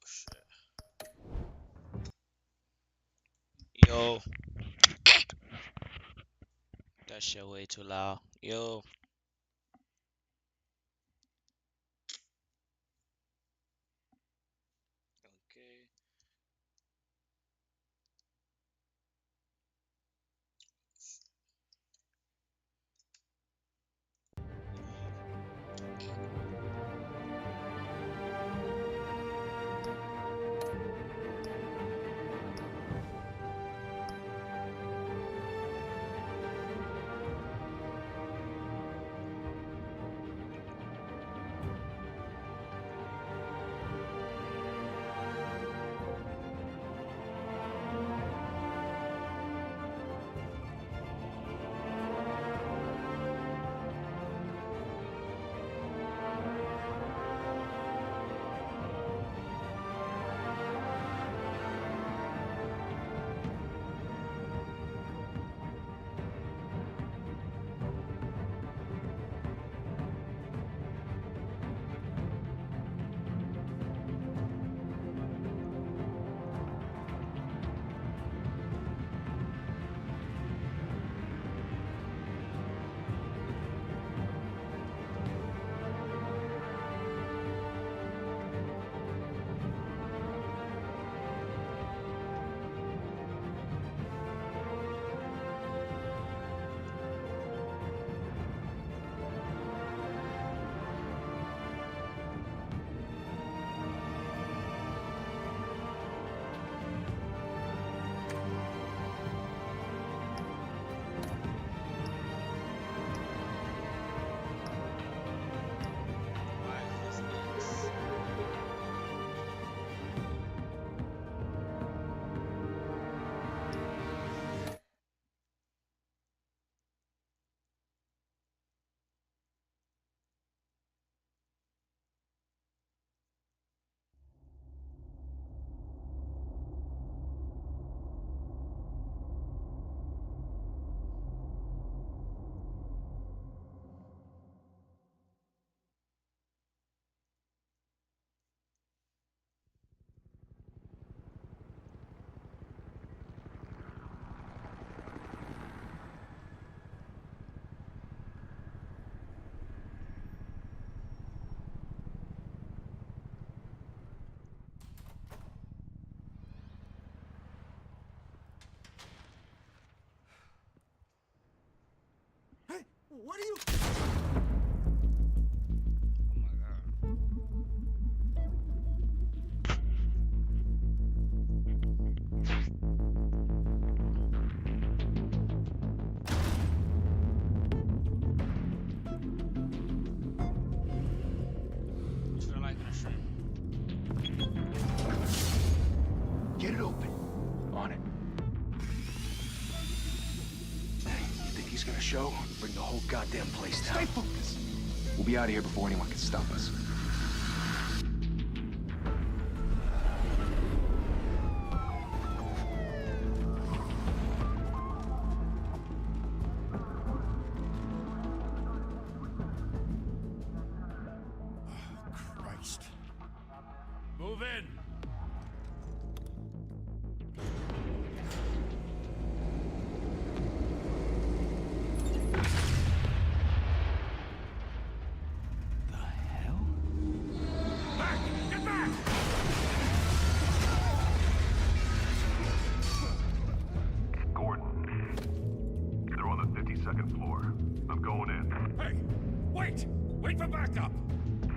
shit. Yo, that shit way too loud. Yo. Okay. Why is this? Hey, what are you? Oh my god. What you like in the stream? Get it open. On it. Hey, you think he's gonna show? Bring the whole goddamn place down. Stay focused. We'll be out of here before anyone can stop us. Christ. Move in! The hell? Back! Get back! Gordon. They're on the 52nd floor. I'm going in. Hey! Wait! Wait for backup!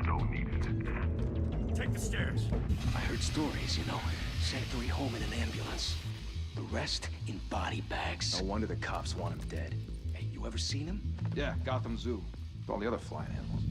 Don't need it. Take the stairs. I heard stories, you know. Sent 3 home in an ambulance. The rest in body bags. No wonder the cops want him dead. Hey, you ever seen him? Yeah, Gotham Zoo. With all the other flying animals.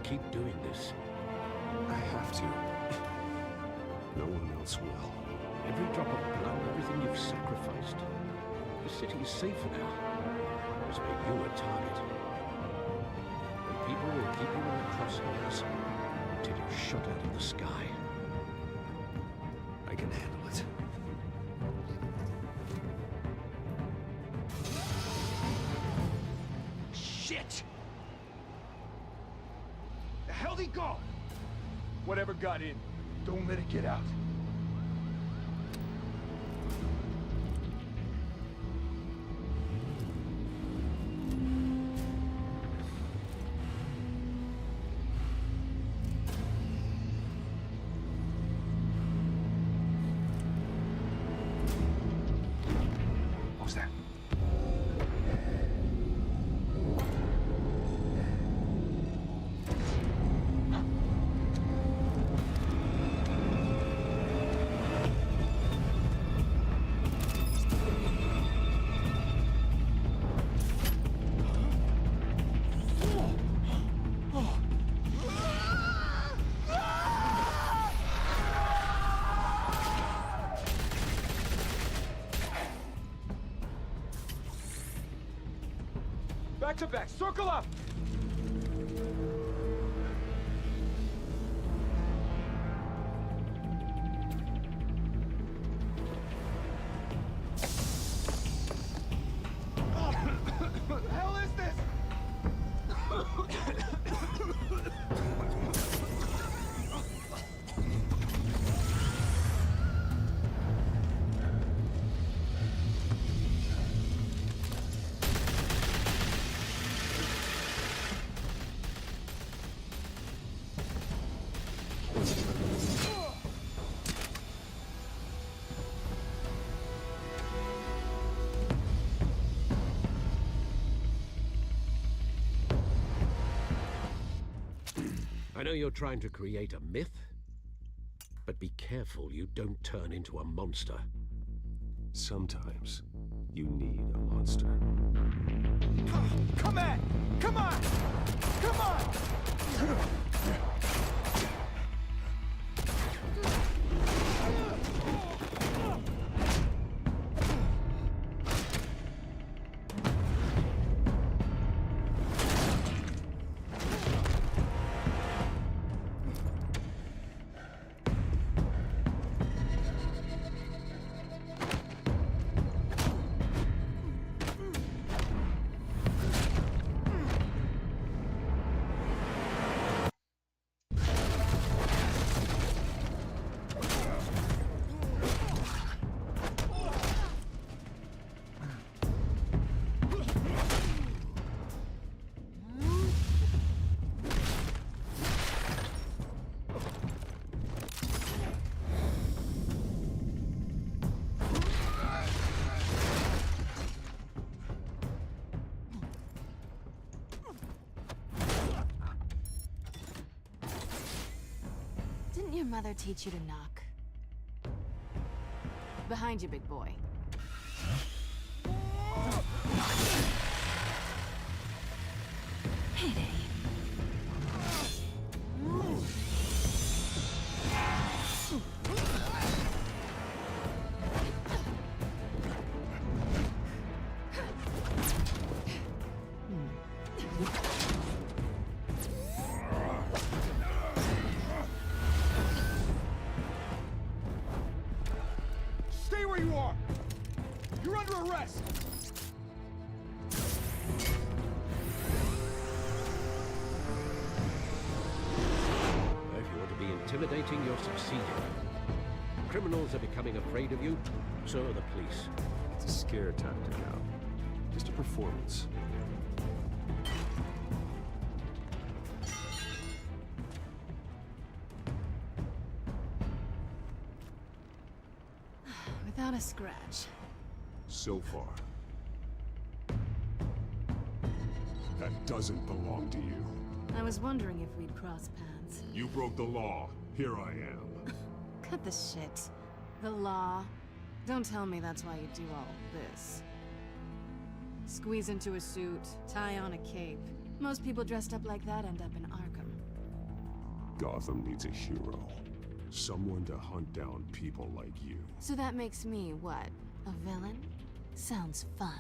keep doing this. I have to. No one else will. Every drop of blood, everything you've sacrificed. The city is safer now. It's made you a target. And people will keep you in the crosshairs until you're shot out of the sky. I can handle it. Shit! The hell'd he go? Whatever got in, don't let it get out. What was that? Back to back, circle up! What the hell is this? I know you're trying to create a myth, but be careful you don't turn into a monster. Sometimes you need a monster. Come on! Come on! Come on! Didn't your mother teach you to knock? Behind you, big boy. Payday. Stay where you are! You're under arrest! If you want to be intimidating, you're succeeding. Criminals are becoming afraid of you, so are the police. It's a scare tactic now. Just a performance. Without a scratch. So far. That doesn't belong to you. I was wondering if we'd cross paths. You broke the law. Here I am. Cut the shit. The law. Don't tell me that's why you do all this. Squeeze into a suit, tie on a cape. Most people dressed up like that end up in Arkham. Gotham needs a hero. Someone to hunt down people like you. So that makes me, what, a villain? Sounds fun.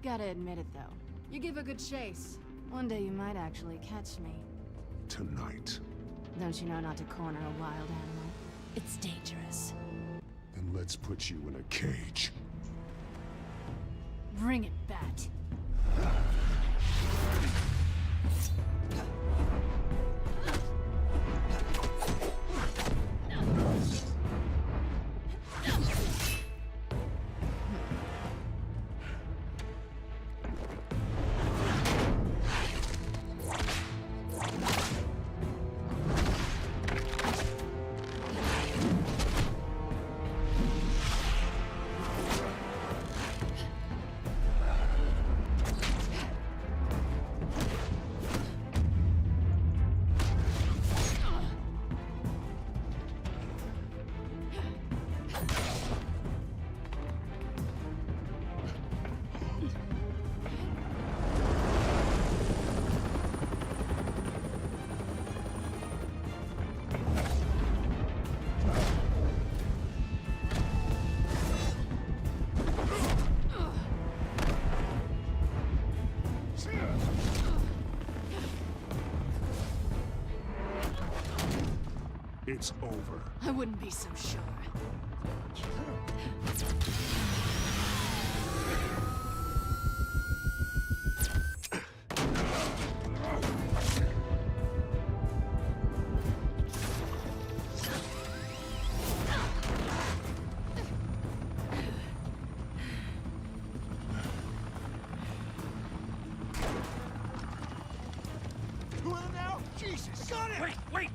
Gotta admit it, though. You give a good chase. One day you might actually catch me. Tonight. Don't you know not to corner a wild animal? It's dangerous. Then let's put you in a cage. Bring it, Bat. It's over. I wouldn't be so sure.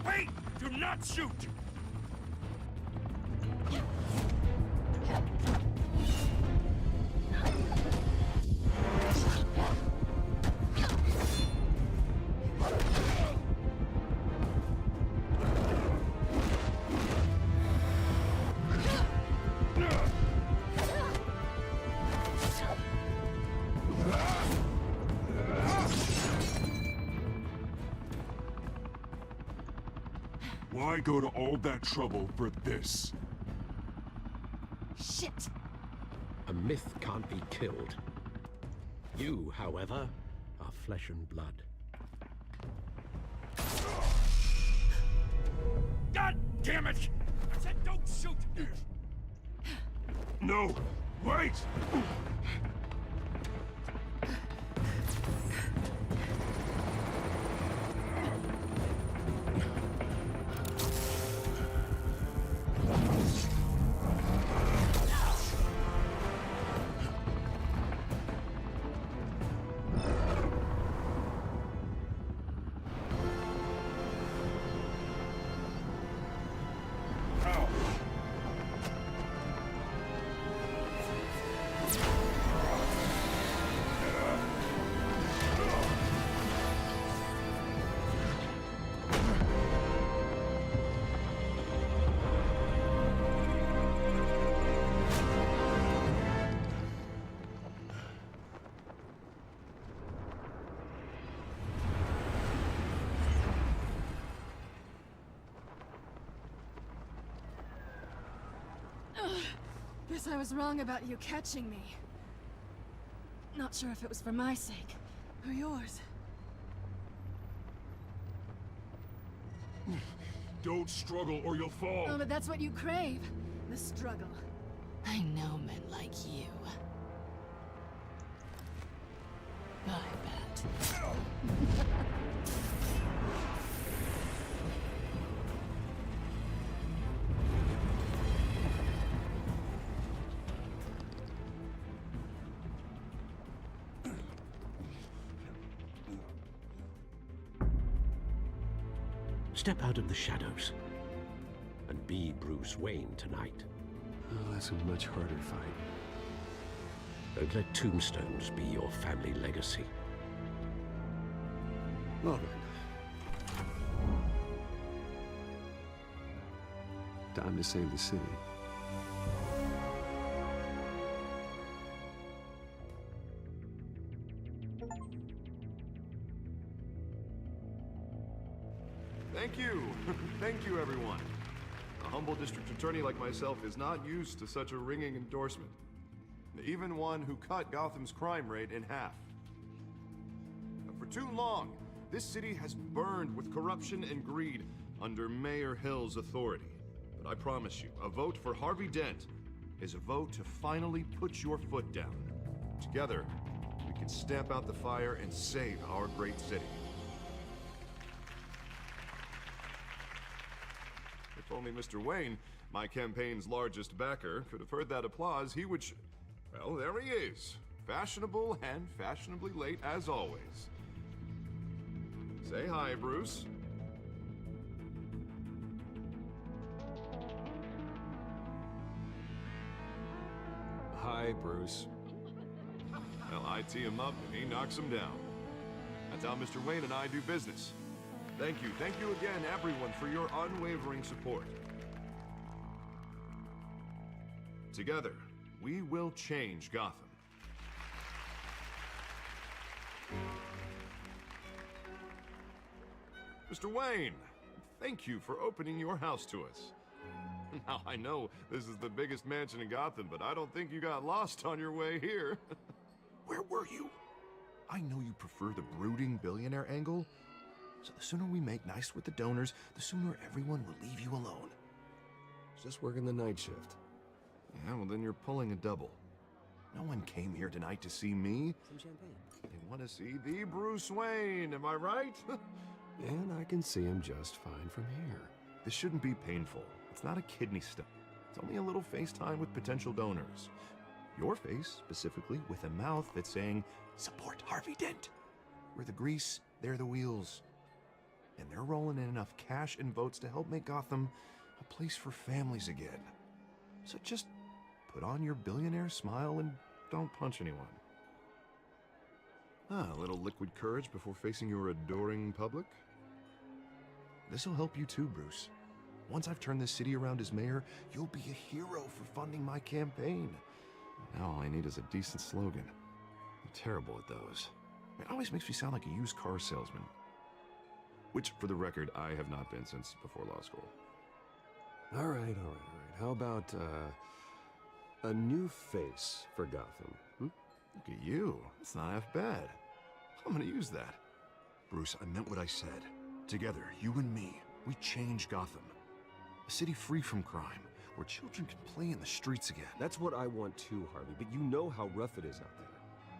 Wait! Do not shoot! Why go to all that trouble for this? Shit! A myth can't be killed. You, however, are flesh and blood. God damn it! I said don't shoot! No! Wait! Guess I was wrong about you catching me. Not sure if it was for my sake, or yours. Don't struggle or you'll fall. Oh, but that's what you crave. The struggle. I know men like you. Bye, Bat. Step out of the shadows and be Bruce Wayne tonight. Oh, that's a much harder fight. Don't let tombstones be your family legacy. All right. Time to save the city. Thank A humble district attorney like myself is not used to such a ringing endorsement. Even one who cut Gotham's crime rate in half. For too long, this city has burned with corruption and greed under Mayor Hill's authority. But I promise you, a vote for Harvey Dent is a vote to finally put your foot down. Together, we can stamp out the fire and save our great city. If only Mr. Wayne, my campaign's largest backer, could have heard that applause, he would well, there he is. Fashionable and fashionably late as always. Say hi, Bruce. Hi, Bruce. Well, I tee him up and he knocks him down. That's how Mr. Wayne and I do business. Thank you again, everyone, for your unwavering support. Together, we will change Gotham. Mr. Wayne, thank you for opening your house to us. Now, I know this is the biggest mansion in Gotham, but I don't think you got lost on your way here. Where were you? I know you prefer the brooding billionaire angle, so the sooner we make nice with the donors, the sooner everyone will leave you alone. Just working the night shift. Yeah, well then you're pulling a double. No one came here tonight to see me. Some champagne. They want to see the Bruce Wayne, am I right? And I can see him just fine from here. This shouldn't be painful. It's not a kidney stone. It's only a little FaceTime with potential donors. Your face, specifically, with a mouth that's saying, support Harvey Dent. We're the grease, they're the wheels. And they're rolling in enough cash and votes to help make Gotham a place for families again. So just put on your billionaire smile and don't punch anyone. A little liquid courage before facing your adoring public. This'll help you too, Bruce. Once I've turned this city around as mayor, you'll be a hero for funding my campaign. Now all I need is a decent slogan. I'm terrible at those. It always makes me sound like a used car salesman. Which, for the record, I have not been since before law school. All right. How about, a new face for Gotham? Look at you. It's not half bad. I'm gonna use that. Bruce, I meant what I said. Together, you and me, we change Gotham. A city free from crime, where children can play in the streets again. That's what I want too, Harvey, but you know how rough it is out there.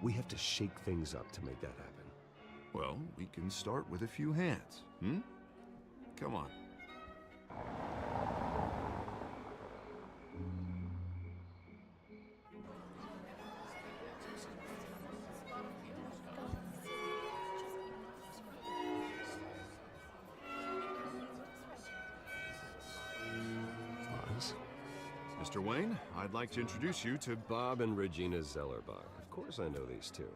We have to shake things up to make that happen. Well, we can start with a few hands, Come on. Mr. Wayne, I'd like to introduce you to Bob and Regina Zellerbach. Of course I know these two.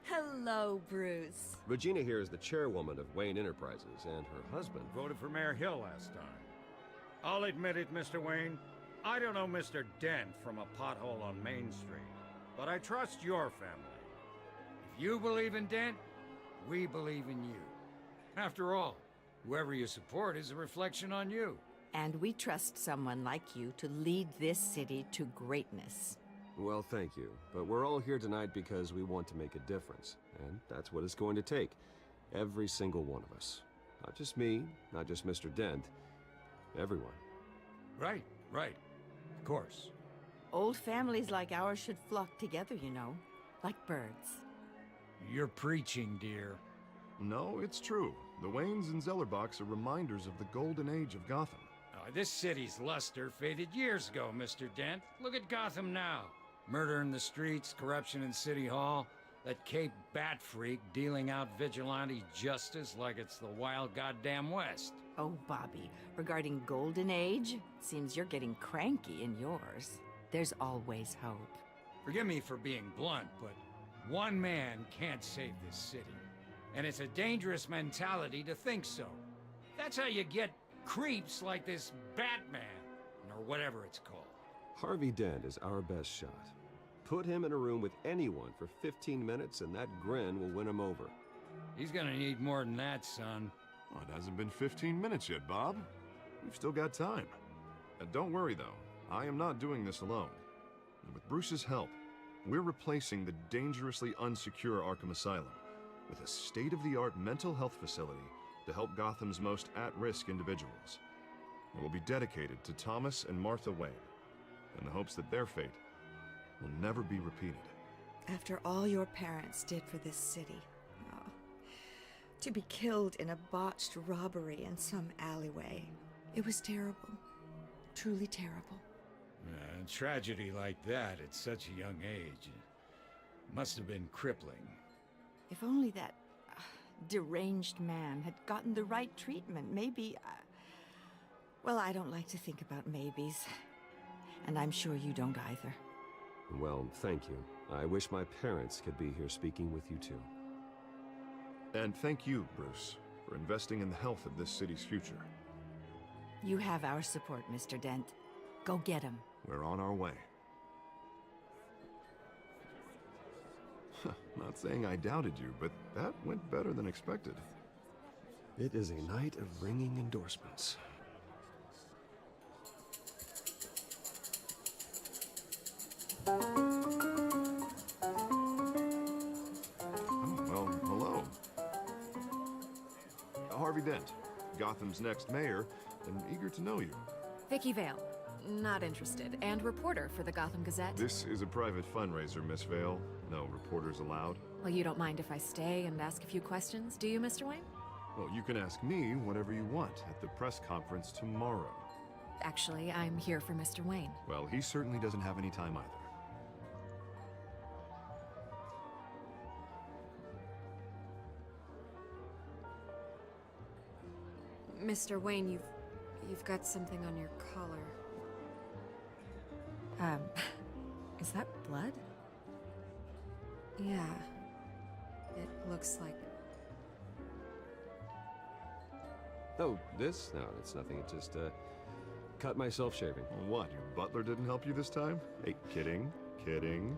Hello, Bruce. Regina here is the chairwoman of Wayne Enterprises, and her husband Voted for Mayor Hill last time. I'll admit it, Mr. Wayne. I don't know Mr. Dent from a pothole on Main Street, but I trust your family. If you believe in Dent, we believe in you. After all, whoever you support is a reflection on you. And we trust someone like you to lead this city to greatness. Well, thank you. But we're all here tonight because we want to make a difference. And that's what it's going to take. Every single one of us. Not just me, not just Mr. Dent. Everyone. Right. Of course. Old families like ours should flock together, you know. Like birds. You're preaching, dear. No, it's true. The Waynes and Zellerbachs are reminders of the golden age of Gotham. This city's luster faded years ago, Mr. Dent. Look at Gotham now. Murder in the streets, corruption in City Hall, that Cape Bat freak dealing out vigilante justice like it's the wild goddamn West. Oh, Bobby, regarding Golden Age, seems you're getting cranky in yours. There's always hope. Forgive me for being blunt, but one man can't save this city. And it's a dangerous mentality to think so. That's how you get creeps like this Batman, or whatever it's called. Harvey Dent is our best shot. Put him in a room with anyone for 15 minutes and that grin will win him over. He's gonna need more than that, son. Well, it hasn't been 15 minutes yet, Bob. We've still got time. And don't worry, though. I am not doing this alone. And with Bruce's help, we're replacing the dangerously unsecure Arkham Asylum with a state-of-the-art mental health facility to help Gotham's most at-risk individuals. It will be dedicated to Thomas and Martha Wayne, in the hopes that their fate will never be repeated. After all your parents did for this city, oh, to be killed in a botched robbery in some alleyway, it was terrible. Truly terrible. A tragedy like that at such a young age must have been crippling. If only that deranged man had gotten the right treatment, maybe... well, I don't like to think about maybes. And I'm sure you don't either. Well, thank you. I wish my parents could be here speaking with you too. And thank you, Bruce, for investing in the health of this city's future. You have our support, Mr. Dent. Go get him. We're on our way. Not saying I doubted you, but that went better than expected. It is a night of ringing endorsements. Well, hello. Harvey Dent, Gotham's next mayor, and eager to know you. Vicky Vale. Not interested. And reporter for the Gotham Gazette. This is a private fundraiser, Miss Vale. No reporters allowed. Well, you don't mind if I stay and ask a few questions, do you, Mr. Wayne? Well, you can ask me whatever you want at the press conference tomorrow. Actually, I'm here for Mr. Wayne. Well, he certainly doesn't have any time either. Mr. Wayne, you've got something on your collar. Is that blood? Yeah. It looks like... Oh, this? No, it's nothing. It just, cut myself shaving. What, your butler didn't help you this time? Hey, kidding. Kidding.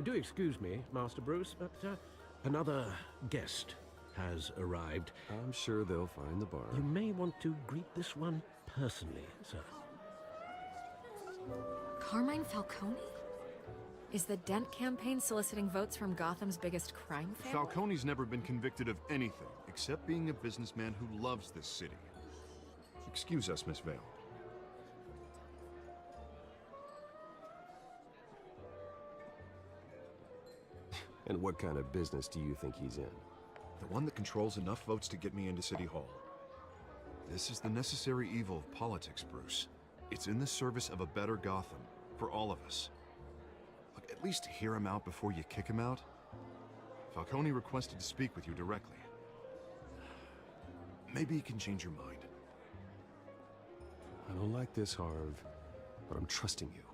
Do excuse me, Master Bruce, but another guest has arrived. I'm sure they'll find the bar. You may want to greet this one personally, sir. Carmine Falcone? Is the Dent campaign soliciting votes from Gotham's biggest crime family? Falcone's never been convicted of anything, except being a businessman who loves this city. Excuse us, Miss Vale. And what kind of business do you think he's in? The one that controls enough votes to get me into City Hall. This is the necessary evil of politics, Bruce. It's in the service of a better Gotham, for all of us. Look, at least hear him out before you kick him out. Falcone requested to speak with you directly. Maybe he can change your mind. I don't like this, Harv, but I'm trusting you.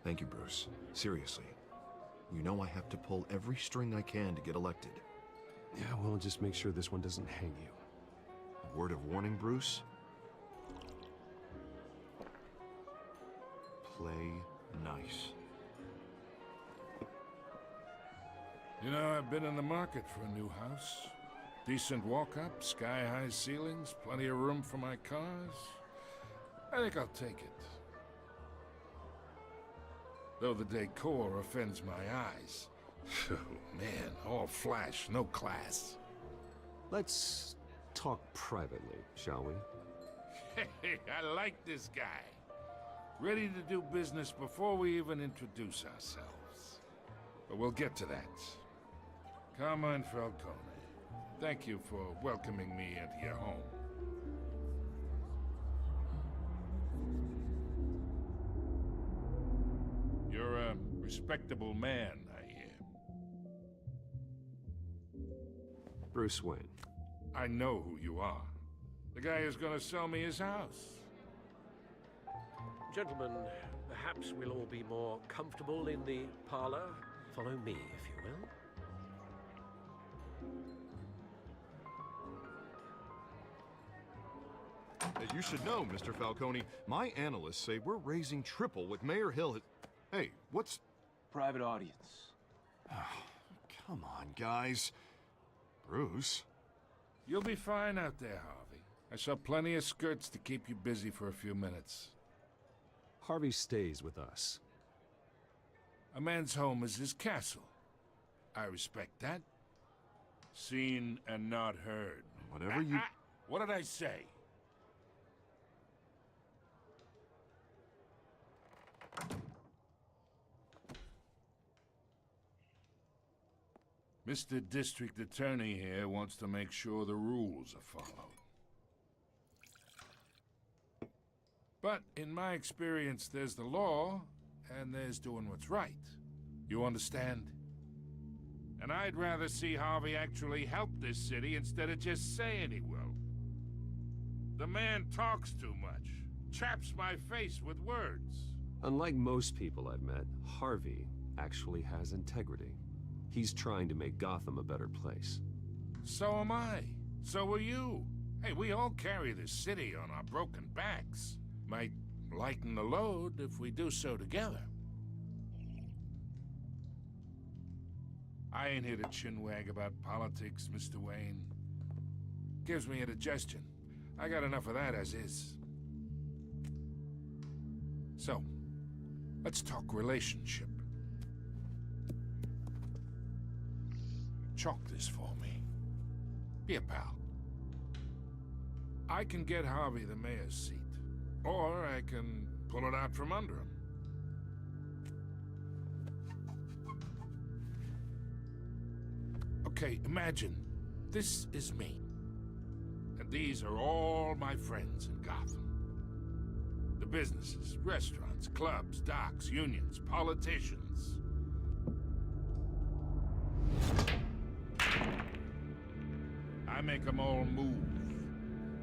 Thank you, Bruce. Seriously. You know I have to pull every string I can to get elected. Yeah, well, just make sure this one doesn't hang you. A word of warning, Bruce? Play nice. You know, I've been in the market for a new house. Decent walk-up, sky-high ceilings, plenty of room for my cars. I think I'll take it. Though the decor offends my eyes. Oh, man, all flash, no class. Let's talk privately, shall we? Hey, I like this guy. Ready to do business before we even introduce ourselves. But we'll get to that. Carmine Falcone, thank you for welcoming me into your home. You're a respectable man, I hear. Bruce Wayne. I know who you are. The guy who's gonna sell me his house. Gentlemen, perhaps we'll all be more comfortable in the parlor. Follow me, if you will. You should know, Mr. Falcone, my analysts say we're raising triple with Mayor Hill. Hey, what's... Private audience. Come on, guys. Bruce? You'll be fine out there, Harvey. I saw plenty of skirts to keep you busy for a few minutes. Harvey stays with us. A man's home is his castle. I respect that. Seen and not heard. Whatever you... What did I say? Mr. District Attorney here wants to make sure the rules are followed. But in my experience, there's the law, and there's doing what's right. You understand? And I'd rather see Harvey actually help this city instead of just saying he will. The man talks too much, chaps my face with words. Unlike most people I've met, Harvey actually has integrity. He's trying to make Gotham a better place. So am I. So are you. Hey, we all carry this city on our broken backs. Might lighten the load if we do so together. I ain't here to chinwag about politics, Mr. Wayne. Gives me indigestion. I got enough of that as is. So, let's talk relationship. Chalk this for me. Be a pal. I can get Harvey the mayor's seat. Or I can pull it out from under him. Okay, imagine this is me. And these are all my friends in Gotham. The businesses, restaurants, clubs, docks, unions, politicians. I make them all move.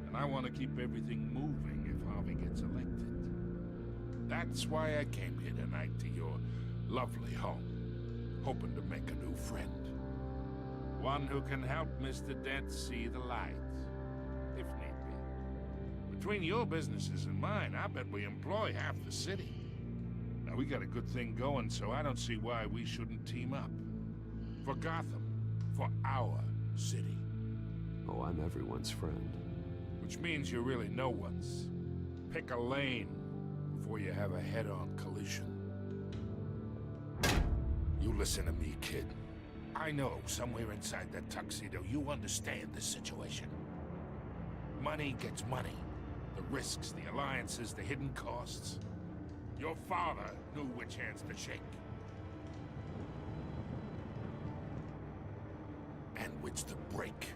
And I want to keep everything moving if Harvey gets elected. That's why I came here tonight to your lovely home, hoping to make a new friend. One who can help Mr. Dent see the light, if need be. Between your businesses and mine, I bet we employ half the city. Now, we got a good thing going, so I don't see why we shouldn't team up. For Gotham, for our city. Oh, I'm everyone's friend. Which means you're really no one's. Pick a lane before you have a head-on collision. You listen to me, kid. I know somewhere inside that tuxedo you understand the situation. Money gets money. The risks, the alliances, the hidden costs. Your father knew which hands to shake. And which to break.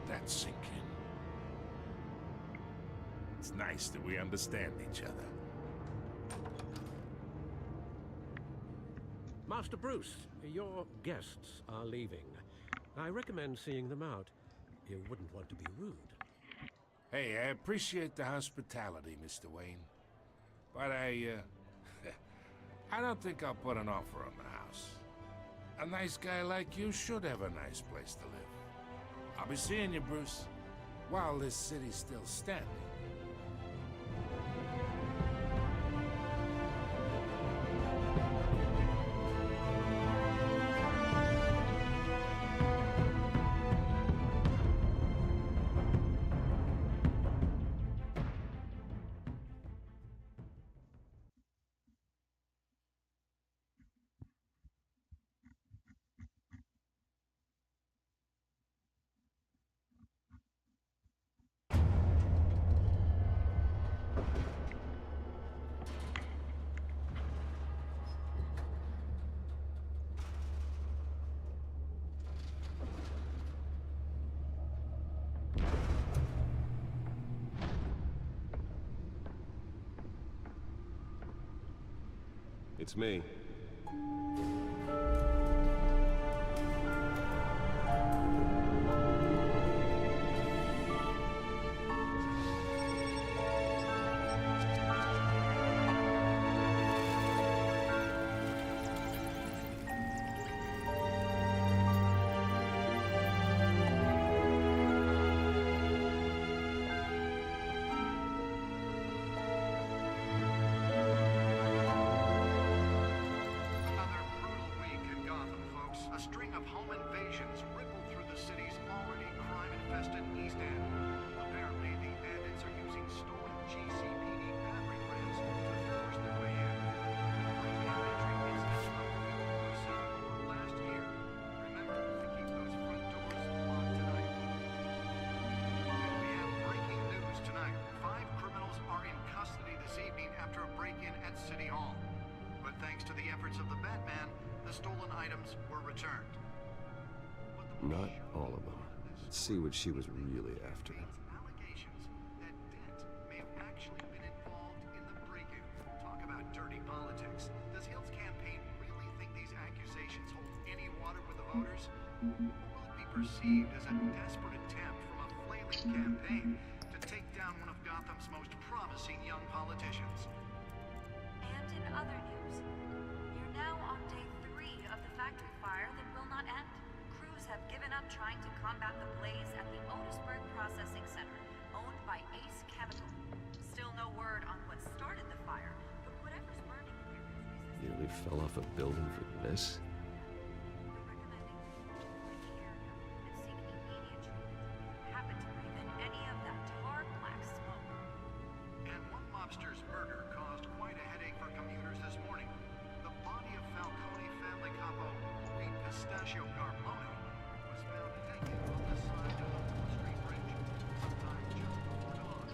That sink in. It's nice that we understand each other. Master Bruce, your guests are leaving. I recommend seeing them out. You wouldn't want to be rude. Hey, I appreciate the hospitality, Mr. Wayne. But I don't think I'll put an offer on the house. A nice guy like you should have a nice place to live. I'll be seeing you, Bruce, while this city's still standing. It's me. string of home invasions rippled through the city's already crime-infested East End. Apparently, the bandits are using stolen GCPD battery rams to force their way in. Break-in entry incidents up last year. Remember to keep those front doors locked tonight. And we have breaking news tonight. 5 criminals are in custody this evening after a break-in at City Hall. But thanks to the efforts of the Batman, the stolen items were returned. Not all of them. Let's see what she was really after. Allegations that Dent may have actually been involved in the break-in. Talk about dirty politics. Does Hill's campaign really think these accusations hold any water with the voters? Or will it be perceived as a desperate attempt from a flailing campaign to take down one of Gotham's most promising young politicians? And in other news, you're now on day 3 of the factory fire that will not end. Crews have given up trying to combat the blaze at the Otisburg Processing Center, owned by Ace Chemical. Still no word on what started the fire, but whatever's burning there is resistant. Nearly fell off a building for this. We're recommending people to leave the area and seek immediate treatment if you happen to breathe in any of that tar black smoke. And one mobster's murder caused quite a headache for commuters this morning. The body of Falcone family capo Louis Pistachio Garmone was found hanging on the side of the Wall Street Bridge, sometime just before dawn,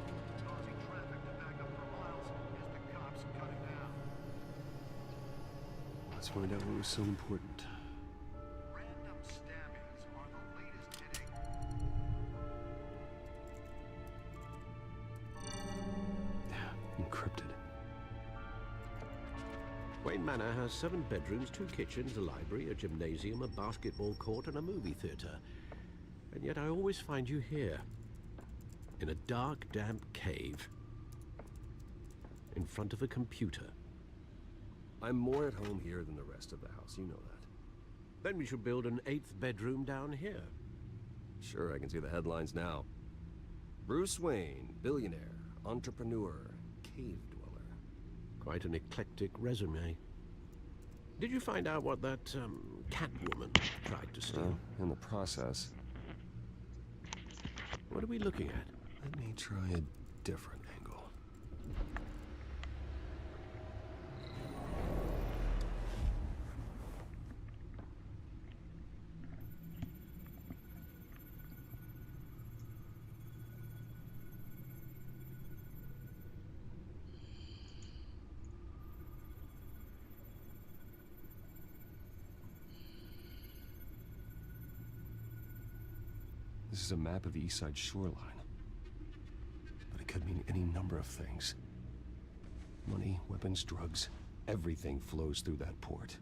causing traffic to back up for miles as the cops cut him down. Let's find out what was so important. Random stabbings are the latest headache. Encrypted. Wayne Manor has 7 bedrooms, 2 kitchens, a library, a gymnasium, a basketball court, and a movie theater. And yet I always find you here, in a dark, damp cave, in front of a computer. I'm more at home here than the rest of the house, you know that. Then we should build an 8th bedroom down here. Sure, I can see the headlines now. Bruce Wayne, billionaire, entrepreneur, cave dweller. Quite an eclectic resume. Did you find out what that, Catwoman tried to steal? In the process. What are we looking at? Let me try a different angle. This is a map of the East Side shoreline. But it could mean any number of things. Money, weapons, drugs, everything flows through that port.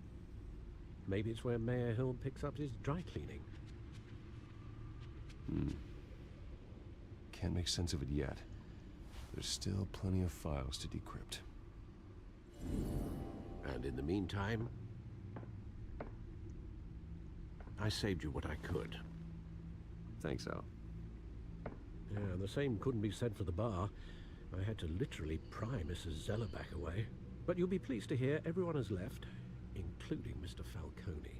Maybe it's where Mayor Hill picks up his dry cleaning. Can't make sense of it yet. There's still plenty of files to decrypt. And in the meantime, I saved you what I could. Thanks, Al. Yeah, the same couldn't be said for the bar. I had to literally pry Mrs. Zellerback away. But you'll be pleased to hear everyone has left, including Mr. Falcone.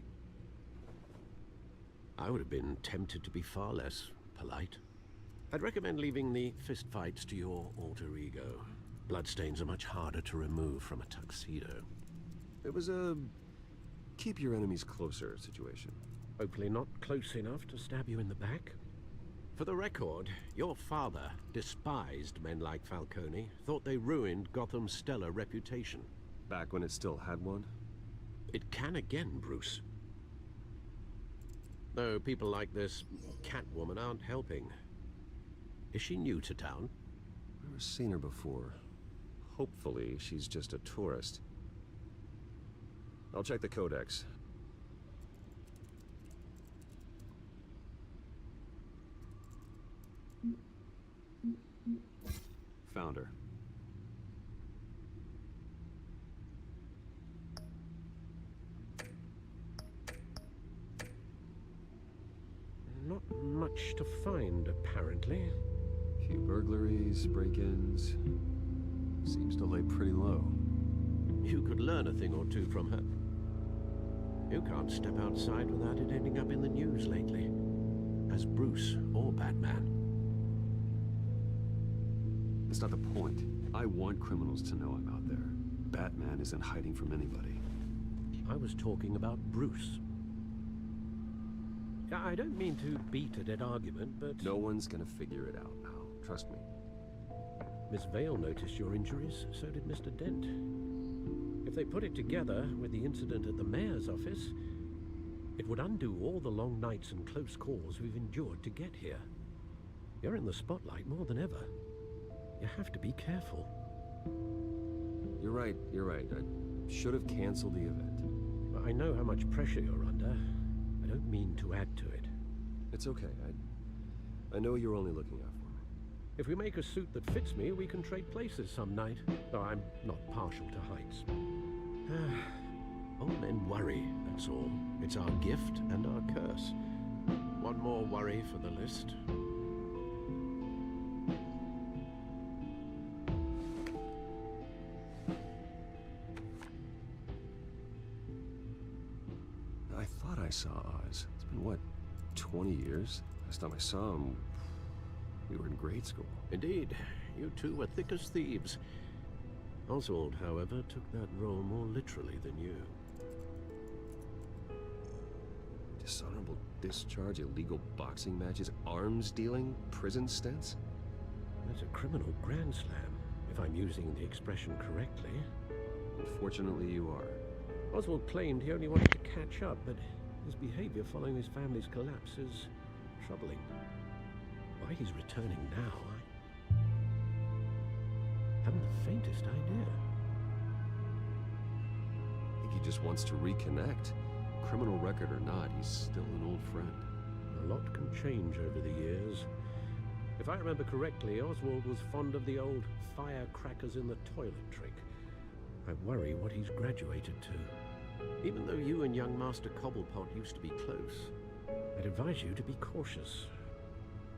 I would have been tempted to be far less polite. I'd recommend leaving the fistfights to your alter ego. Bloodstains are much harder to remove from a tuxedo. It was a keep your enemies closer situation. Hopefully not close enough to stab you in the back. For the record, your father despised men like Falcone, thought they ruined Gotham's stellar reputation. Back when it still had one? It can again, Bruce. Though people like this Catwoman aren't helping. Is she new to town? Never seen her before. Hopefully, she's just a tourist. I'll check the codex. Found her. Not much to find, apparently. Few burglaries, break-ins. Seems to lay pretty low. You could learn a thing or two from her. You can't step outside without it ending up in the news lately. As Bruce or Batman. That's not the point. I want criminals to know I'm out there. Batman isn't hiding from anybody. I was talking about Bruce. I don't mean to beat a dead argument, but... No one's gonna figure it out now. Trust me. Miss Vale noticed your injuries, so did Mr. Dent. If they put it together with the incident at the mayor's office, it would undo all the long nights and close calls we've endured to get here. You're in the spotlight more than ever. You have to be careful. You're right. I should have canceled the event. I know how much pressure you're under. I don't mean to add to it. It's okay. I know you're only looking out for me. If we make a suit that fits me, we can trade places some night. Though I'm not partial to heights. Old men worry, that's all. It's our gift and our curse. One more worry for the list. I thought I saw Oz. It's been, what, 20 years? Last time I saw him, we were in grade school. Indeed. You two were thick as thieves. Oswald, however, took that role more literally than you. Dishonorable discharge, illegal boxing matches, arms dealing, prison stints? That's a criminal grand slam, if I'm using the expression correctly. Unfortunately, you are. Oswald claimed he only wanted to catch up, but his behavior following his family's collapse is troubling. Why he's returning now, I haven't the faintest idea. I think he just wants to reconnect. Criminal record or not, he's still an old friend. A lot can change over the years. If I remember correctly, Oswald was fond of the old firecrackers in the toilet trick. I worry what he's graduated to. Even though you and young Master Cobblepot used to be close, I'd advise you to be cautious.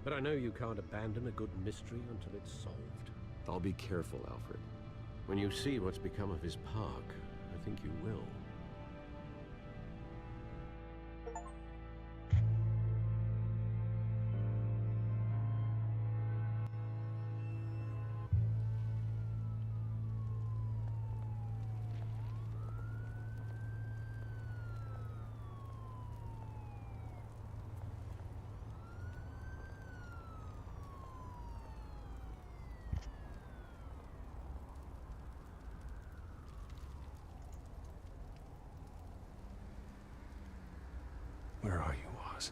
But I know you can't abandon a good mystery until it's solved. I'll be careful, Alfred. When you see what's become of his park, I think you will. Where are you, Oz?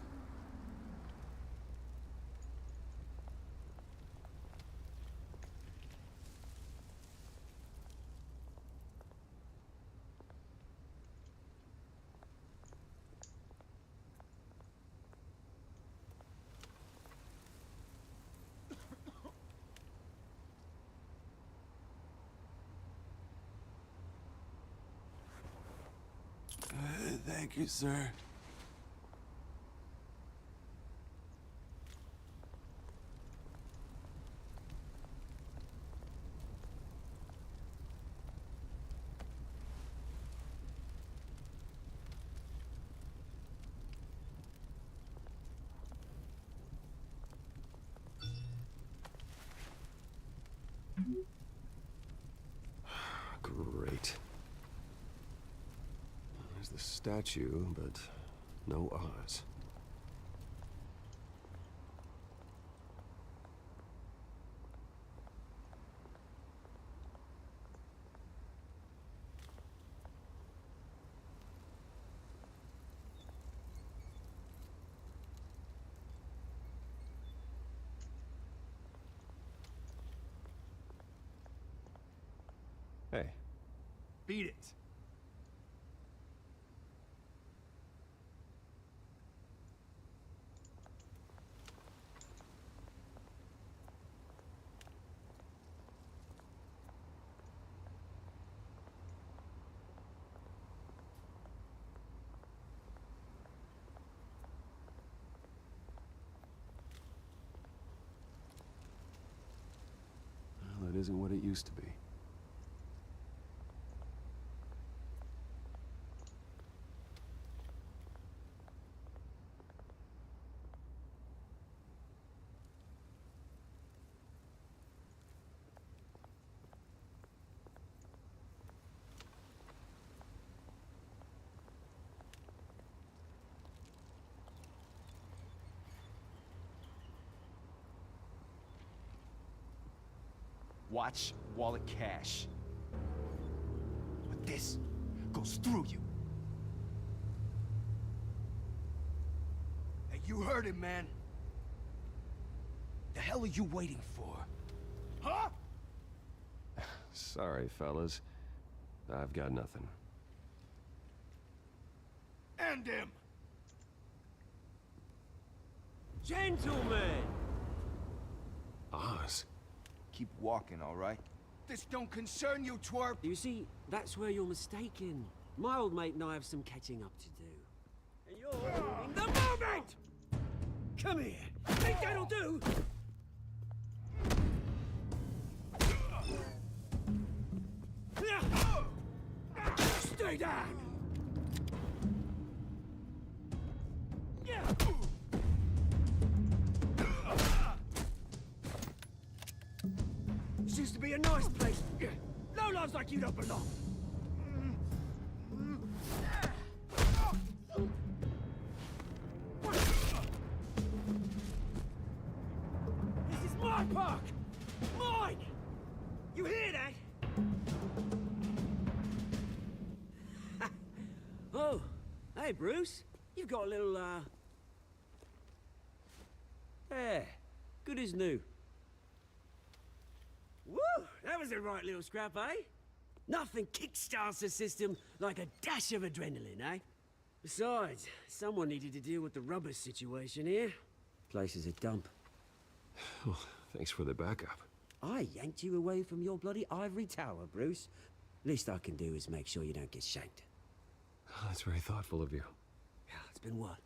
Thank you, sir. Great. There's the statue, but no Oz. Hey. Beat it. Well, it isn't what it used to be. Watch, wallet, cash. But this goes through you. Hey, you heard him, man. The hell are you waiting for? Huh? Sorry, fellas. I've got nothing. End him! Gentlemen! Oz. Keep walking, all right? This don't concern you, twerp! You see, that's where you're mistaken. My old mate and I have some catching up to do. And you're ruining the moment! Come here! Think that'll do? Stay down! This used to be a nice place. Lowlifes like you don't belong. This is my park! Mine! You hear that? Oh, hey, Bruce. You've got a little, Yeah, good as new. Woo! That was a right little scrap, eh? Nothing kickstarts the system like a dash of adrenaline, eh? Besides, someone needed to deal with the rubber situation here. Place is a dump. Oh, thanks for the backup. I yanked you away from your bloody ivory tower, Bruce. Least I can do is make sure you don't get shanked. Oh, that's very thoughtful of you. It's been what?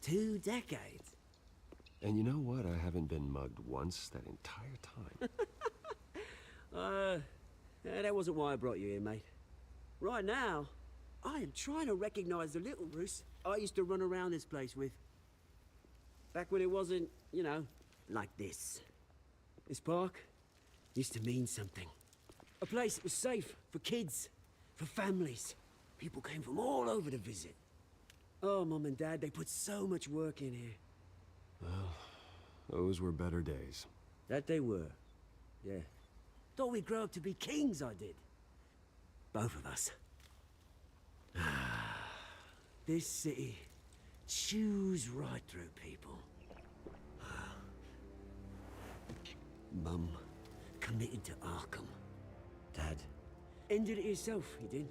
2 decades? And you know what? I haven't been mugged once that entire time. That wasn't why I brought you here, mate. Right now, I am trying to recognize the little Bruce I used to run around this place with. Back when it wasn't, you know, like this. This park used to mean something. A place that was safe for kids, for families. People came from all over to visit. Oh, Mum and Dad, they put so much work in here. Well, those were better days. That they were. Yeah. Thought we'd grow up to be kings, I did. Both of us. This city chews right through people. Mum committed to Arkham. Dad ended it himself, he did.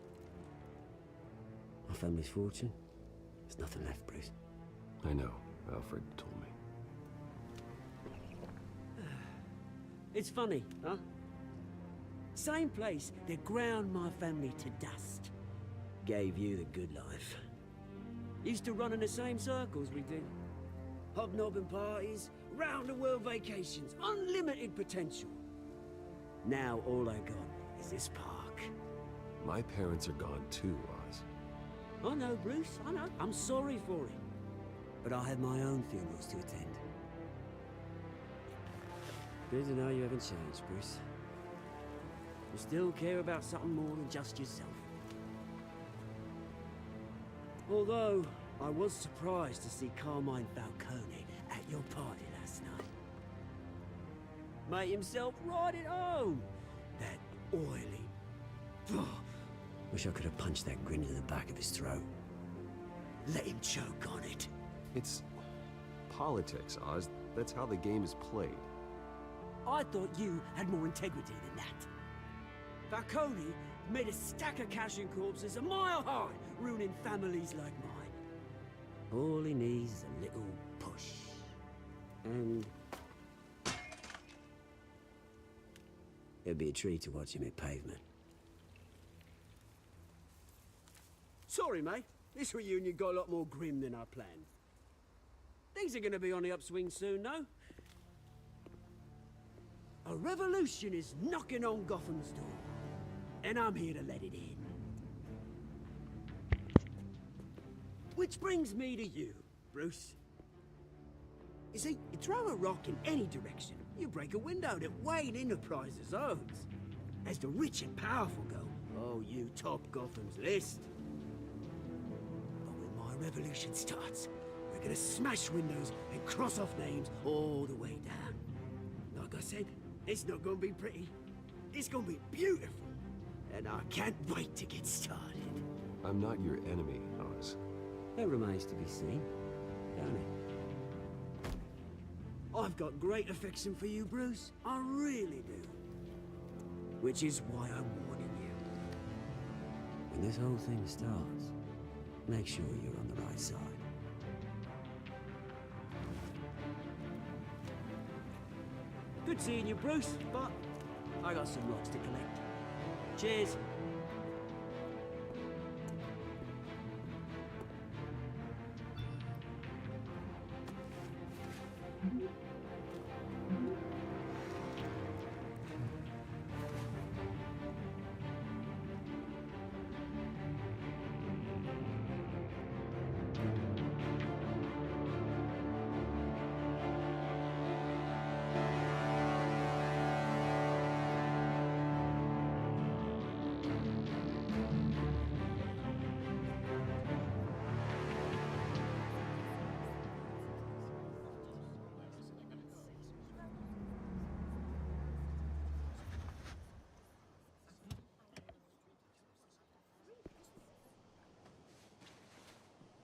Our family's fortune, there's nothing left, Bruce. I know. Alfred told me. It's funny, huh? Same place that ground my family to dust. Gave you the good life. Used to run in the same circles we did. Hobnobbing parties, round-the-world vacations, unlimited potential. Now all I got is this park. My parents are gone too, Oz. I know, Bruce, I know. I'm sorry for it. But I have my own funerals to attend. Good to know you haven't changed, Bruce. You still care about something more than just yourself. Although, I was surprised to see Carmine Falcone at your party last night. Made himself right at home. That oily... Wish I could have punched that grin in the back of his throat. Let him choke on it. It's politics, Oz. That's how the game is played. I thought you had more integrity than that. Falcone made a stack of cash and corpses a mile high, ruining families like mine. All he needs is a little push. And... it'd be a treat to watch him hit pavement. Sorry, mate. This reunion got a lot more grim than I planned. Things are gonna be on the upswing soon, no? A revolution is knocking on Gotham's door. And I'm here to let it in. Which brings me to you, Bruce. You see, you throw a rock in any direction, you break a window that Wayne Enterprises owns. As the rich and powerful go, oh, you top Gotham's list. But when my revolution starts, we're gonna smash windows and cross off names all the way down. Like I said, it's not gonna be pretty. It's gonna be beautiful. And I can't wait to get started. I'm not your enemy, Oz. That remains to be seen, don't it? I've got great affection for you, Bruce. I really do. Which is why I'm warning you. When this whole thing starts, make sure you're on the right side. Good seeing you, Bruce, but I got some rocks to collect. Cheers.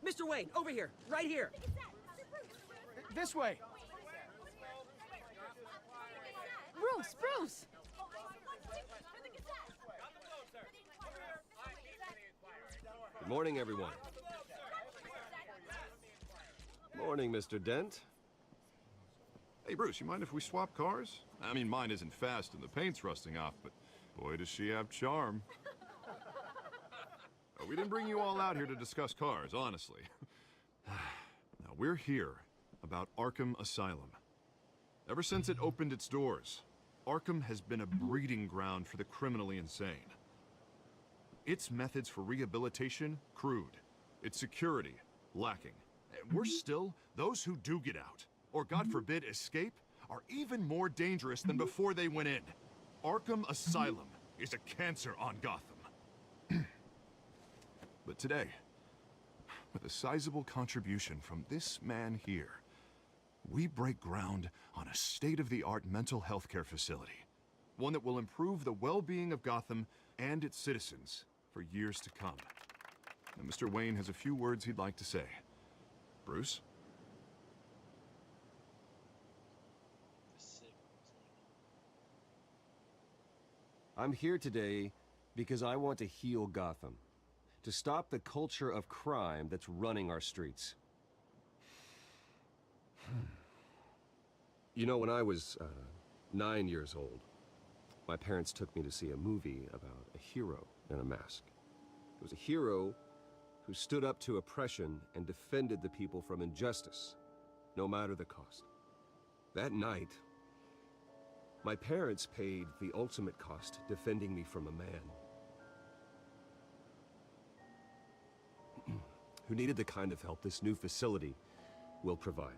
Mr. Wayne, over here, right here. This way. Bruce! Good morning, everyone. Morning, Mr. Dent. Hey, Bruce, you mind if we swap cars? I mean, mine isn't fast and the paint's rusting off, but boy, does she have charm. We didn't bring you all out here to discuss cars, honestly. Now, we're here about Arkham Asylum. Ever since it opened its doors, Arkham has been a breeding ground for the criminally insane. Its methods for rehabilitation, crude. Its security, lacking. And worse still, those who do get out, or God forbid escape, are even more dangerous than before they went in. Arkham Asylum is a cancer on Gotham. But today, with a sizable contribution from this man here, we break ground on a state-of-the-art mental health care facility. One that will improve the well-being of Gotham and its citizens for years to come. Now, Mr. Wayne has a few words he'd like to say. Bruce? I'm here today because I want to heal Gotham. To stop the culture of crime that's running our streets. You know, when I was 9 years old, my parents took me to see a movie about a hero in a mask. It was a hero who stood up to oppression and defended the people from injustice, no matter the cost. That night, my parents paid the ultimate cost defending me from a man who needed the kind of help this new facility will provide.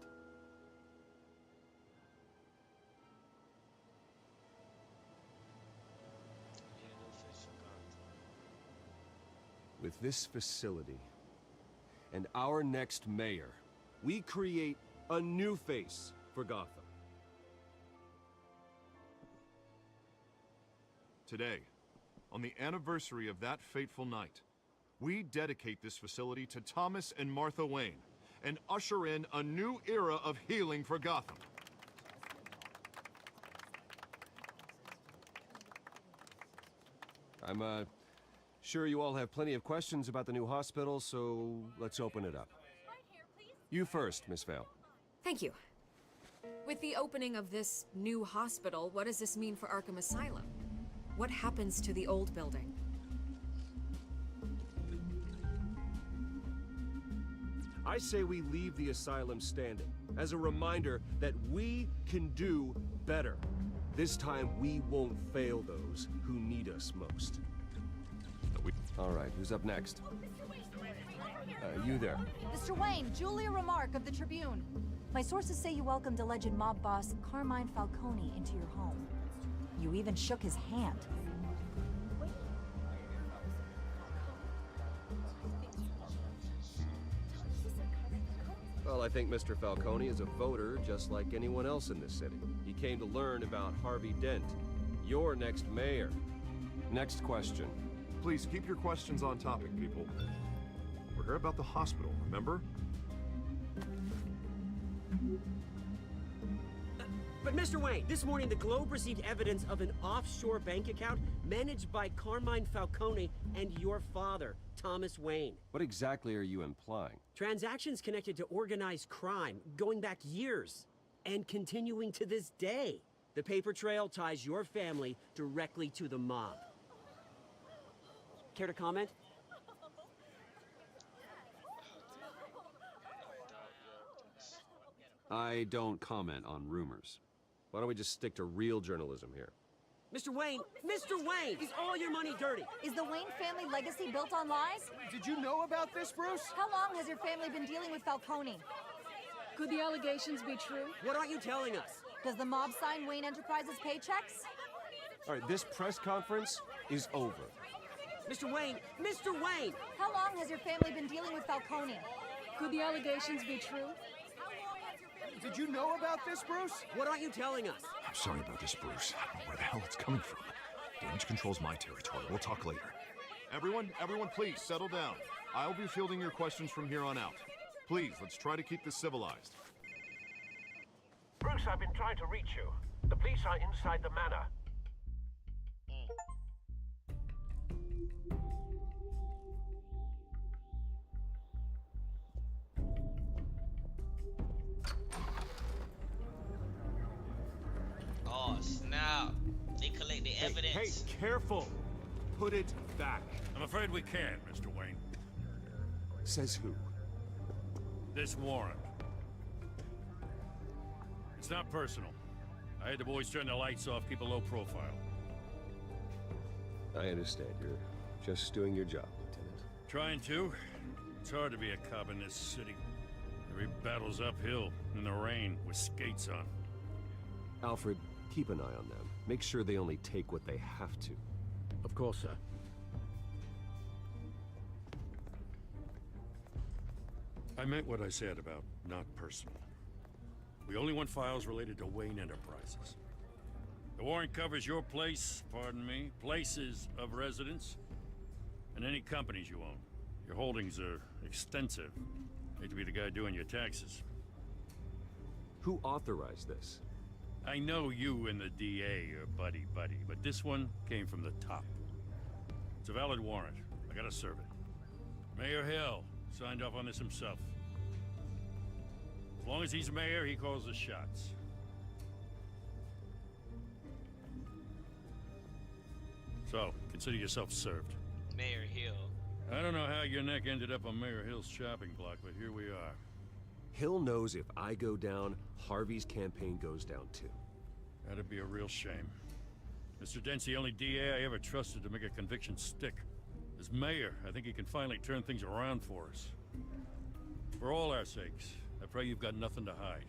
With this facility and our next mayor, we create a new face for Gotham. Today, on the anniversary of that fateful night, we dedicate this facility to Thomas and Martha Wayne and usher in a new era of healing for Gotham. I'm sure you all have plenty of questions about the new hospital, so let's open it up. You first, Miss Vale. Thank you. With the opening of this new hospital, what does this mean for Arkham Asylum? What happens to the old building? I say we leave the asylum standing, as a reminder that we can do better. This time, we won't fail those who need us most. All right, who's up next? You there. Mr. Wayne, Julia Remark of the Tribune. My sources say you welcomed alleged mob boss Carmine Falcone into your home. You even shook his hand. Well, I think Mr. Falcone is a voter just like anyone else in this city. He came to learn about Harvey Dent. You're next mayor. Next question. Please keep your questions on topic, people. We're here about the hospital, remember? But Mr. Wayne, this morning the Globe received evidence of an offshore bank account managed by Carmine Falcone and your father, Thomas Wayne. What exactly are you implying? Transactions connected to organized crime, going back years, and continuing to this day. The paper trail ties your family directly to the mob. Care to comment? I don't comment on rumors. Why don't we just stick to real journalism here? Mr. Wayne, is all your money dirty? Is the Wayne family legacy built on lies? Did you know about this, Bruce? How long has your family been dealing with Falcone? Could the allegations be true? What aren't you telling us? Does the mob sign Wayne Enterprises paychecks? All right, this press conference is over. Mr. Wayne! How long has your family been dealing with Falcone? Could the allegations be true? Did you know about this, Bruce? What aren't you telling us? I'm sorry about this, Bruce. I don't know where the hell it's coming from. Damage control's my territory. We'll talk later. Everyone, please settle down. I'll be fielding your questions from here on out. Please, let's try to keep this civilized. Bruce, I've been trying to reach you. The police are inside the manor. Oh, snap. They collect the evidence. Hey, careful. Put it back. I'm afraid we can't, Mr. Wayne. Says who? This warrant. It's not personal. I had the boys turn the lights off, keep a low profile. I understand. You're just doing your job, Lieutenant. Trying to. It's hard to be a cop in this city. Every battle's uphill, in the rain, with skates on. Alfred, keep an eye on them. Make sure they only take what they have to. Of course, sir. I meant what I said about not personal. We only want files related to Wayne Enterprises. The warrant covers your place, pardon me, places of residence, and any companies you own. Your holdings are extensive. Hate to be the guy doing your taxes. Who authorized this? I know you and the DA are buddy-buddy, but this one came from the top. It's a valid warrant. I gotta serve it. Mayor Hill signed off on this himself. As long as he's mayor, he calls the shots. So, consider yourself served. Mayor Hill. I don't know how your neck ended up on Mayor Hill's chopping block, but here we are. Hill knows if I go down, Harvey's campaign goes down too. That'd be a real shame. Mr. Dent's the only DA I ever trusted to make a conviction stick. As mayor, I think he can finally turn things around for us. For all our sakes, I pray you've got nothing to hide.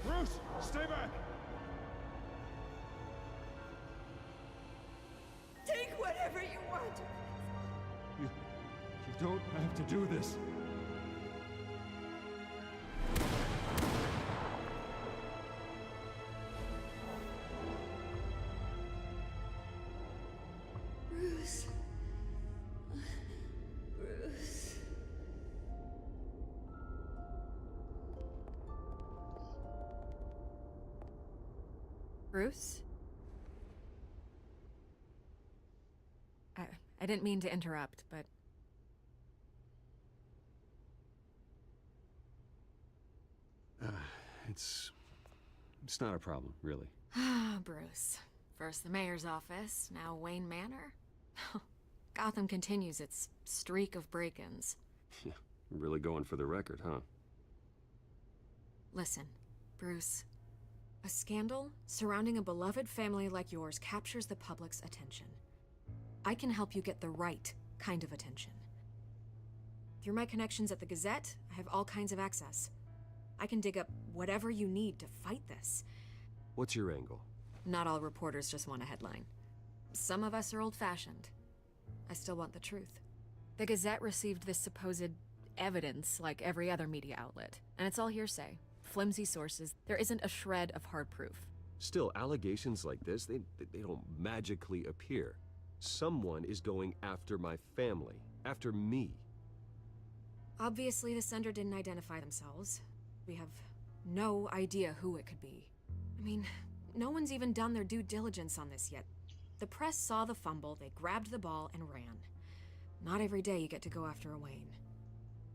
Bruce, stay back! Take whatever you want. You don't have to do this. Bruce. Bruce. Bruce? I didn't mean to interrupt, but... It's not a problem, really. Ah, Bruce. First the mayor's office, now Wayne Manor. Gotham continues its streak of break-ins. Yeah, really going for the record, huh? Listen, Bruce, A scandal surrounding a beloved family like yours captures the public's attention. I can help you get the right kind of attention. Through my connections at the Gazette, I have all kinds of access. I can dig up whatever you need to fight this. What's your angle? Not all reporters just want a headline. Some of us are old-fashioned. I still want the truth. The Gazette received this supposed evidence like every other media outlet, and it's all hearsay. Flimsy sources. There isn't a shred of hard proof. Still, allegations like this, they don't magically appear. Someone is going after my family, after me. Obviously, the sender didn't identify themselves. We have no idea who it could be. I mean, no one's even done their due diligence on this yet. The press saw the fumble, they grabbed the ball and ran. Not every day you get to go after a Wayne.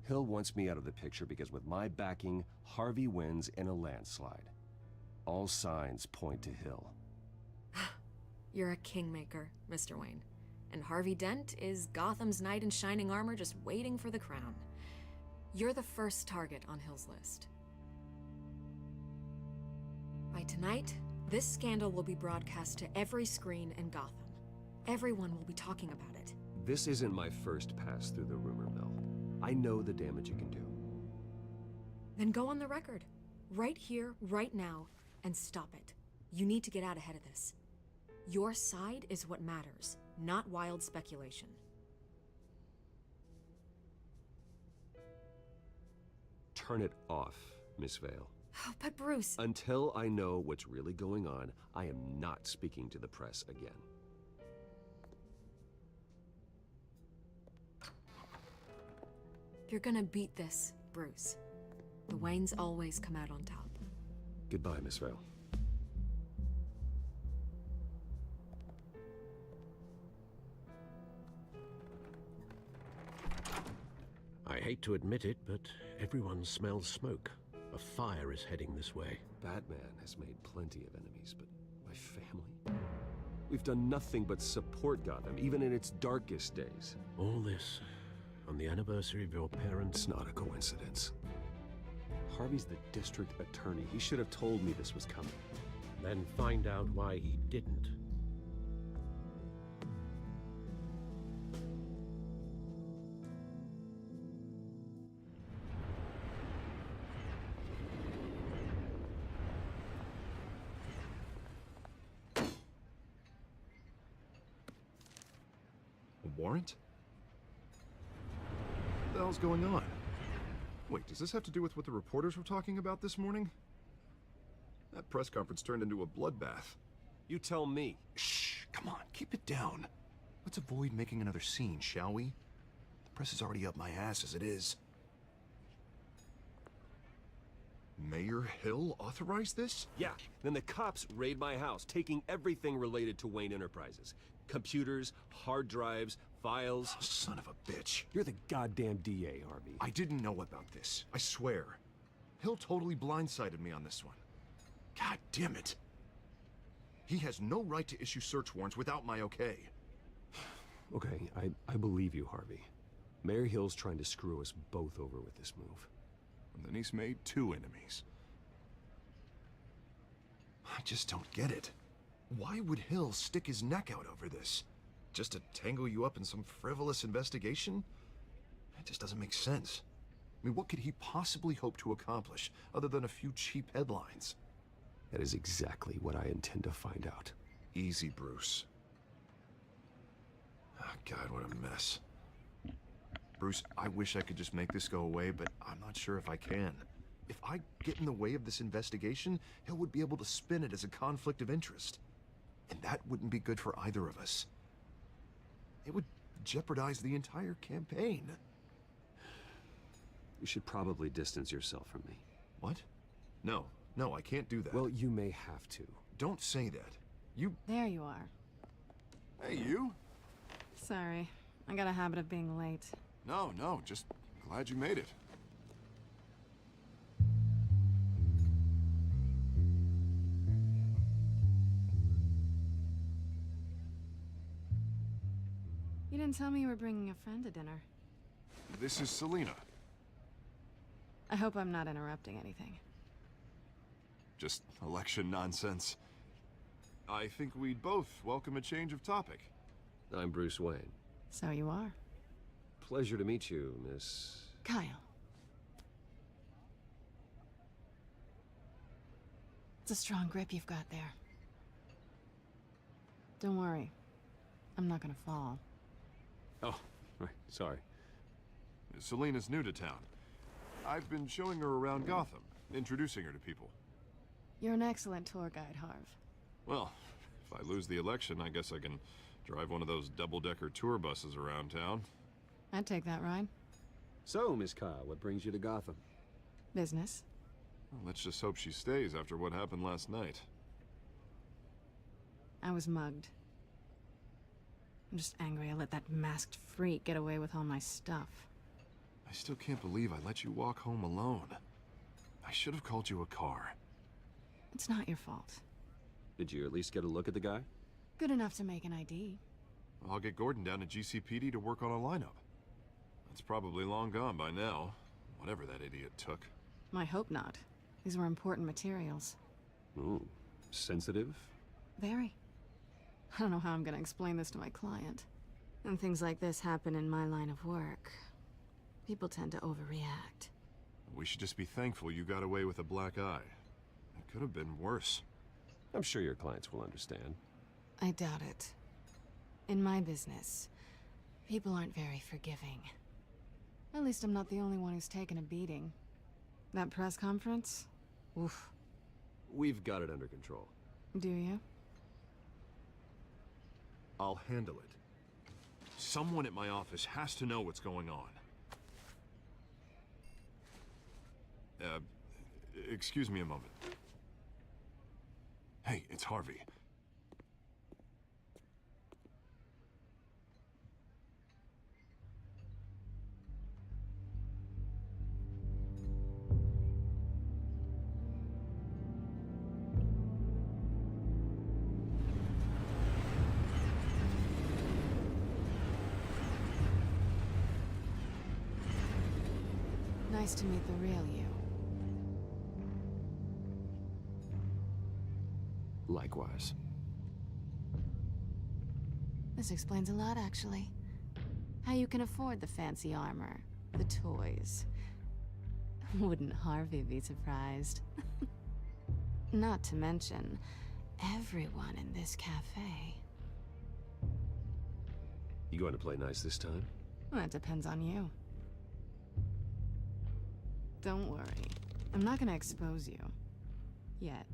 Hill wants me out of the picture because with my backing, Harvey wins in a landslide. All signs point to Hill. You're a kingmaker, Mr. Wayne. And Harvey Dent is Gotham's knight in shining armor just waiting for the crown. You're the first target on Hill's list. By tonight, this scandal will be broadcast to every screen in Gotham. Everyone will be talking about it. This isn't my first pass through the rumor mill. I know the damage you can do. Then go on the record. Right here, right now, and stop it. You need to get out ahead of this. Your side is what matters, not wild speculation. Turn it off, Miss Vale. Oh, but Bruce... Until I know what's really going on, I am not speaking to the press again. You're gonna beat this, Bruce. The Waynes always come out on top. Goodbye, Miss Vale. I hate to admit it, but everyone smells smoke. A fire is heading this way. Batman has made plenty of enemies, but my family? We've done nothing but support Gotham, even in its darkest days. All this on the anniversary of your parents' It's not a coincidence. Harvey's the district attorney. He should have told me this was coming. Then find out why he didn't. A warrant? What the hell's going on? Wait, does this have to do with what the reporters were talking about this morning? That press conference turned into a bloodbath. You tell me. Shh, come on, keep it down. Let's avoid making another scene, shall we? The press is already up my ass as it is. Mayor Hill authorized this? Yeah, then the cops raid my house, taking everything related to Wayne Enterprises. Computers, hard drives, files. Oh, son of a bitch. You're the goddamn DA, Harvey. I didn't know about this, I swear. Hill totally blindsided me on this one. God damn it. He has no right to issue search warrants without my okay. Okay, I believe you, Harvey. Mayor Hill's trying to screw us both over with this move. And then he's made two enemies. I just don't get it. Why would Hill stick his neck out over this? Just to tangle you up in some frivolous investigation? It just doesn't make sense. I mean, what could he possibly hope to accomplish other than a few cheap headlines? That is exactly what I intend to find out. Easy, Bruce. Oh, God, what a mess. Bruce, I wish I could just make this go away, but I'm not sure if I can. If I get in the way of this investigation, Hill would be able to spin it as a conflict of interest. And that wouldn't be good for either of us. It would jeopardize the entire campaign. You should probably distance yourself from me. What? No, I can't do that. Well, you may have to. Don't say that. You... There you are. Hey, you? Sorry. I got a habit of being late. No, just glad you made it. You didn't tell me you were bringing a friend to dinner. This is Selina. I hope I'm not interrupting anything. just election nonsense. I think we'd both welcome a change of topic. I'm Bruce Wayne. So you are. Pleasure to meet you, Miss... Kyle. It's a strong grip you've got there. Don't worry. I'm not gonna fall. Oh, right, sorry. Selena's new to town. I've been showing her around Gotham, introducing her to people. You're an excellent tour guide, Harv. Well, if I lose the election, I guess I can drive one of those double-decker tour buses around town. I'd take that ride. So, Miss Kyle, what brings you to Gotham? Business. Well, let's just hope she stays after what happened last night. I was mugged. I'm just angry I let that masked freak get away with all my stuff. I still can't believe I let you walk home alone. I should have called you a car. It's not your fault. Did you at least get a look at the guy? Good enough to make an ID. I'll get Gordon down to GCPD to work on a lineup. That's probably long gone by now, whatever that idiot took. I hope not. These were important materials. Ooh, sensitive? Very. I don't know how I'm gonna explain this to my client. And things like this happen in my line of work. People tend to overreact. We should just be thankful you got away with a black eye. It could have been worse. I'm sure your clients will understand. I doubt it. In my business, people aren't very forgiving. At least I'm not the only one who's taken a beating. That press conference? Oof. We've got it under control. Do you? I'll handle it. Someone at my office has to know what's going on. Excuse me a moment. Hey, it's Harvey. Nice to meet the real you. Likewise. This explains a lot, actually. How you can afford the fancy armor, the toys. Wouldn't Harvey be surprised? Not to mention, everyone in this cafe. You going to play nice this time? That depends on you. Don't worry. I'm not gonna expose you. Yet.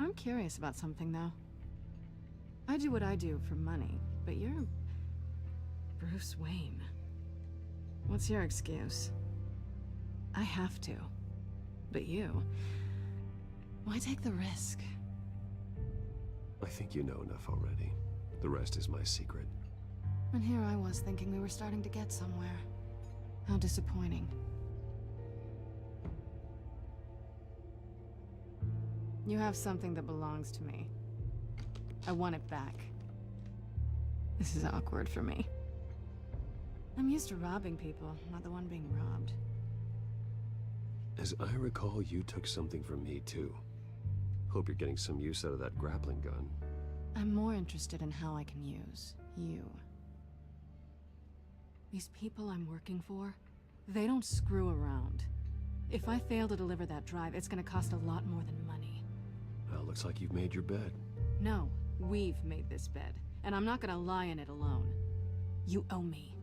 I'm curious about something, though. I do what I do for money, but you're... Bruce Wayne. What's your excuse? I have to. But you... Why take the risk? I think you know enough already. The rest is my secret. And here I was thinking we were starting to get somewhere. How disappointing. You have something that belongs to me. I want it back. This is awkward for me. I'm used to robbing people, not the one being robbed. As I recall, you took something from me, too. Hope you're getting some use out of that grappling gun. I'm more interested in how I can use you. These people I'm working for, they don't screw around. If I fail to deliver that drive, it's gonna cost a lot more than money. Well, looks like you've made your bed. No, we've made this bed, and I'm not gonna lie in it alone. You owe me.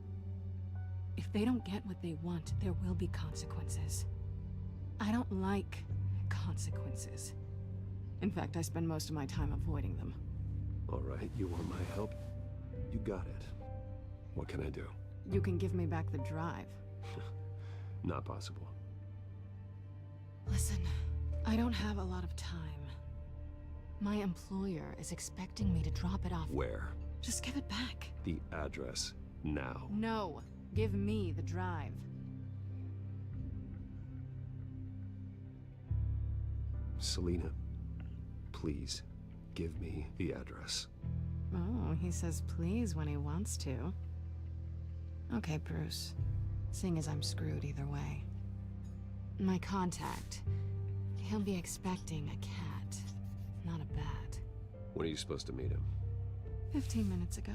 If they don't get what they want, there will be consequences. I don't like consequences. In fact, I spend most of my time avoiding them. All right, you want my help? You got it. What can I do? You can give me back the drive. Not possible. Listen, I don't have a lot of time. My employer is expecting me to drop it off. Where? Just give it back. The address, now. No, give me the drive. Selina, please, give me the address. Oh, he says please when he wants to. Okay, Bruce. Seeing as I'm screwed either way. My contact. He'll be expecting a cat, not a bat. When are you supposed to meet him? 15 minutes ago.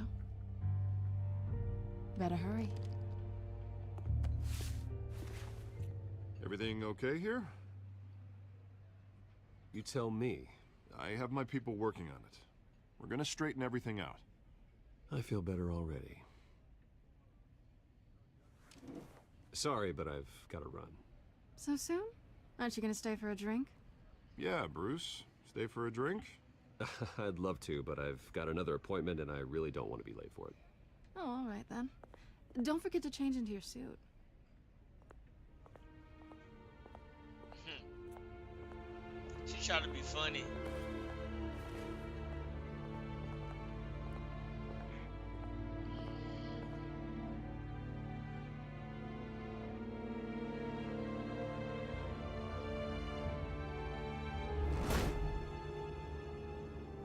Better hurry. Everything okay here? You tell me. I have my people working on it. We're gonna straighten everything out. I feel better already. Sorry, but I've got to run. So soon? Aren't you gonna stay for a drink? Yeah, Bruce. Stay for a drink? I'd love to, but I've got another appointment and I really don't want to be late for it. Oh, all right then. Don't forget to change into your suit. She tried to be funny.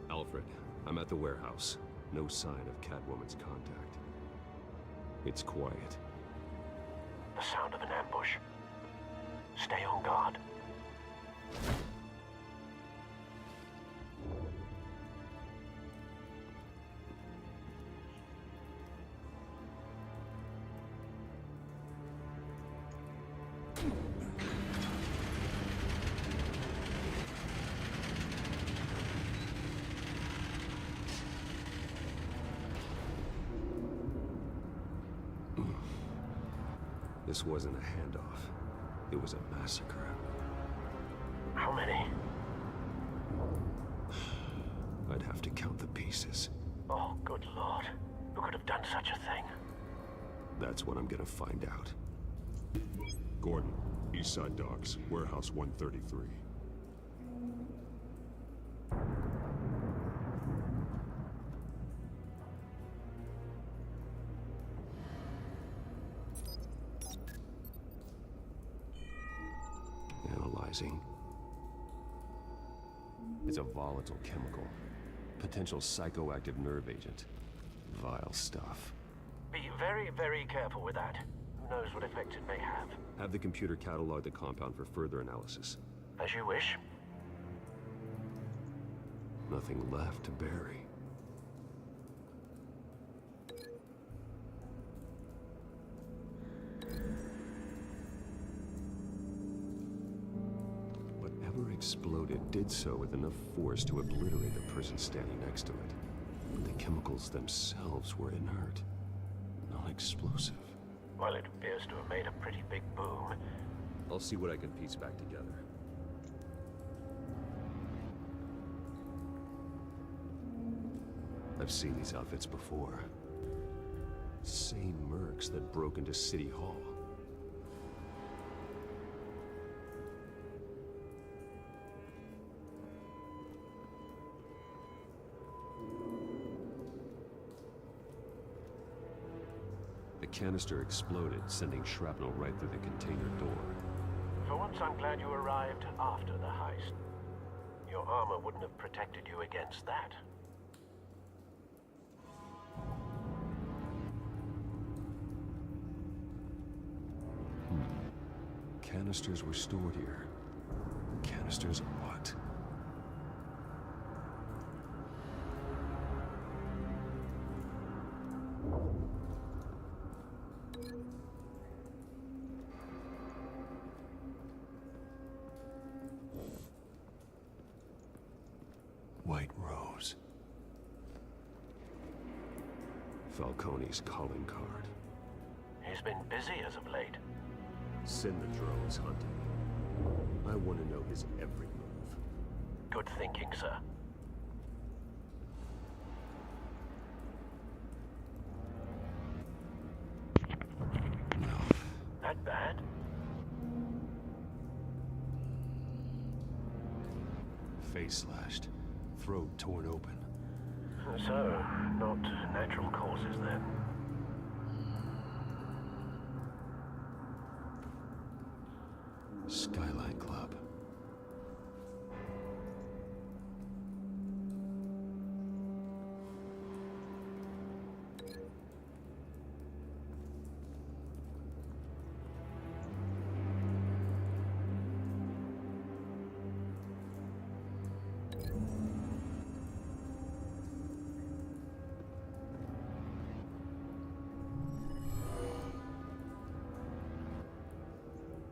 Alfred, I'm at the warehouse. No sign of Catwoman's contact. It's quiet. The sound of an ambush. Stay on guard. This wasn't a handoff. It was a massacre. How many? I'd have to count the pieces. Oh, good lord. Who could have done such a thing? That's what I'm gonna find out. Gordon, Eastside Docks, Warehouse 133. Analyzing. It's a volatile chemical. Potential psychoactive nerve agent. Vile stuff. Be very, very careful with that. Who knows what effect it may have. Have the computer catalog the compound for further analysis. As you wish. Nothing left to bury. Whatever exploded did so with enough force to obliterate the person standing next to it. But the chemicals themselves were inert, non-explosive. Well, it appears to have made a pretty big boom. I'll see what I can piece back together. I've seen these outfits before. Same mercs that broke into City Hall. The canister exploded, sending shrapnel right through the container door. For once, I'm glad you arrived after the heist. Your armor wouldn't have protected you against that. Canisters were stored here. Canisters of what? White Rose. Falcone's calling card. He's been busy as of late. Send the drones hunting. I want to know his every move. Good thinking, sir. That bad? Face slashed. Throat torn open. So, not natural causes then. Skyline Club.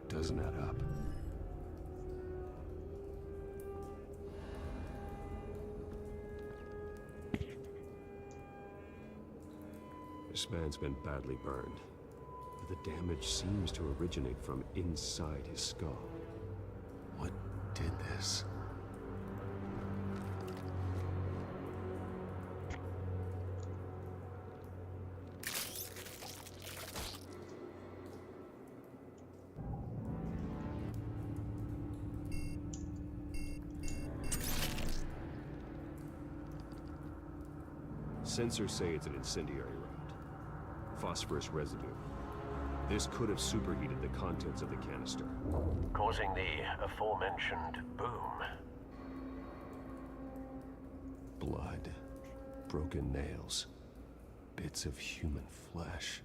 Doesn't add up. This man's been badly burned. But the damage seems to originate from inside his skull. What did this? Sensors say it's an incendiary round. Phosphorus residue. This could have superheated the contents of the canister, causing the aforementioned boom. Blood, broken nails, bits of human flesh.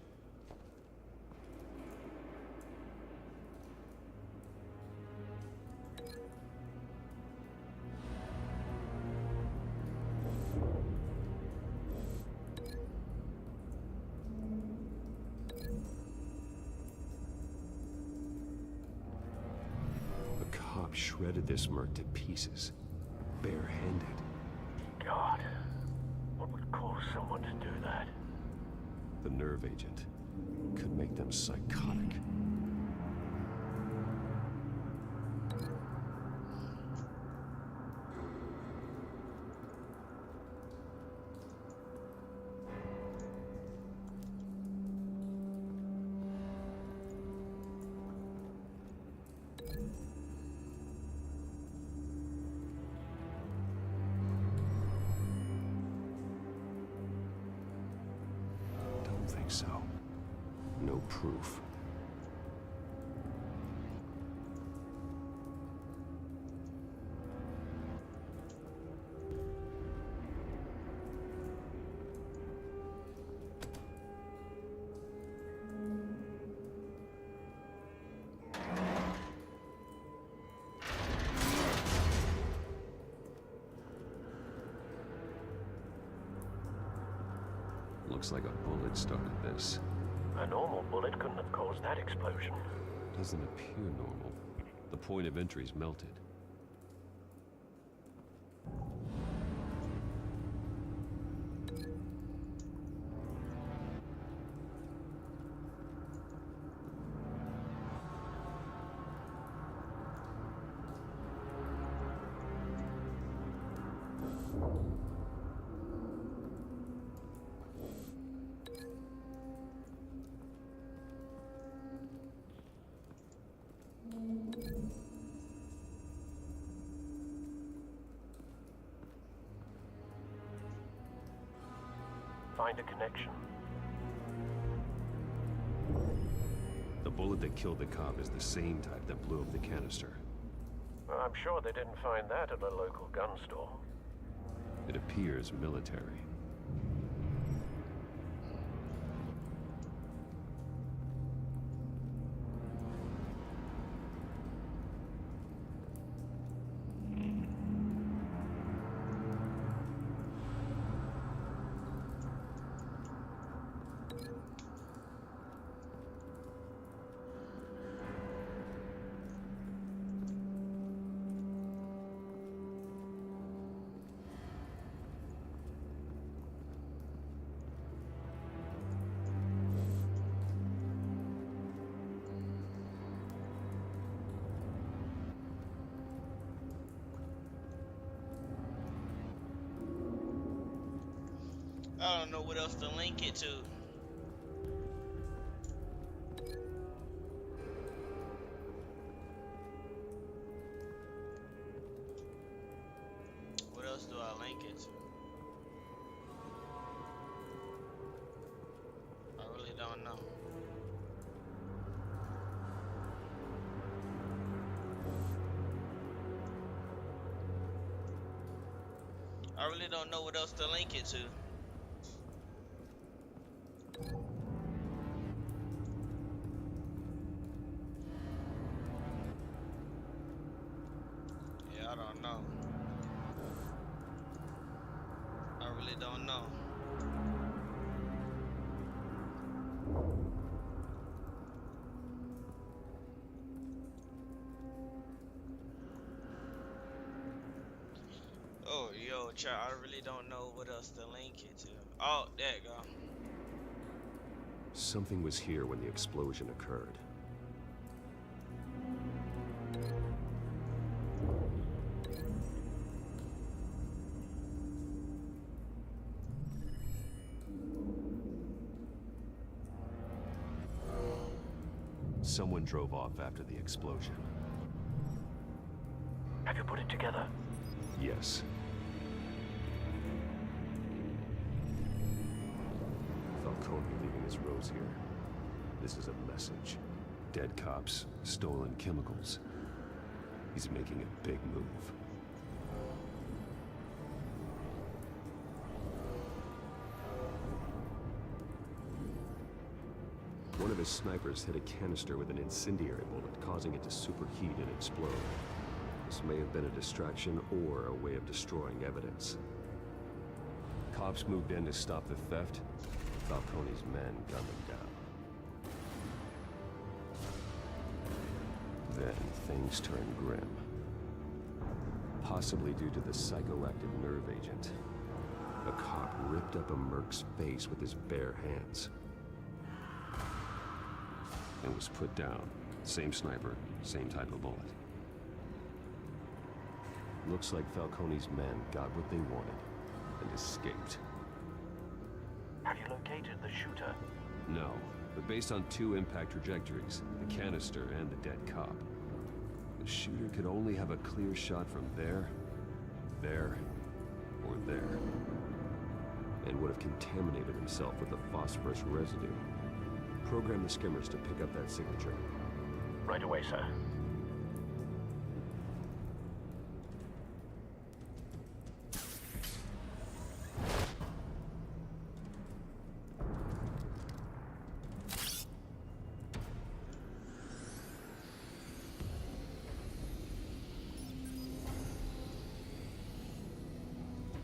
Shredded this merc to pieces, barehanded. God, what would cause someone to do that? The nerve agent could make them psychotic. So, no proof. Looks like a bullet started this. A normal bullet couldn't have caused that explosion. Doesn't appear normal. The point of entry's melted. Find a connection. The bullet that killed the cop is the same type that blew up the canister. Well, I'm sure they didn't find that at a local gun store. It appears military. I don't know what else to link it to. What else do I link it to? I really don't know. I really don't know what else to link it to. Yeah, I don't know. really don't know. Oh, yo, chat, I really don't know what else to link it to. Oh, there you go. Something was here when the explosion occurred. Someone drove off after the explosion. Have you put it together? Yes. Falcone leaving his rose here. This is a message. Dead cops, stolen chemicals. He's making a big move. One of his snipers hit a canister with an incendiary bullet, causing it to superheat and explode. This may have been a distraction or a way of destroying evidence. Cops moved in to stop the theft. Falcone's men gunned them down. Then things turned grim. Possibly due to the psychoactive nerve agent. A cop ripped up a merc's face with his bare hands. And was put down. Same sniper, same type of bullet. Looks like Falcone's men got what they wanted and escaped. Have you located the shooter? No, but based on two impact trajectories, the canister and the dead cop, the shooter could only have a clear shot from there, or there, and would have contaminated himself with the phosphorus residue. Program the skimmers to pick up that signature. Right away, sir.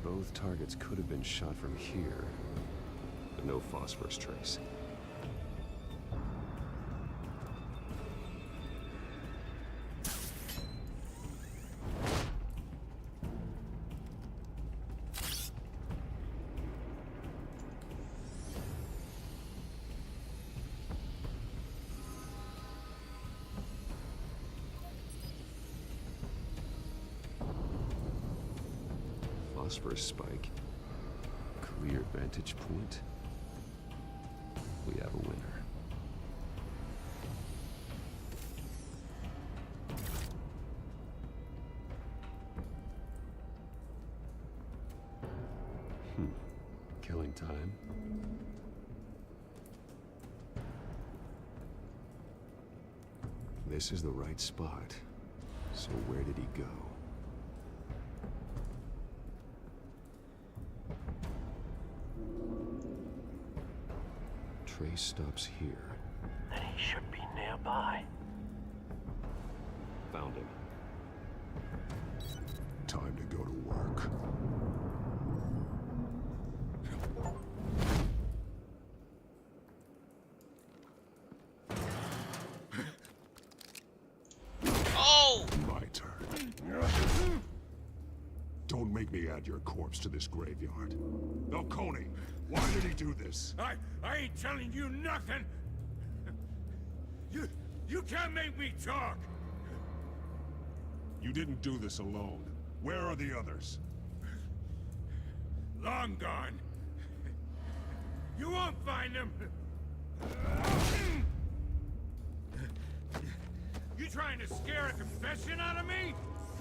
Both targets could have been shot from here, but no phosphorus trace. Phosphorus spike. Clear vantage point. We have a winner. Killing time. This is the right spot. So where did he go? Trace stops here. Then he should be nearby. Found him. Time to go to work. Oh! My turn. Don't make me add your corpse to this graveyard. Falcone, why did he do this? I ain't telling you nothing! You can't make me talk! You didn't do this alone. Where are the others? Long gone. You won't find them! You trying to scare a confession out of me?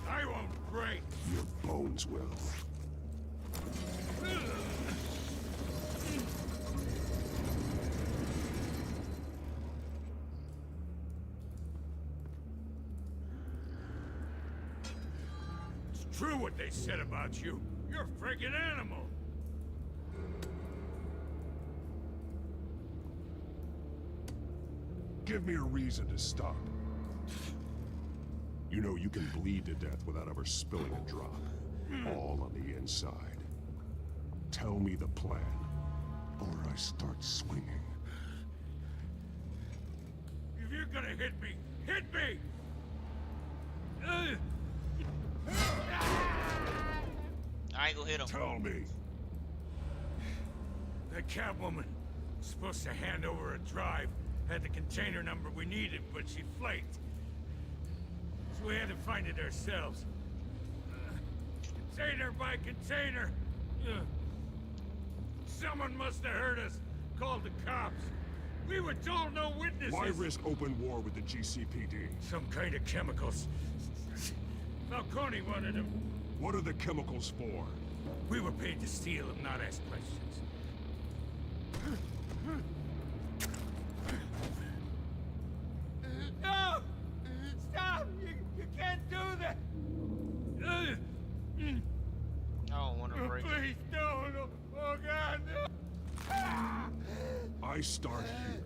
I won't break! Your bones will. It's true what they said about you. You're a friggin' animal. Give me a reason to stop. You know you can bleed to death without ever spilling a drop. All on the inside. Tell me the plan, or I start swinging. If you're gonna hit me, hit me! I ain't gonna hit him. Tell me. The Catwoman was supposed to hand over a drive, had the container number we needed, but she flaked. So we had to find it ourselves. Container by container. Someone must have heard us, called the cops. We were told no witnesses. Why risk open war with the GCPD? Some kind of chemicals. Falcone wanted them. What are the chemicals for? We were paid to steal them, not ask questions. No! Stop! You can't do that! I don't want to break it. Please, no! Oh, God, no! I start here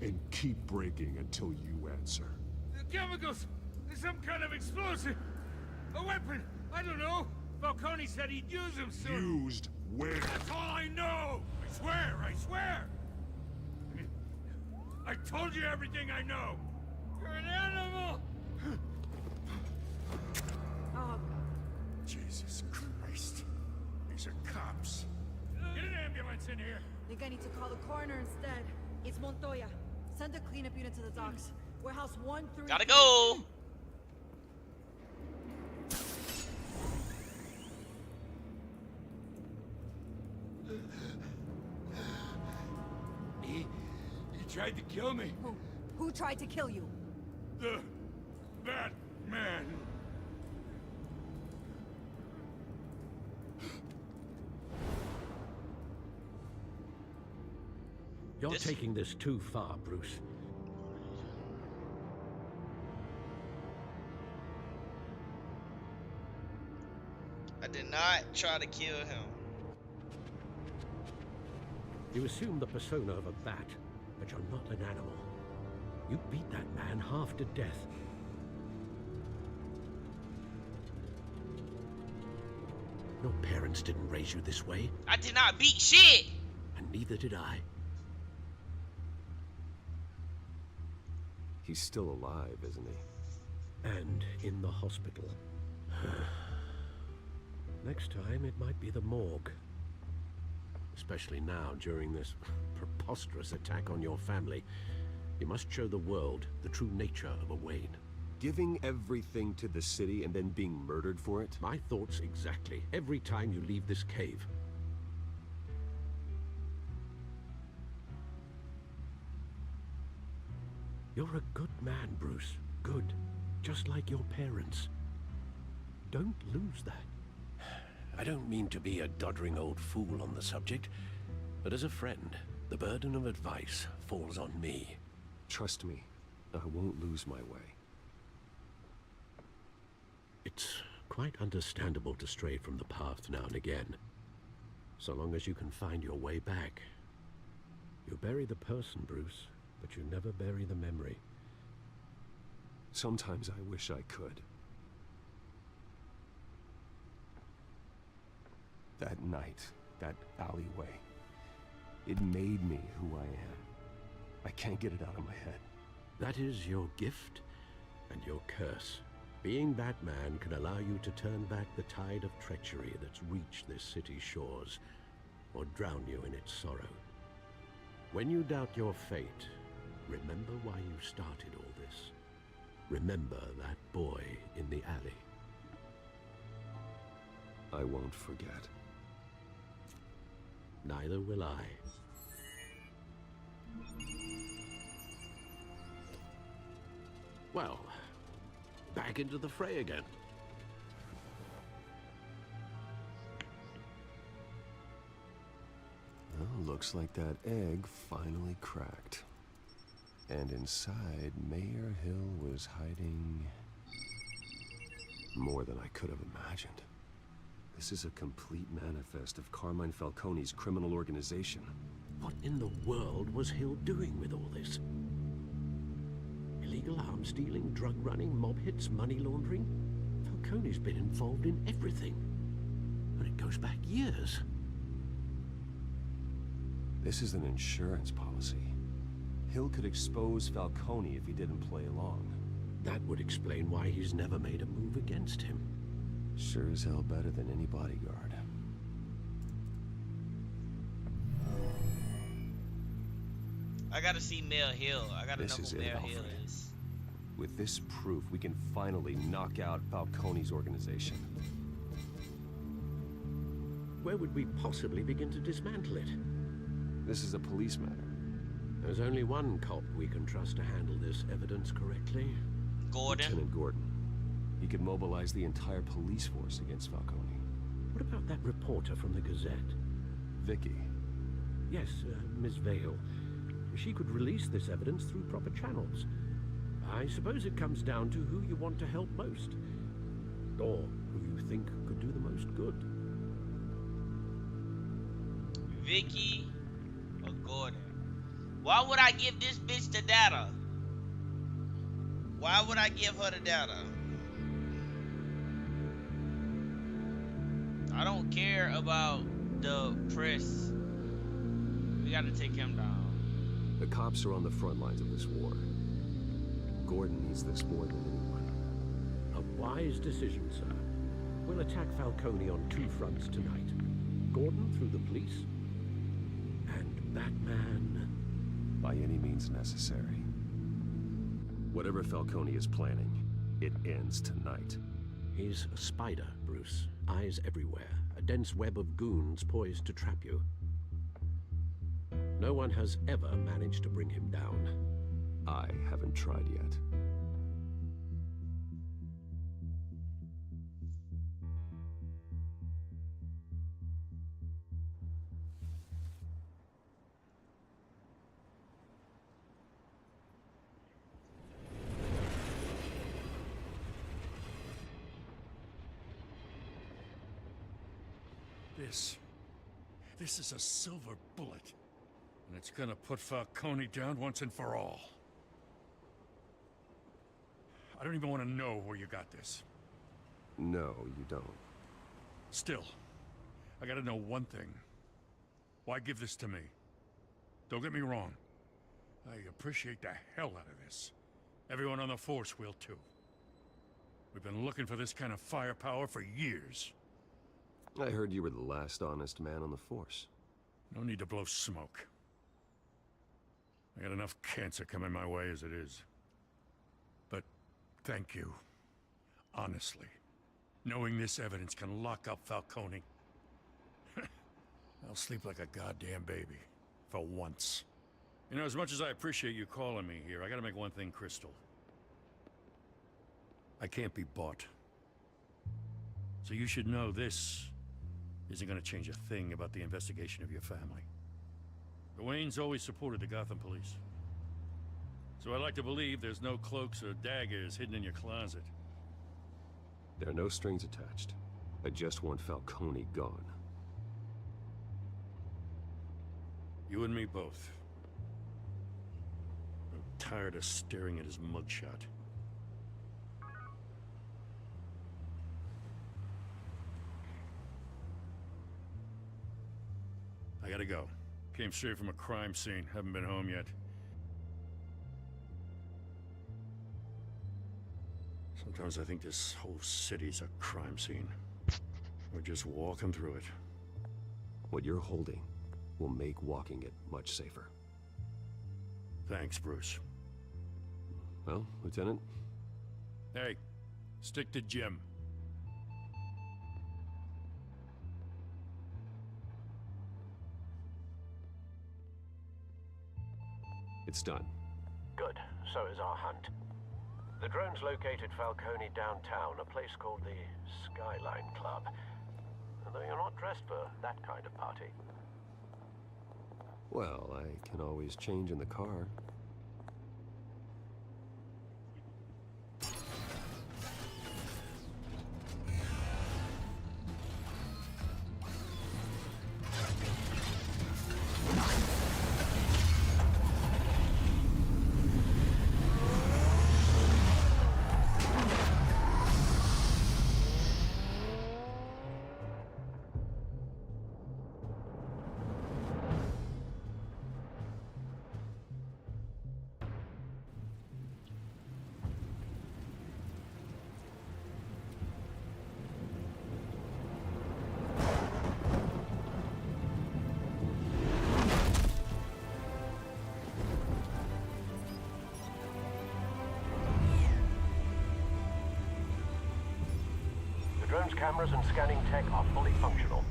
and keep breaking until you answer. The chemicals! Some kind of explosive! A weapon! I don't know! Falcone said he'd use them soon. Used where? That's all I know! I swear! I swear! I told you everything I know! You're an animal! Oh, Jesus Christ. These are cops. Get an ambulance in here! I think I need to call the coroner instead. It's Montoya. Send a cleanup unit to the docks. Warehouse 1-3. Gotta go! He tried to kill me. Who tried to kill you? The Batman. You're taking this too far, Bruce. I did not try to kill him. You assume the persona of a bat, but you're not an animal. You beat that man half to death. Your parents didn't raise you this way. I did not beat shit! And neither did I. He's still alive, isn't he? And in the hospital. Next time, it might be the morgue. Especially now, during this preposterous attack on your family. You must show the world the true nature of a Wayne. Giving everything to the city and then being murdered for it? My thoughts exactly. Every time you leave this cave. You're a good man, Bruce. Good. Just like your parents. Don't lose that. I don't mean to be a doddering old fool on the subject, but as a friend, the burden of advice falls on me. Trust me, I won't lose my way. It's quite understandable to stray from the path now and again, so long as you can find your way back. You bury the person, Bruce, but you never bury the memory. Sometimes I wish I could. That night, that alleyway, it made me who I am. I can't get it out of my head. That is your gift and your curse. Being Batman can allow you to turn back the tide of treachery that's reached this city's shores, or drown you in its sorrow. When you doubt your fate, remember why you started all this. Remember that boy in the alley. I won't forget. Neither will I. Well, back into the fray again. Well, looks like that egg finally cracked. And inside, Mayor Hill was hiding more than I could have imagined. This is a complete manifest of Carmine Falcone's criminal organization. What in the world was Hill doing with all this? Illegal arms dealing, drug running, mob hits, money laundering? Falcone's been involved in everything. And it goes back years. This is an insurance policy. Hill could expose Falcone if he didn't play along. That would explain why he's never made a move against him. Sure as hell better than any bodyguard. I gotta see Mel Hill. I gotta This know is who it, Mel Hill Alfred. is. With this proof, we can finally knock out Falcone's organization. Where would we possibly begin to dismantle it? This is a police matter. There's only one cop we can trust to handle this evidence correctly. Gordon? Lieutenant Gordon. He could mobilize the entire police force against Falcone. What about that reporter from the Gazette? Vicky. Yes, Miss Vale. She could release this evidence through proper channels. I suppose it comes down to who you want to help most. Or who you think could do the most good. Vicky or Gordon? Why would I give this bitch the data? Why would I give her the data? I don't care about the press. We gotta take him down. The cops are on the front lines of this war. Gordon needs this more than anyone. A wise decision, sir. We'll attack Falcone on two fronts tonight. Gordon through the police, and Batman... by any means necessary. Whatever Falcone is planning, it ends tonight. He's a spider, Bruce. Eyes everywhere. A dense web of goons poised to trap you. No one has ever managed to bring him down. I haven't tried yet. This is a silver bullet. And it's gonna put Falcone down once and for all. I don't even want to know where you got this. No, you don't. Still, I gotta know one thing. Why give this to me? Don't get me wrong. I appreciate the hell out of this. Everyone on the force will too. We've been looking for this kind of firepower for years. I heard you were the last honest man on the force. No need to blow smoke. I got enough cancer coming my way as it is. But thank you. Honestly. Knowing this evidence can lock up Falcone. I'll sleep like a goddamn baby. For once. You know, as much as I appreciate you calling me here, I gotta make one thing crystal. I can't be bought. So you should know this isn't gonna change a thing about the investigation of your family. The Waynes always supported the Gotham police. So I like to believe there's no cloaks or daggers hidden in your closet. There are no strings attached. I just want Falcone gone. You and me both. I'm tired of staring at his mugshot. I gotta go. Came straight from a crime scene. Haven't been home yet. Sometimes I think this whole city's a crime scene. We're just walking through it. What you're holding will make walking it much safer. Thanks, Bruce. Well, Lieutenant? Hey, stick to Jim. It's done. Good. So is our hunt. The drone's located Falcone downtown, a place called the Skyline Club. Though you're not dressed for that kind of party. Well, I can always change in the car. Surveillance cameras and scanning tech are fully functional.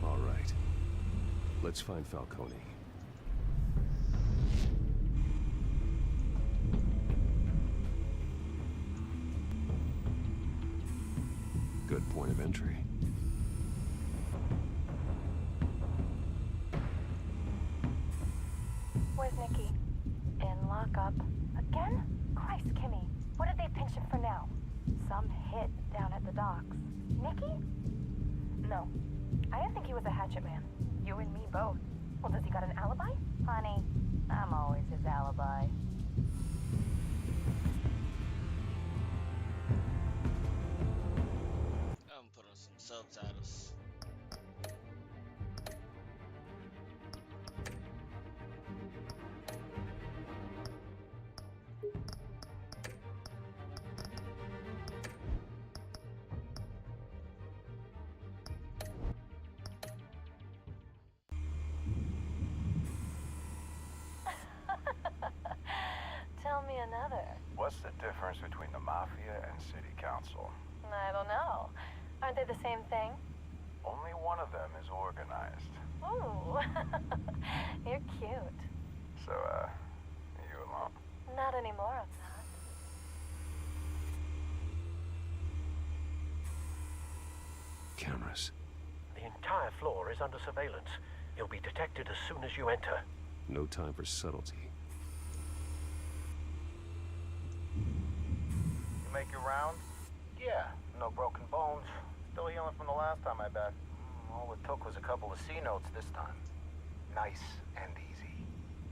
All right. Let's find Falcone. Good point of entry. Where's Nikki? In lockup. Again? Christ, Kimmy. What did they pinch him for now? Some hit down at the docks. Nikki? No. I didn't think he was a hatchet man. You and me both. Well, does he got an alibi? Honey, I'm always his alibi. I'm put on some subtitles. Tell me another. What's the difference between the Mafia and City Council? I don't know. Aren't they the same thing? Only one of them is organized. Ooh. You're cute. So, you alone? Not anymore, I'm not. Cameras. The entire floor is under surveillance. You'll be detected as soon as you enter. No time for subtlety. You make your rounds? Yeah, no broken bones. Still healing from the last time, I bet. All it took was a couple of C notes this time. Nice and easy.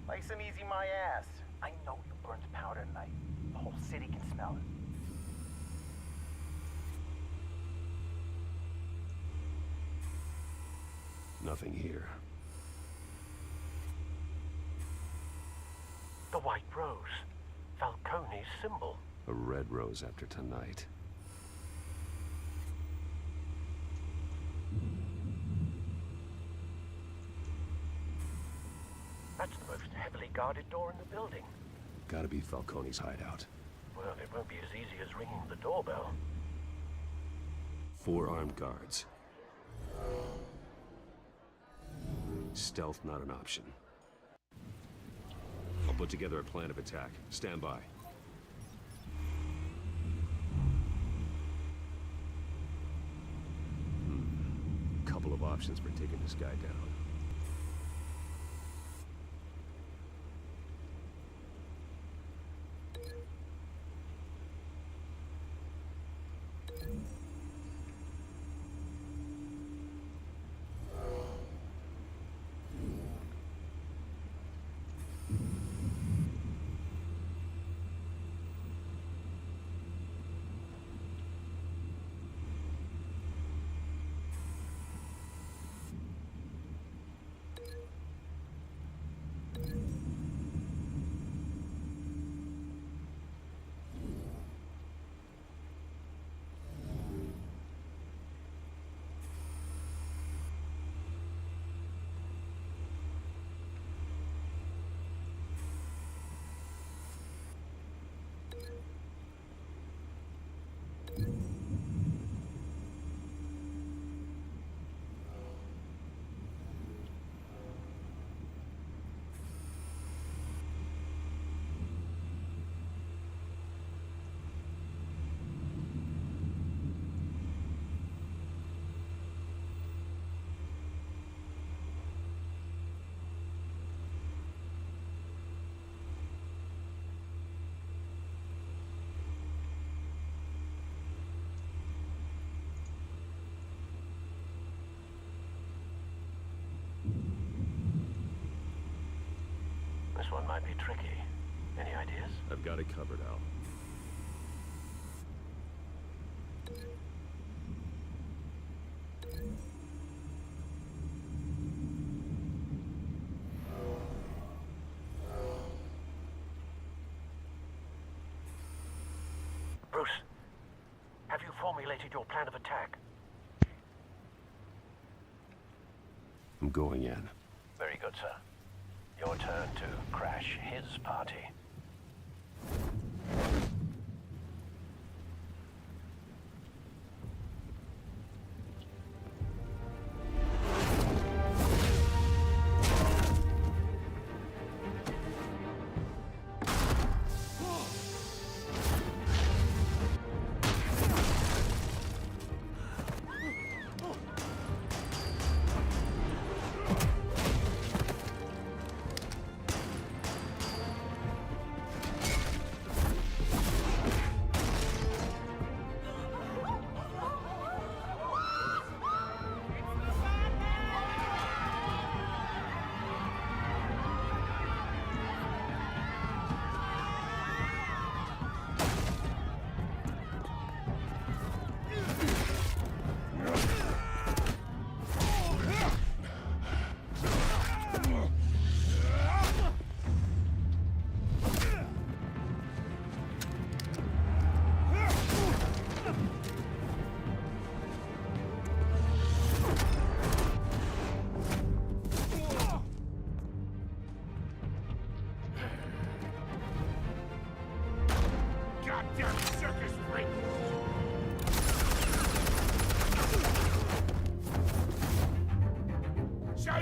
Nice and easy, my ass. I know you burned powder tonight. The whole city can smell it. Nothing here. The White Rose. Falcone's symbol. A red rose after tonight. That's the most heavily guarded door in the building. Gotta be Falcone's hideout. Well, it won't be as easy as ringing the doorbell. 4 armed guards. Stealth not an option. I'll put together a plan of attack. Stand by. Couple of options for taking this guy down. This one might be tricky. Any ideas? I've got it covered, Al. Bruce, have you formulated your plan of attack? I'm going in. Very good, sir. Your turn to crash his party.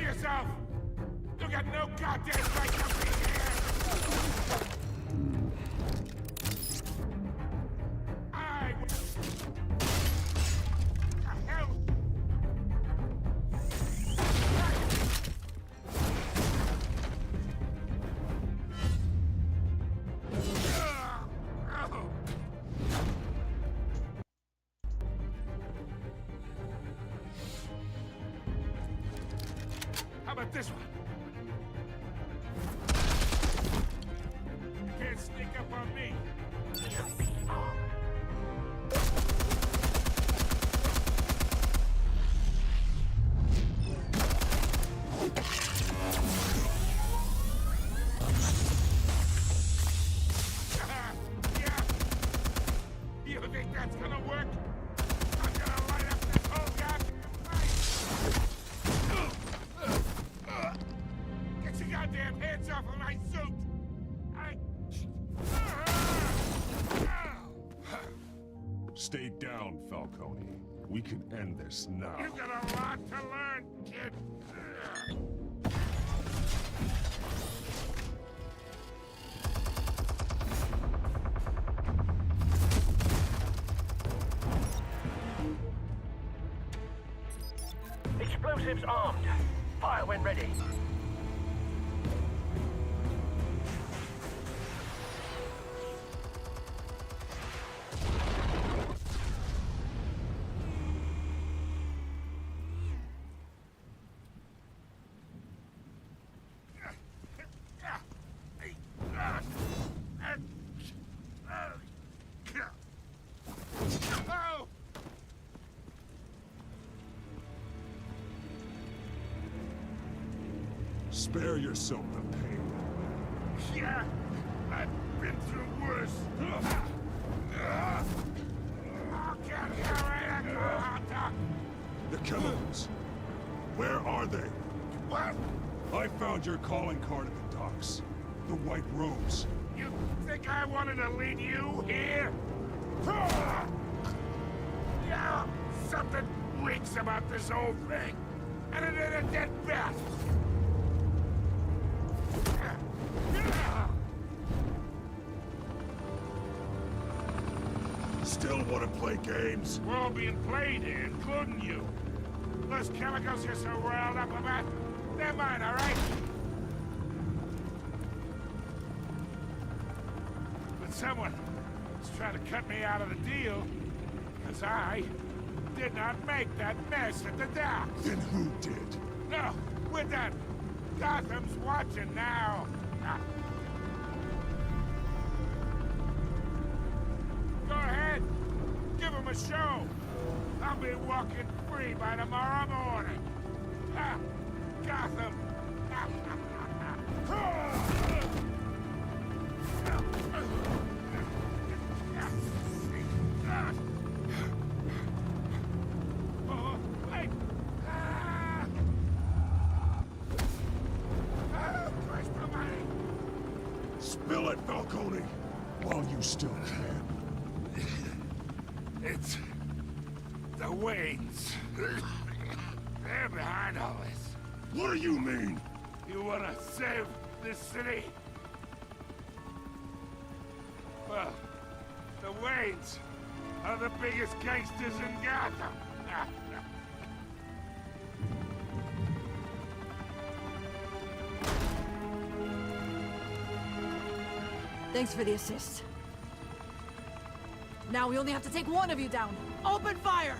yourself! You got no goddamn right to be here! I... The hell? How about this one? You can't sneak up on me. Yeah. You think that's gonna work? I'm gonna light up this whole goddamn place! Get your goddamn hands off of my suit! Stay down, Falcone. We can end this now. You got a lot to learn, kid. Explosives armed. Fire when ready. Oh! Spare yourself the pain. Yeah, I've been through worse. I'll get you right at the hot dog. The chemicals. Where are they? What? I found your calling card at the docks. The White Rose. You think I wanted to lead you here? Yeah, something reeks about this whole thing. And it ain't a dead bat. Still want to play games? We're all being played here, including you. Those chemicals you're so riled up about, they're mine, all right? But someone is trying to cut me out of the deal, because I did not make that mess at the docks. Then who did? No, we're done. Gotham's watching now. Go ahead. Give him a show. I'll be walking free by tomorrow morning. Gotham. Oh, wait. Christ almighty. Spill it, Falcone, while you still can. It's the Waynes. They're behind all this. What do you mean? You wanna save this city? Well, the Waynes are the biggest gangsters in Gotham. Thanks for the assist. Now we only have to take one of you down. Open fire!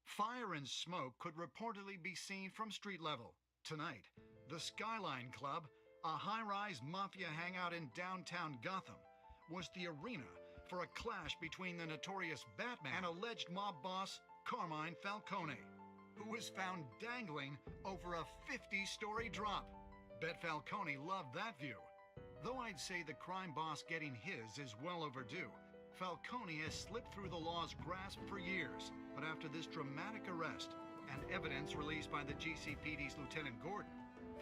Fire and smoke could reportedly be seen from street level. Tonight, the Skyline Club, a high-rise mafia hangout in downtown Gotham, was the arena for a clash between the notorious Batman and alleged mob boss Carmine Falcone, who was found dangling over a 50-story drop. Bet Falcone loved that view. Though I'd say the crime boss getting his is well overdue, Falcone has slipped through the law's grasp for years, but after this dramatic arrest and evidence released by the GCPD's Lieutenant Gordon,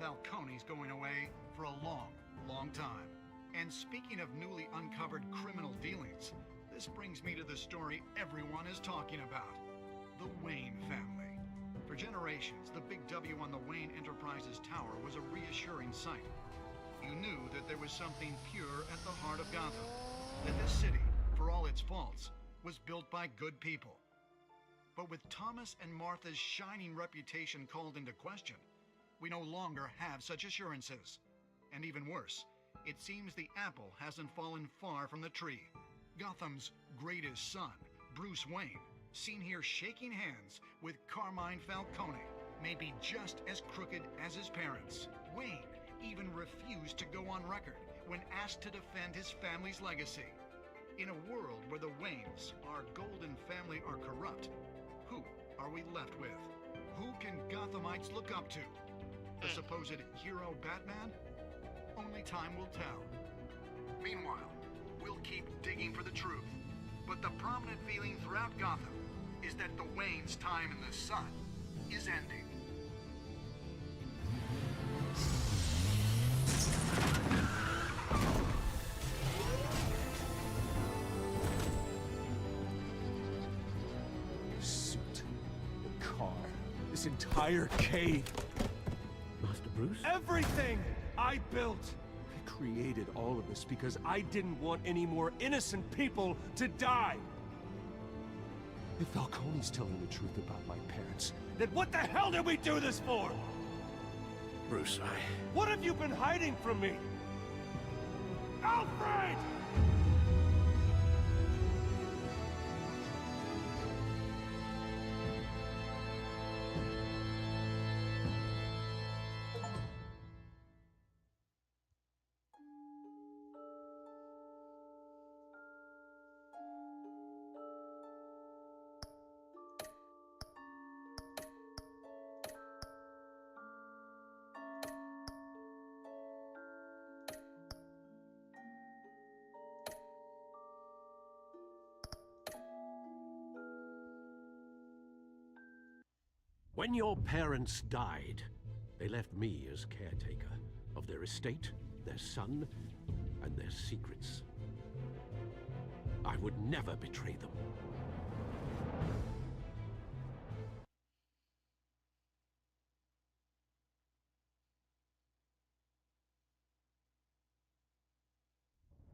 Falcone's going away for a long, long time. And speaking of newly uncovered criminal dealings, this brings me to the story everyone is talking about. The Wayne family. For generations, the big W on the Wayne Enterprises tower was a reassuring sight. You knew that there was something pure at the heart of Gotham, that this city, for all its faults, was built by good people. But with Thomas and Martha's shining reputation called into question, we no longer have such assurances. And even worse, it seems the apple hasn't fallen far from the tree. Gotham's greatest son, Bruce Wayne, seen here shaking hands with Carmine Falcone, may be just as crooked as his parents. Wayne even refused to go on record when asked to defend his family's legacy. In a world where the Waynes, our golden family, are corrupt, who are we left with? Who can Gothamites look up to? The supposed hero Batman? Only time will tell. Meanwhile, we'll keep digging for the truth. But the prominent feeling throughout Gotham is that the Waynes' time in the sun is ending. The suit, the car, this entire cave. Master Bruce? Everything I built! I created all of this because I didn't want any more innocent people to die! If Falcone's telling the truth about my parents, then what the hell did we do this for? Bruce, What have you been hiding from me? Alfred! When your parents died, they left me as caretaker of their estate, their son, and their secrets. I would never betray them.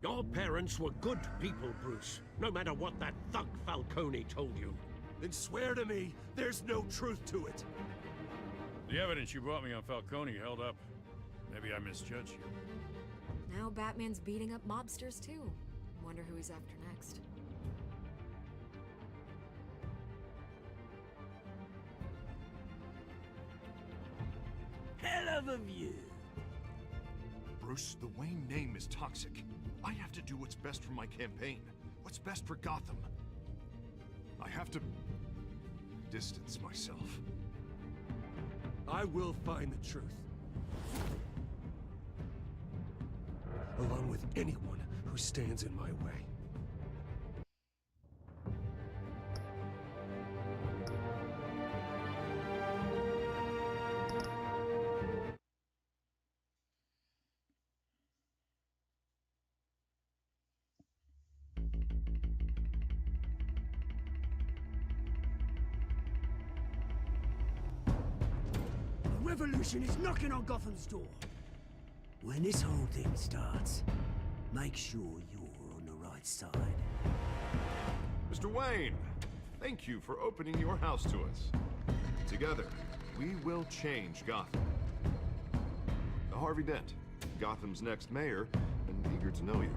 Your parents were good people, Bruce, no matter what that thug Falcone told you. Then swear to me there's no truth to it. The evidence you brought me on Falcone held up. Maybe I misjudged you. Now Batman's beating up mobsters too. Wonder who he's after next. Hell of a view. Bruce, the Wayne name is toxic. I have to do what's best for my campaign. What's best for Gotham. I have to distance myself. I will find the truth. Along with anyone who stands in my way. Revolution is knocking on Gotham's door. When this whole thing starts, make sure you're on the right side. Mr. Wayne, thank you for opening your house to us. Together, we will change Gotham. Harvey Dent, Gotham's next mayor, and eager to know you.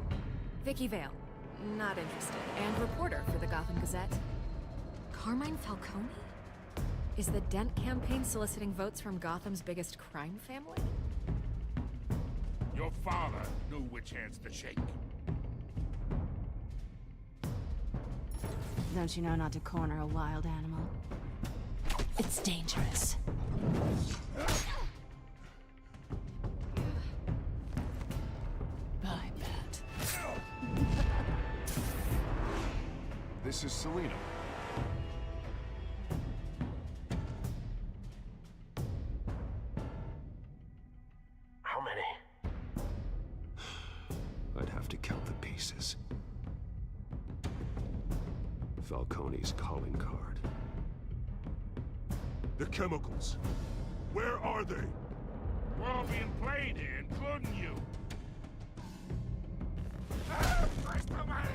Vicky Vale, not interested, and reporter for the Gotham Gazette. Carmine Falcone? Is the Dent campaign soliciting votes from Gotham's biggest crime family? Your father knew which hands to shake. Don't you know not to corner a wild animal? It's dangerous. Bye, Bat. Mrs. Selina. How many? I'd have to count the pieces. Falcone's calling card. The chemicals. Where are they? We're all being played here, including you. First away!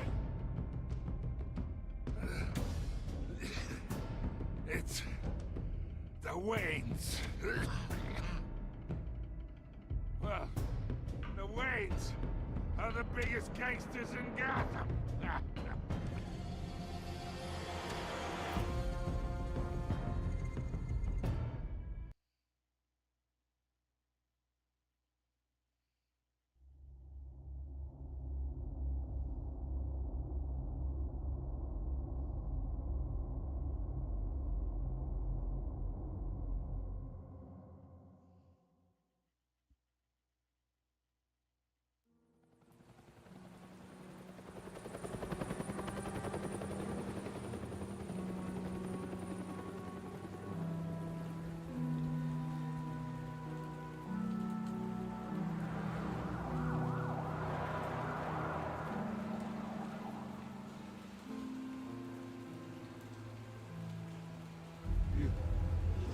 It's the Waynes. Well, the Waynes are the biggest gangsters in Gotham.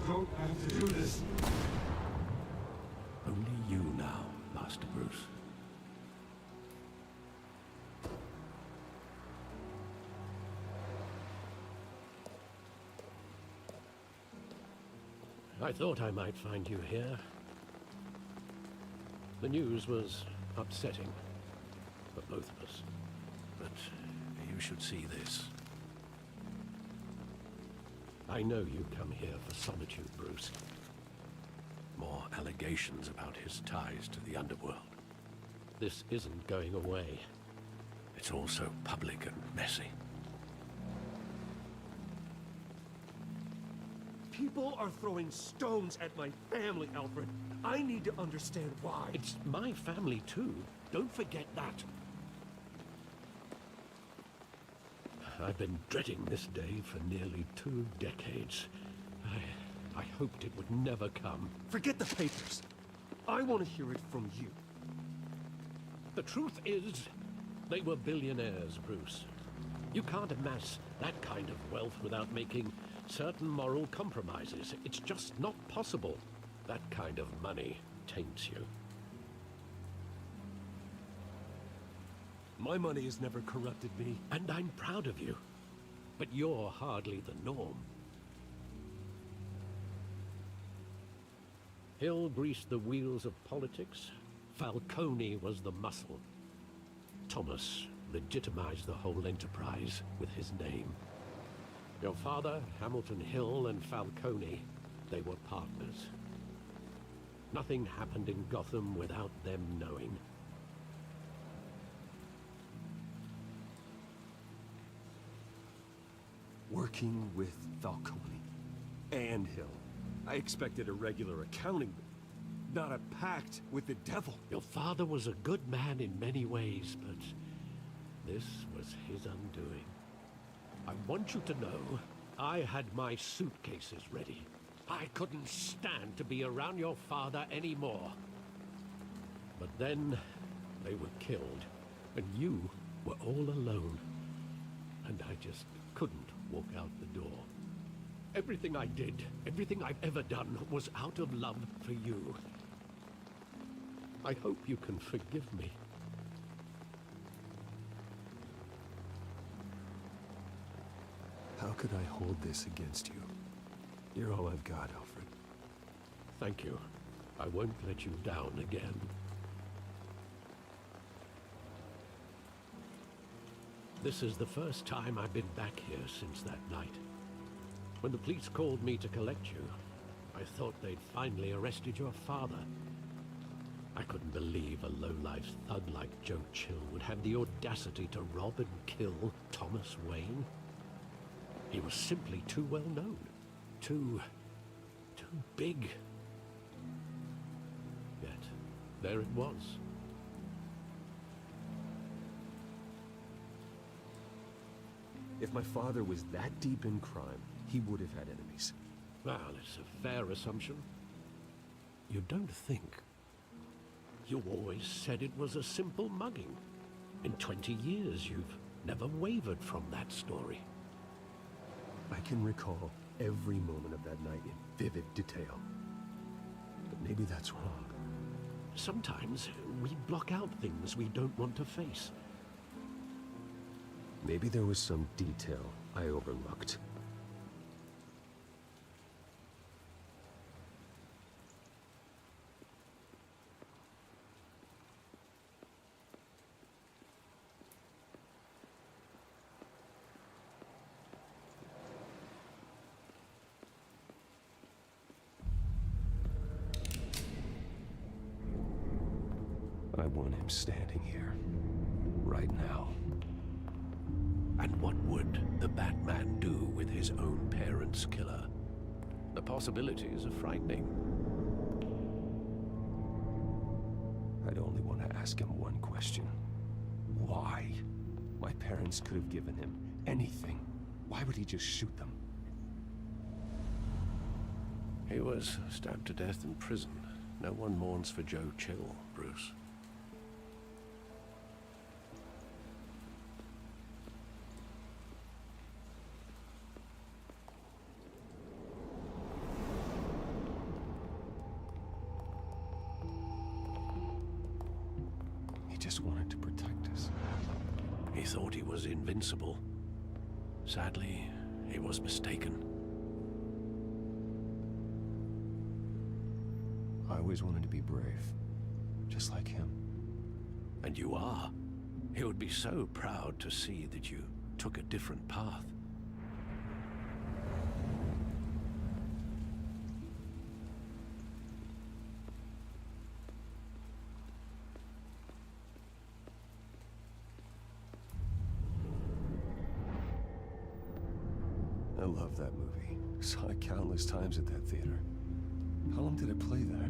Don't have to do this. Only you now, Master Bruce. I thought I might find you here. The news was upsetting for both of us. But you should see this. I know you come here for solitude, Bruce. More allegations about his ties to the underworld. This isn't going away. It's all so public and messy. People are throwing stones at my family, Alfred. I need to understand why. It's my family too. Don't forget that. I've been dreading this day for nearly 2 decades. I hoped it would never come. Forget the papers. I want to hear it from you. The truth is, they were billionaires, Bruce. You can't amass that kind of wealth without making certain moral compromises. It's just not possible. That kind of money taints you. My money has never corrupted me. And I'm proud of you. But you're hardly the norm. Hill greased the wheels of politics. Falcone was the muscle. Thomas legitimized the whole enterprise with his name. Your father, Hamilton Hill, and Falcone, they were partners. Nothing happened in Gotham without them knowing. Working with Falcone and Hill. I expected a regular accounting, not a pact with the devil. Your father was a good man in many ways, but this was his undoing. I want you to know, I had my suitcases ready. I couldn't stand to be around your father anymore. But then, they were killed, and you were all alone. And I just couldn't walk out the door. Everything I did, everything I've ever done, was out of love for you. I hope you can forgive me. How could I hold this against you? You're all I've got, Alfred. Thank you. I won't let you down again. This is the first time I've been back here since that night. When the police called me to collect you, I thought they'd finally arrested your father. I couldn't believe a low-life thug like Joe Chill would have the audacity to rob and kill Thomas Wayne. He was simply too well known. Too big. Yet, there it was. If my father was that deep in crime, he would have had enemies. Well, it's a fair assumption. You don't think? You always said it was a simple mugging. In 20 years, you've never wavered from that story. I can recall every moment of that night in vivid detail. But maybe that's wrong. Sometimes we block out things we don't want to face. Maybe there was some detail I overlooked. I want him standing here, right now. And what would the Batman do with his own parents' killer? The possibilities are frightening. I'd only want to ask him one question. Why? My parents could have given him anything. Why would he just shoot them? He was stabbed to death in prison. No one mourns for Joe Chill, Bruce. He just wanted to protect us. He thought he was invincible. Sadly, he was mistaken. I always wanted to be brave, just like him. And you are. He would be so proud to see that you took a different path. I love that movie. Saw it countless times at that theater. How long did it play there?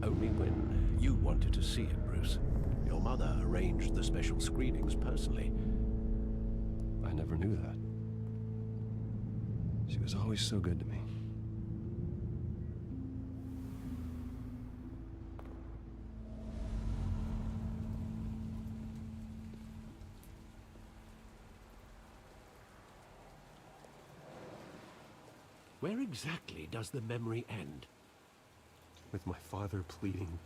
Only when you wanted to see it, Bruce. Your mother arranged the special screenings personally. I never knew that. She was always so good to me. Where exactly does the memory end? With my father pleading,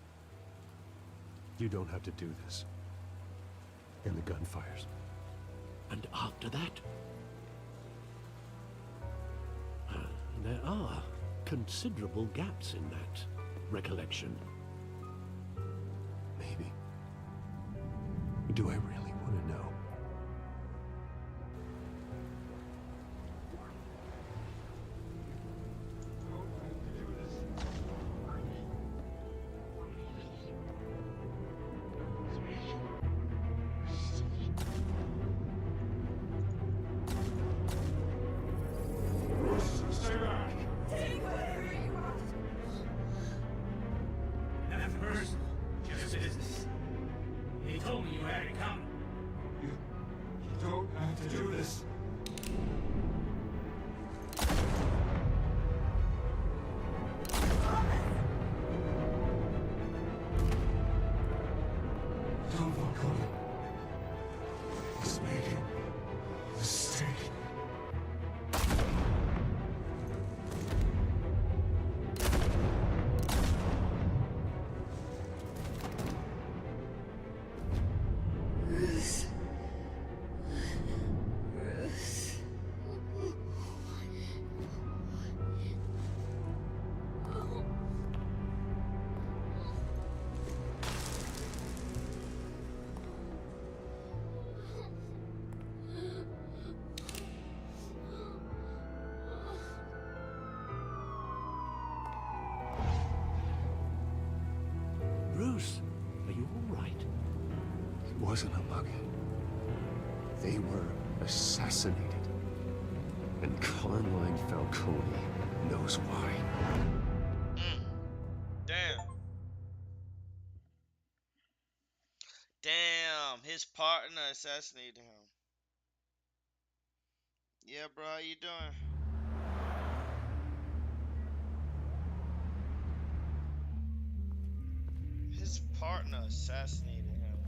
"You don't have to do this." And the gunfires. And after that? There are considerable gaps in that recollection. Maybe. Do I really want to know? Stay back! Take whatever you want. Nothing personal, just business. He told me you had it coming. You don't have to do this. Don't walk on it. He's making a mistake. Bruce. Bruce. Bruce, are you all right? It wasn't a mugging. They were assassinated. And Carmine Falcone knows why. Damn. Damn, his partner assassinated him. Yeah, bro, how you doing? His partner assassinated him.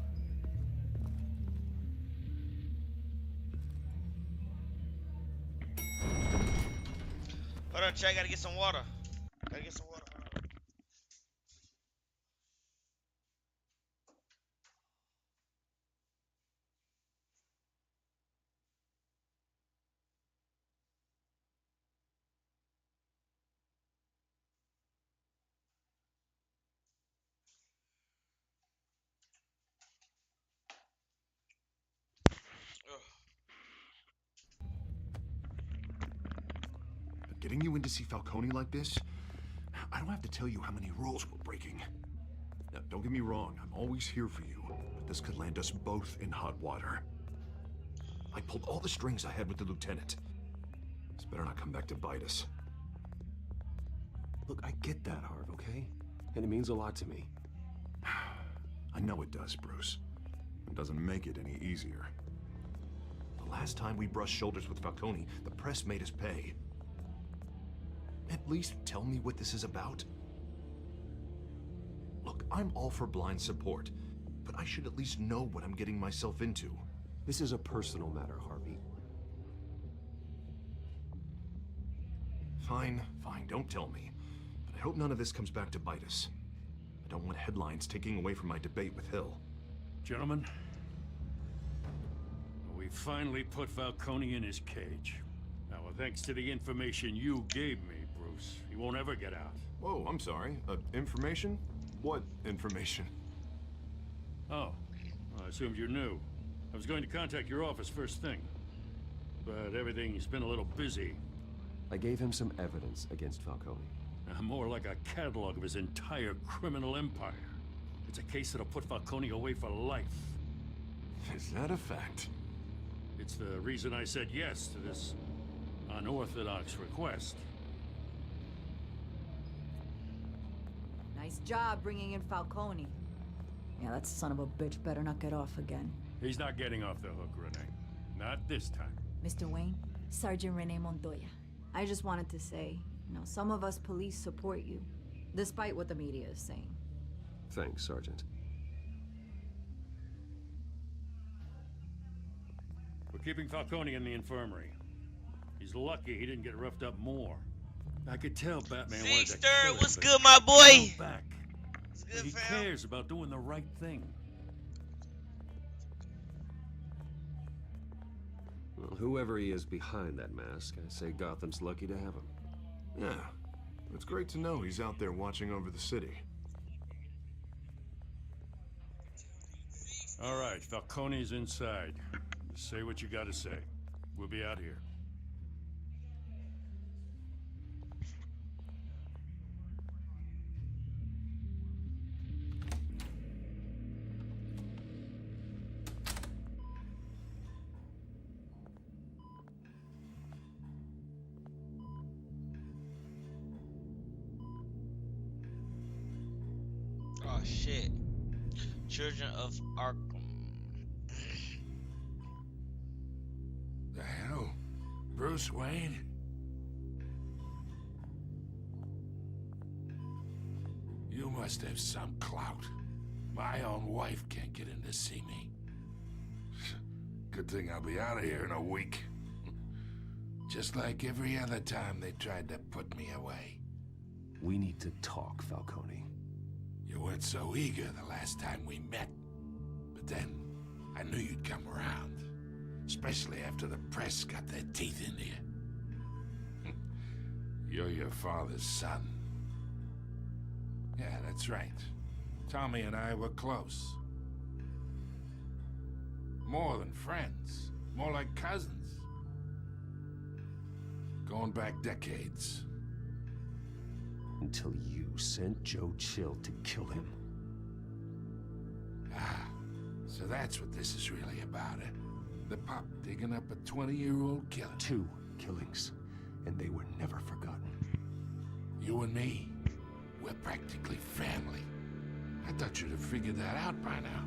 Hold on, Chad. Gotta get some water. Gotta get some water. Getting you in to see Falcone like this, I don't have to tell you how many rules we're breaking. Now, don't get me wrong, I'm always here for you, but this could land us both in hot water. I pulled all the strings I had with the lieutenant. This better not come back to bite us. Look, I get that, Harv, okay? And it means a lot to me. I know it does, Bruce. It doesn't make it any easier. The last time we brushed shoulders with Falcone, the press made us pay. At least tell me what this is about. Look, I'm all for blind support, but I should at least know what I'm getting myself into. This is a personal matter, Harvey. Fine, don't tell me. But I hope none of this comes back to bite us. I don't want headlines taking away from my debate with Hill. Gentlemen, we finally put Falcone in his cage. Now, thanks to the information you gave me, Bruce, he won't ever get out. Whoa, I'm sorry. Information? What information? Oh, well, I assumed you knew. I was going to contact your office first thing, but everything's been a little busy. I gave him some evidence against Falcone. More like a catalog of his entire criminal empire. It's a case that'll put Falcone away for life. Is that a fact? It's the reason I said yes to this unorthodox request. Nice job bringing in Falcone. Yeah, that son of a bitch better not get off again. He's not getting off the hook, Renee. Not this time. Mr. Wayne, Sergeant Renee Montoya. I just wanted to say, some of us police support you, despite what the media is saying. Thanks, Sergeant. We're keeping Falcone in the infirmary. He's lucky he didn't get roughed up more. I could tell Batman wanted to kill him, what's but good, my boy? he held back. What's good, He fam? cares about doing the right thing. Well, whoever he is behind that mask, I say Gotham's lucky to have him. Yeah, it's great to know he's out there watching over the city. All right, Falcone's inside. Just say what you gotta say. We'll be out here. Oh shit. Children of Arkham. The hell? Bruce Wayne? You must have some clout. My own wife can't get in to see me. Good thing I'll be out of here in a week. Just like every other time they tried to put me away. We need to talk, Falcone. You weren't so eager the last time we met. But then, I knew you'd come around. Especially after the press got their teeth into you. You're your father's son. Yeah, that's right. Tommy and I were close. More than friends. More like cousins. Going back decades. Until you sent Joe Chill to kill him. Ah, so that's what this is really about, eh? The pop digging up a 20-year-old killer. 2 killings, and they were never forgotten. You and me, we're practically family. I thought you'd have figured that out by now.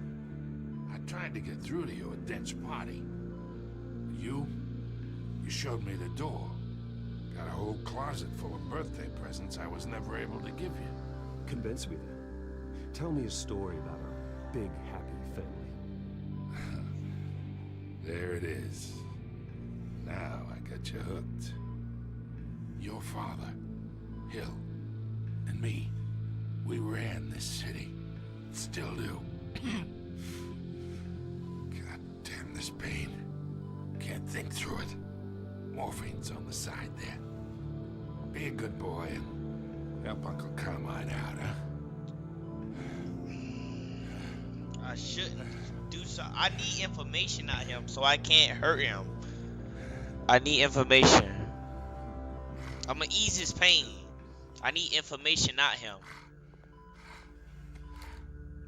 I tried to get through to you at Dent's party. You showed me the door. Got a whole closet full of birthday presents I was never able to give you. Convince me then. Tell me a story about our big, happy family. There it is. Now I got you hooked. Your father, Hill, and me, we ran this city. Still do. God damn this pain. Can't think through it. Morphine's on the side there. Be a good boy and help Uncle Carmine out, huh? I shouldn't do so. I need information out him so I can't hurt him. I need information. I'ma ease his pain. I need information out him.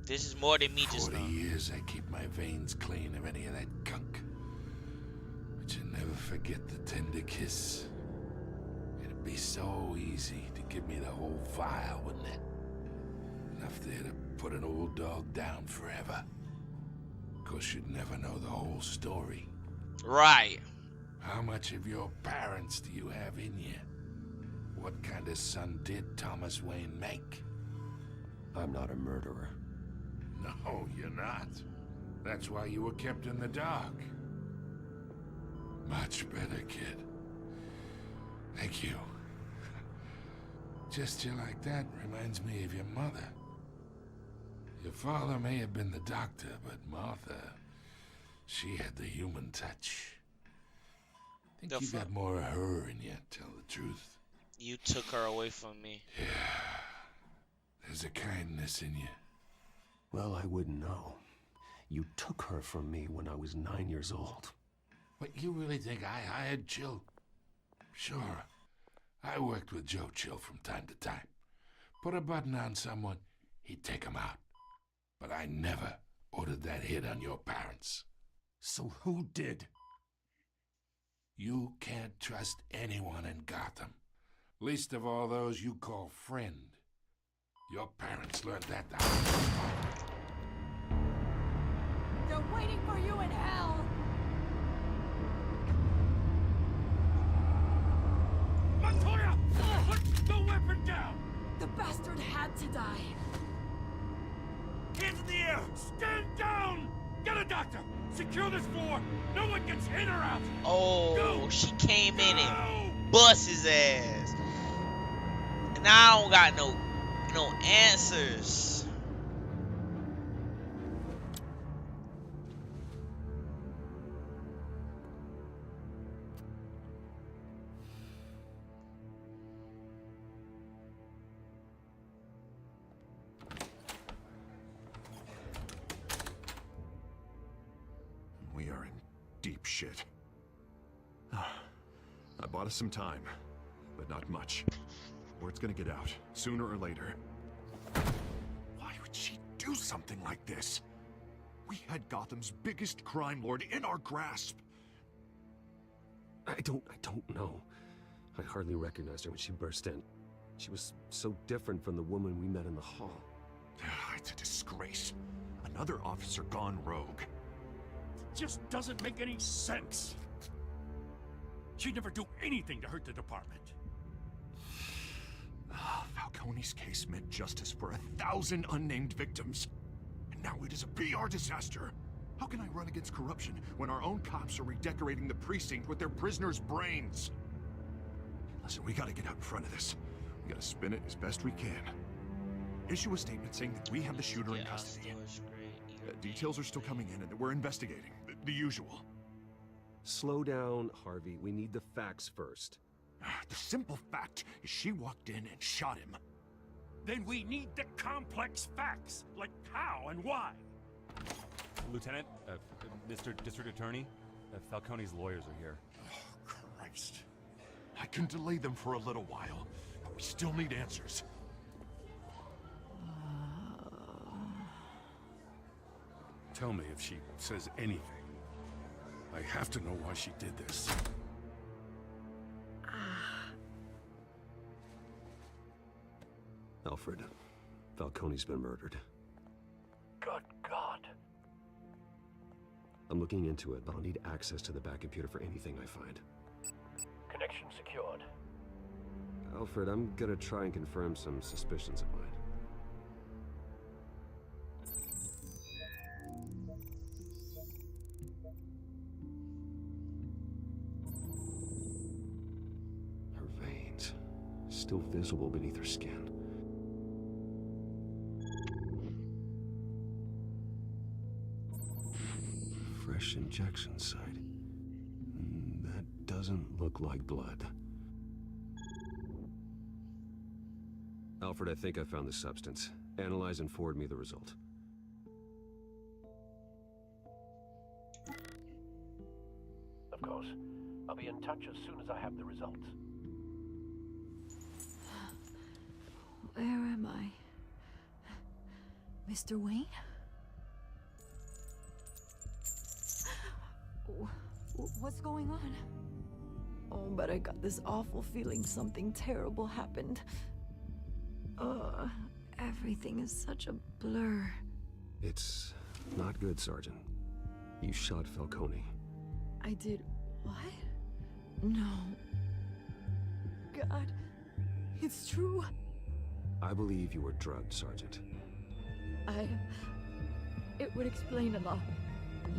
This is more than me just 40 now. years I keep my veins clean of any of that gunk. But you never forget the tender kiss. It'd be so easy to give me the whole vial, wouldn't it? Enough there to put an old dog down forever. Of course, you'd never know the whole story. Right. How much of your parents do you have in you? What kind of son did Thomas Wayne make? I'm not a murderer. No, you're not. That's why you were kept in the dark. Much better, kid. Thank you. Gesture like that reminds me of your mother. Your father may have been the doctor, but Martha, she had the human touch. I think you got more of her in you, tell the truth. You took her away from me. Yeah. There's a kindness in you. Well, I wouldn't know. You took her from me when I was 9 years old. What, you really think I hired Chill? Sure. I worked with Joe Chill from time to time. Put a button on someone, he'd take him out. But I never ordered that hit on your parents. So who did? You can't trust anyone in Gotham. Least of all those you call friend. Your parents learned that the hard way. They're waiting for you in hell! Montoya! Put the weapon down! The bastard had to die. Hands in the air! Stand down! Get a doctor! Secure this floor! No one gets in or out! Oh, Go! she came in and bust his ass. And I don't got no answers. We are in deep shit. I bought us some time, but not much. Word's gonna get out, sooner or later. Why would she do something like this? We had Gotham's biggest crime lord in our grasp. I don't know. I hardly recognized her when she burst in. She was so different from the woman we met in the hall. It's a disgrace. Another officer gone rogue. Just doesn't make any sense. She'd never do anything to hurt the department. Falcone's case meant justice for 1,000 unnamed victims. And now it is a PR disaster. How can I run against corruption when our own cops are redecorating the precinct with their prisoners' brains? Listen, we gotta get out in front of this. We gotta spin it as best we can. Issue a statement saying that we have the shooter in custody. Details are still coming in and that we're investigating. The usual. Slow down, Harvey. We need the facts first. The simple fact is she walked in and shot him. Then we need the complex facts, like how and why. Lieutenant, Mr. District Attorney, Falcone's lawyers are here. Oh, Christ. I can delay them for a little while, but we still need answers. Tell me if she says anything. I have to know why she did this. Alfred, Falcone's been murdered. Good God. I'm looking into it, but I'll need access to the back computer for anything I find. Connection secured. Alfred, I'm gonna try and confirm some suspicions of mine. Her veins, still visible beneath her skin. Fresh injection site. That doesn't look like blood. Alfred, I think I found the substance. Analyze and forward me the result. Of course. I'll be in touch as soon as I have the results. Where am I? Mr. Wayne? What's going on? Oh, but I got this awful feeling something terrible happened. Everything is such a blur. It's not good, Sergeant. You shot Falcone. I did what? No. God, it's true. I believe you were drugged, Sergeant. It would explain a lot.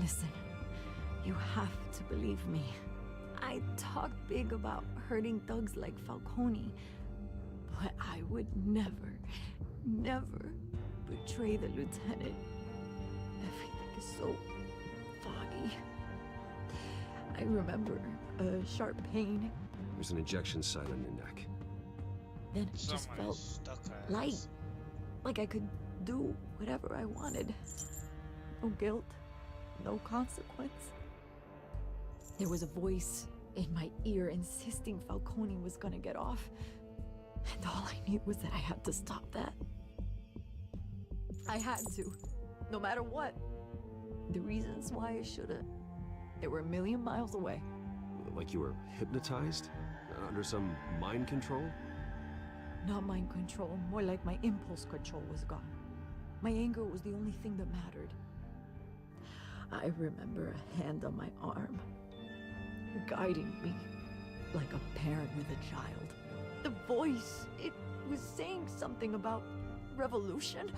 Listen, you have to believe me. I talk big about hurting thugs like Falcone, but I would never, never betray the lieutenant. Everything is so foggy. I remember a sharp pain. There's an injection site on your neck. Then it just felt light. Like I could do whatever I wanted. No guilt, no consequence. There was a voice in my ear insisting Falcone was gonna get off. And all I knew was that I had to stop that. I had to, no matter what. The reasons why I should've, they were a million miles away. Like you were hypnotized? Under some mind control? Not mind control, more like my impulse control was gone. My anger was the only thing that mattered. I remember a hand on my arm, guiding me like a parent with a child. The voice, it was saying something about revolution.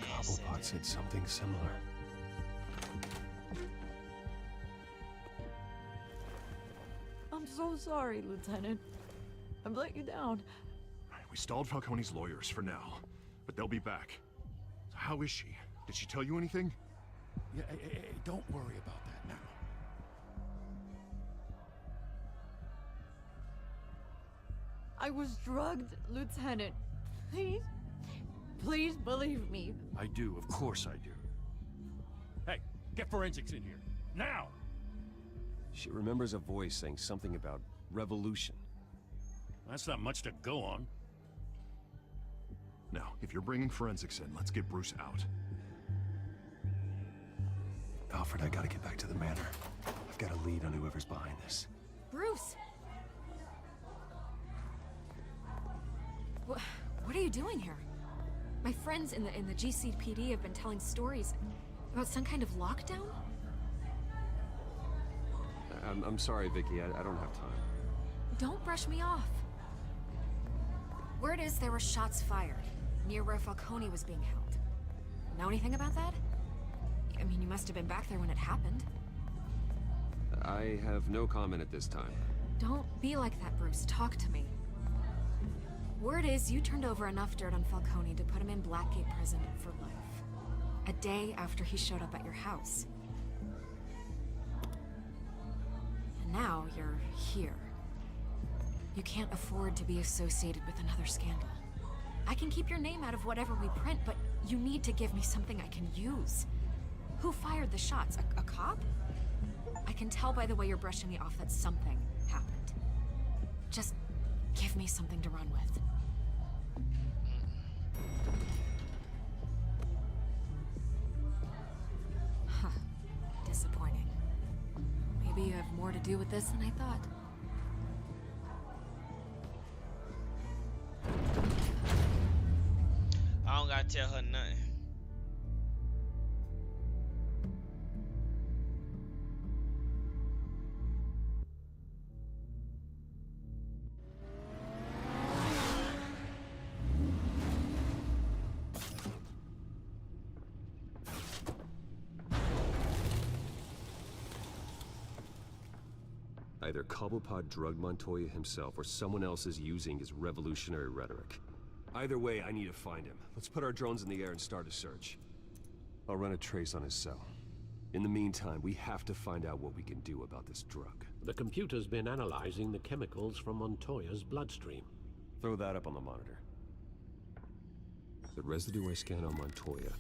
Cobblepot said something similar. I'm so sorry, Lieutenant. I've let you down. We stalled Falcone's lawyers for now, but they'll be back. So how is she? Did she tell you anything? Yeah, hey, don't worry about that now. I was drugged, Lieutenant. Please believe me. I do, of course I do. Hey, get forensics in here, now! She remembers a voice saying something about revolution. That's not much to go on. Now, if you're bringing forensics in, let's get Bruce out. Alfred, I gotta get back to the manor. I've got a lead on whoever's behind this. Bruce! What are you doing here? My friends in the GCPD have been telling stories about some kind of lockdown? I'm sorry, Vicky. I don't have time. Don't brush me off. Word is there were shots fired near where Falcone was being held. Know anything about that? I mean, you must have been back there when it happened. I have no comment at this time. Don't be like that, Bruce. Talk to me. Word is you turned over enough dirt on Falcone to put him in Blackgate Prison for life. A day after he showed up at your house. And now you're here. You can't afford to be associated with another scandal. I can keep your name out of whatever we print, but you need to give me something I can use. Who fired the shots? A cop? I can tell by the way you're brushing me off that something happened. Just give me something to run with. Huh. Disappointing. Maybe you have more to do with this than I thought. I don't gotta tell her nothing. Either Cobblepot drugged Montoya himself, or someone else is using his revolutionary rhetoric. Either way, I need to find him. Let's put our drones in the air and start a search. I'll run a trace on his cell. In the meantime, we have to find out what we can do about this drug. The computer's been analyzing the chemicals from Montoya's bloodstream. Throw that up on the monitor. The residue I scanned on Montoya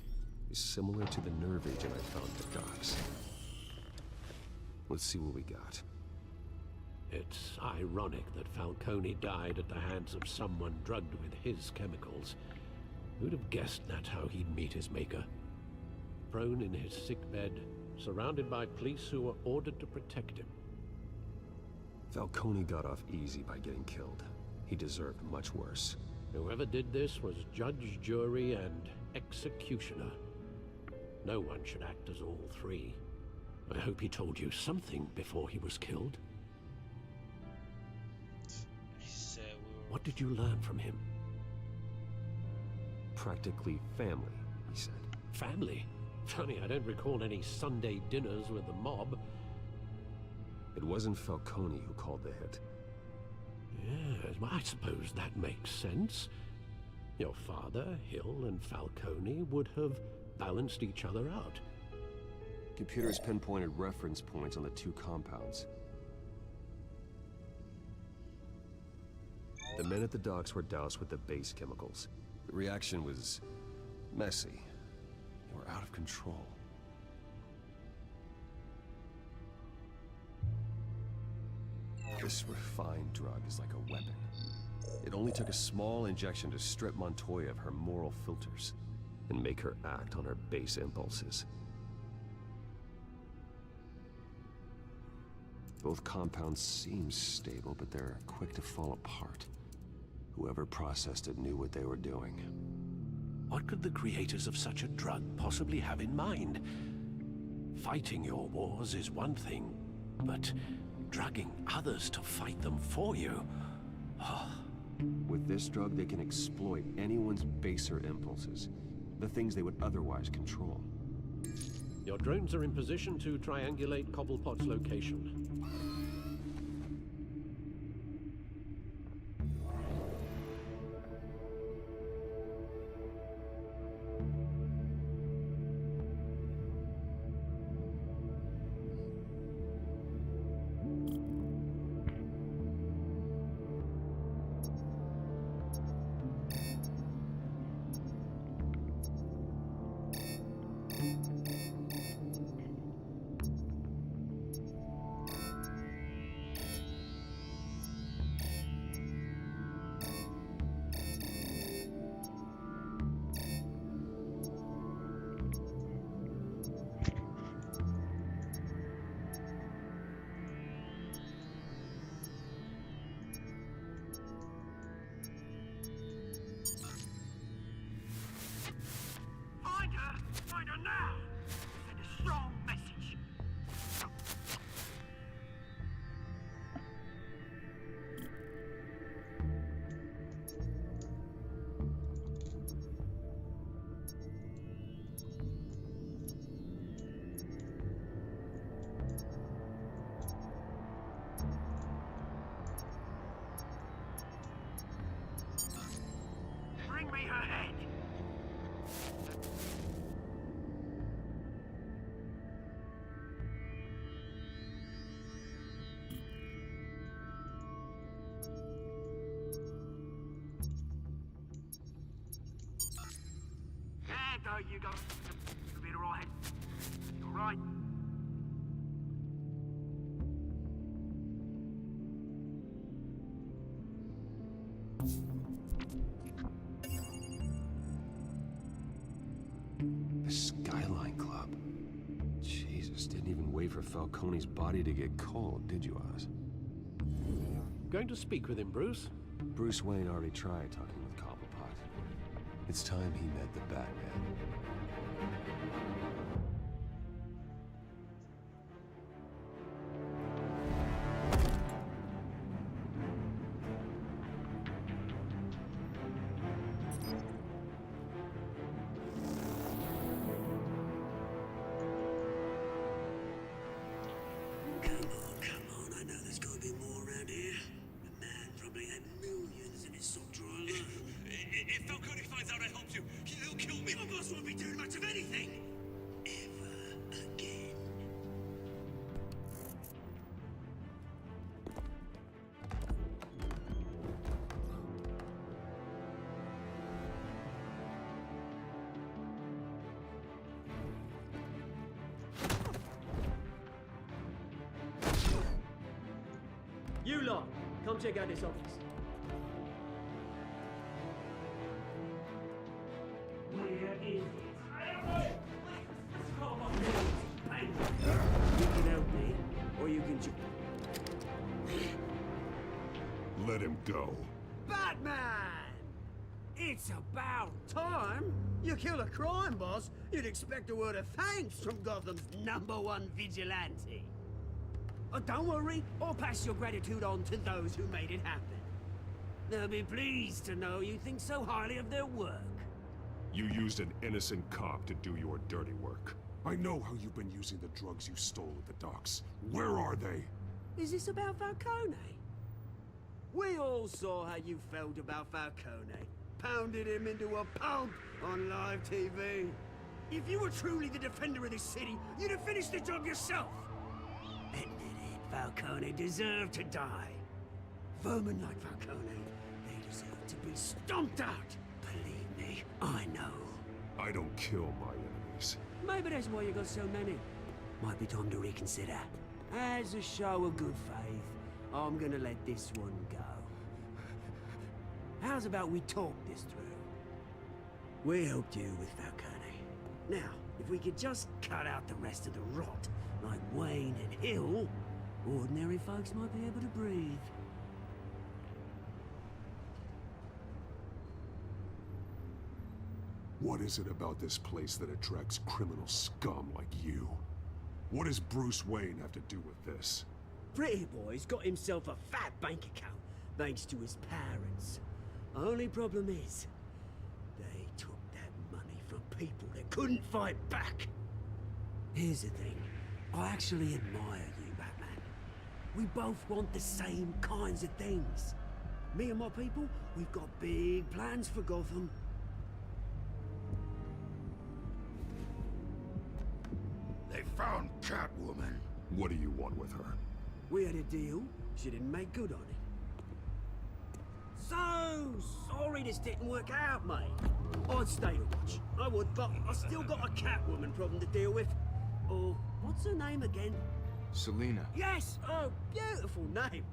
is similar to the nerve agent I found at the docks. Let's see what we got. It's ironic that Falcone died at the hands of someone drugged with his chemicals. Who'd have guessed that's how he'd meet his maker? Prone in his sickbed, surrounded by police who were ordered to protect him. Falcone got off easy by getting killed. He deserved much worse. Whoever did this was judge, jury, and executioner. No one should act as all three. I hope he told you something before he was killed. What did you learn from him? Practically family, he said. Family? Funny, I don't recall any Sunday dinners with the mob. It wasn't Falcone who called the hit. Yes, well, I suppose that makes sense. Your father, Hill, and Falcone would have balanced each other out. Computers pinpointed reference points on the two compounds. The men at the docks were doused with the base chemicals. The reaction was messy. They were out of control. This refined drug is like a weapon. It only took a small injection to strip Montoya of her moral filters and make her act on her base impulses. Both compounds seem stable, but they're quick to fall apart. Whoever processed it knew what they were doing. What could the creators of such a drug possibly have in mind? Fighting your wars is one thing, but drugging others to fight them for you? Oh. With this drug, they can exploit anyone's baser impulses, the things they would otherwise control. Your drones are in position to triangulate Cobblepot's location. Find her now! Send a strong message. Bring me her head. There you go. You'll be alright. You alright? The Skyline Club. Jesus, didn't even wait for Falcone's body to get cold, did you, Oz? Going to speak with him, Bruce? Bruce Wayne already tried talking with Cobblepot. It's time he met the Batman. Come on, I know there's gonna You lot, come check out this office. Where is it? I don't know! Come on, you can help me, or you can Let him go. Batman! It's about time! You kill a crime boss, you'd expect a word of thanks from Gotham's #1 vigilante. Oh, don't worry, I'll pass your gratitude on to those who made it happen. They'll be pleased to know you think so highly of their work. You used an innocent cop to do your dirty work. I know how you've been using the drugs you stole at the docks. Where are they? Is this about Falcone? We all saw how you felt about Falcone. Pounded him into a pulp on live TV. If you were truly the defender of this city, you'd have finished the job yourself. Admit it, Falcone deserved to die. Vermin like Falcone, they deserve to be stomped out. Believe me, I know. I don't kill my enemies. Maybe that's why you got so many. Might be time to reconsider. As a show of good faith, I'm gonna let this one go. How's about we talk this through? We helped you with Falcone. Now, if we could just cut out the rest of the rot, like Wayne and Hill, ordinary folks might be able to breathe. What is it about this place that attracts criminal scum like you? What does Bruce Wayne have to do with this? Pretty Boy's got himself a fat bank account, thanks to his parents. Only problem is, they took that money from people that couldn't fight back. Here's the thing, I actually admire you, Batman. We both want the same kinds of things. Me and my people, we've got big plans for Gotham. They found Catwoman. What do you want with her? We had a deal, she didn't make good on it. So sorry this didn't work out, mate. I'd stay to watch. I would, but I still got a Catwoman problem to deal with. Oh, what's her name again? Selina. Yes! Oh, beautiful name.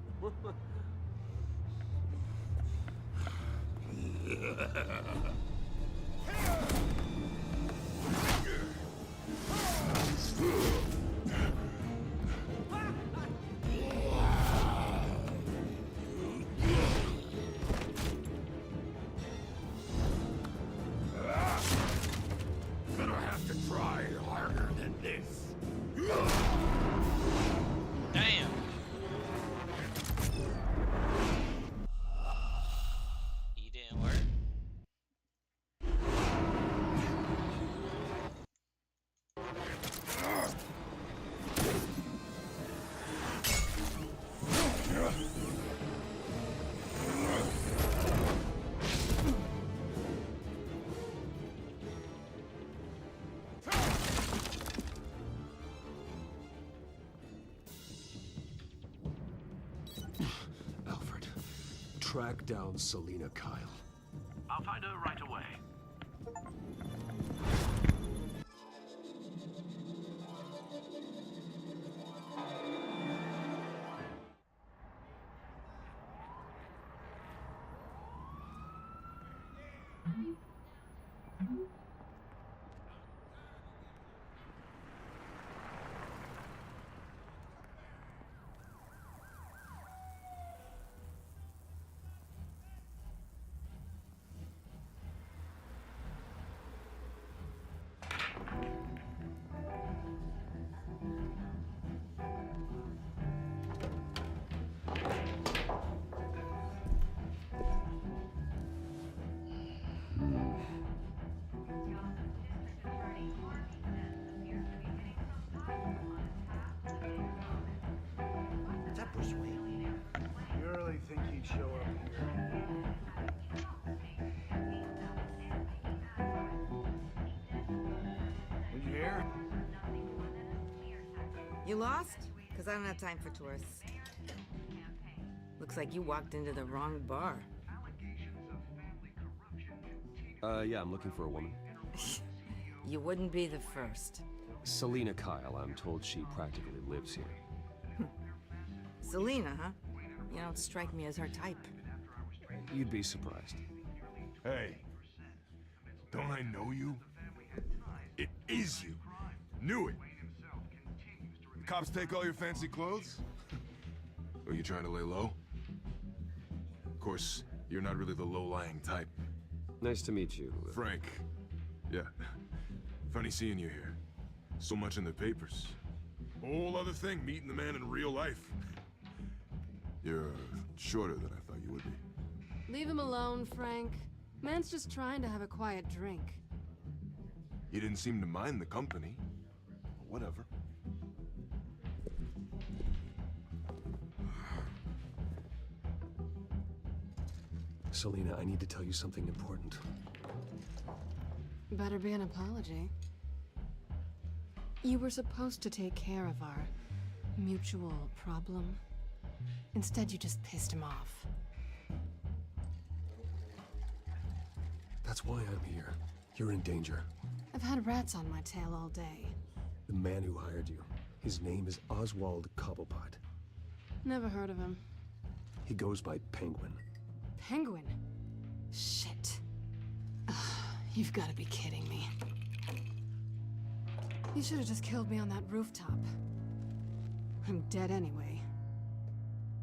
Gonna have to try harder than this. Damn. He didn't work. Alfred, track down Selina Kyle. I'll find her right away. Is that Bruce Wayne? You really think he'd show up here? Did you hear? You lost? Because I don't have time for tourists. Looks like you walked into the wrong bar. Yeah, I'm looking for a woman. You wouldn't be the first. Selina Kyle, I'm told she practically lives here. Selina, huh? You don't strike me as her type. You'd be surprised. Hey, don't I know you? It is you. Knew it. The cops take all your fancy clothes? Are you trying to lay low? Of course, you're not really the low-lying type. Nice to meet you. Frank. Yeah. Funny seeing you here. So much in the papers. Whole other thing, meeting the man in real life. You're shorter than I thought you would be. Leave him alone, Frank. Man's just trying to have a quiet drink. You didn't seem to mind the company. Whatever. Selina, I need to tell you something important. Better be an apology. You were supposed to take care of our mutual problem. Instead, you just pissed him off. That's why I'm here. You're in danger. I've had rats on my tail all day. The man who hired you, his name is Oswald Cobblepot. Never heard of him. He goes by Penguin. Penguin? Shit. Ugh, you've got to be kidding me. You should have just killed me on that rooftop. I'm dead anyway.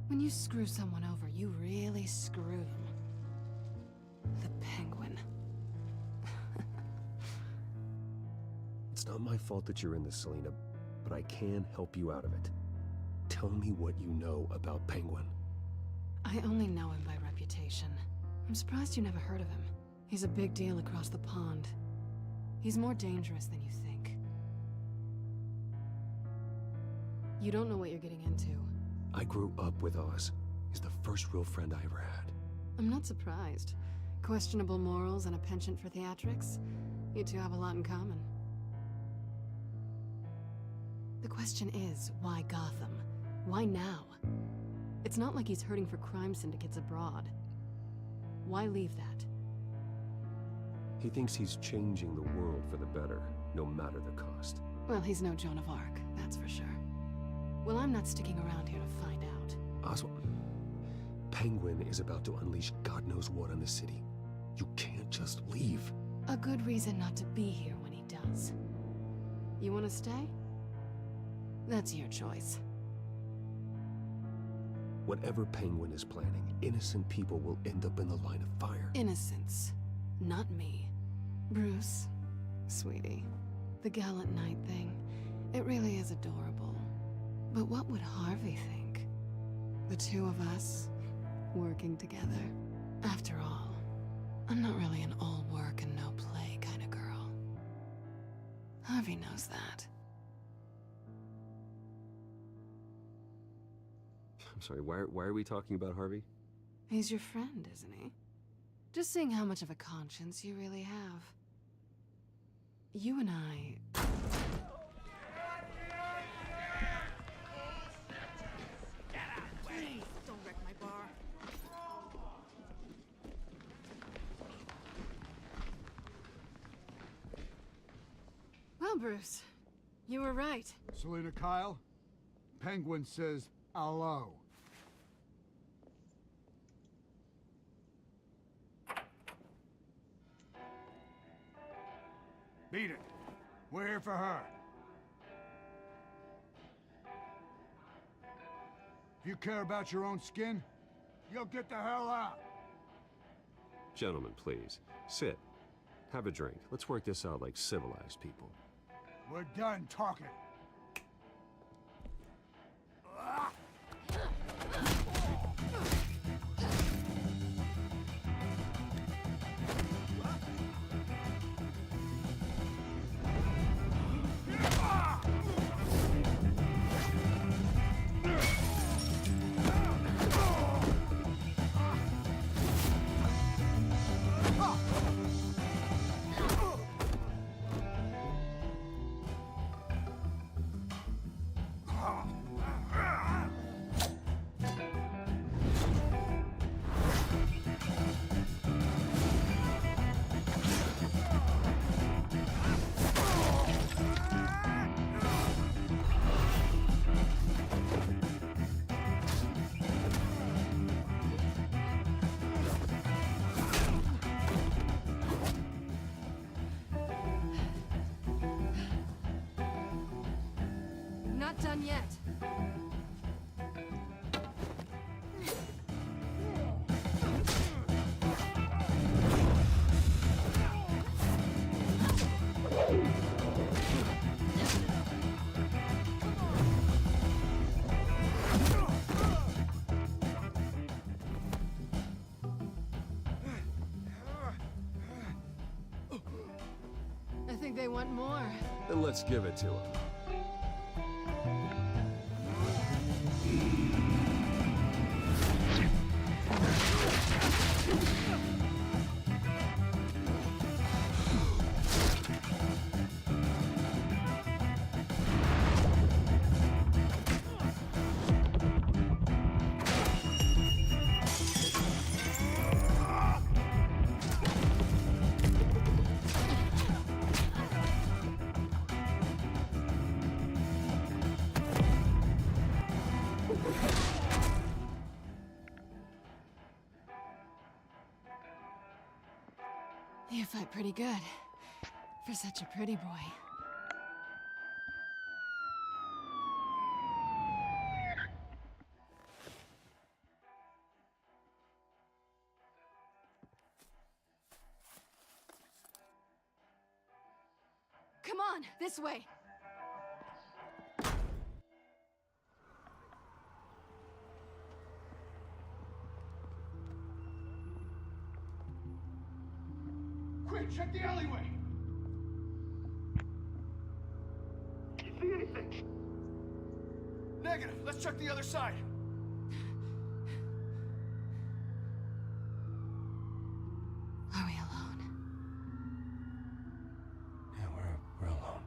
When you screw someone over, you really screw them. The Penguin. It's not my fault that you're in this, Selina, but I can help you out of it. Tell me what you know about Penguin. I only know him by reputation. I'm surprised you never heard of him. He's a big deal across the pond. He's more dangerous than you think. You don't know what you're getting into. I grew up with Oz. He's the first real friend I ever had. I'm not surprised. Questionable morals and a penchant for theatrics. You two have a lot in common. The question is, why Gotham? Why now? It's not like he's hurting for crime syndicates abroad. Why leave that? He thinks he's changing the world for the better, no matter the cost. Well, he's no Joan of Arc, that's for sure. Well, I'm not sticking around here to find out. Oswald, Penguin is about to unleash God knows what on the city. You can't just leave. A good reason not to be here when he does. You want to stay? That's your choice. Whatever Penguin is planning, innocent people will end up in the line of fire. Innocence. Not me. Bruce, sweetie, the gallant knight thing, it really is adorable. But what would Harvey think? The two of us, working together. After all, I'm not really an all work and no play kind of girl. Harvey knows that. I'm sorry, why are we talking about Harvey? He's your friend, isn't he? Just seeing how much of a conscience you really have. You and I... Please, don't wreck my bar. Well, Bruce, you were right. Selina Kyle, Penguin says hello. Beat it. We're here for her. If you care about your own skin, you'll get the hell out. Gentlemen, please, sit. Have a drink. Let's work this out like civilized people. We're done talking. Not done yet. I think they want more. Then let's give it to him. You fight pretty good. For such a pretty boy. Come on, this way. Quick, check the alleyway! See anything? Negative. Let's check the other side. Are we alone? Yeah, we're alone.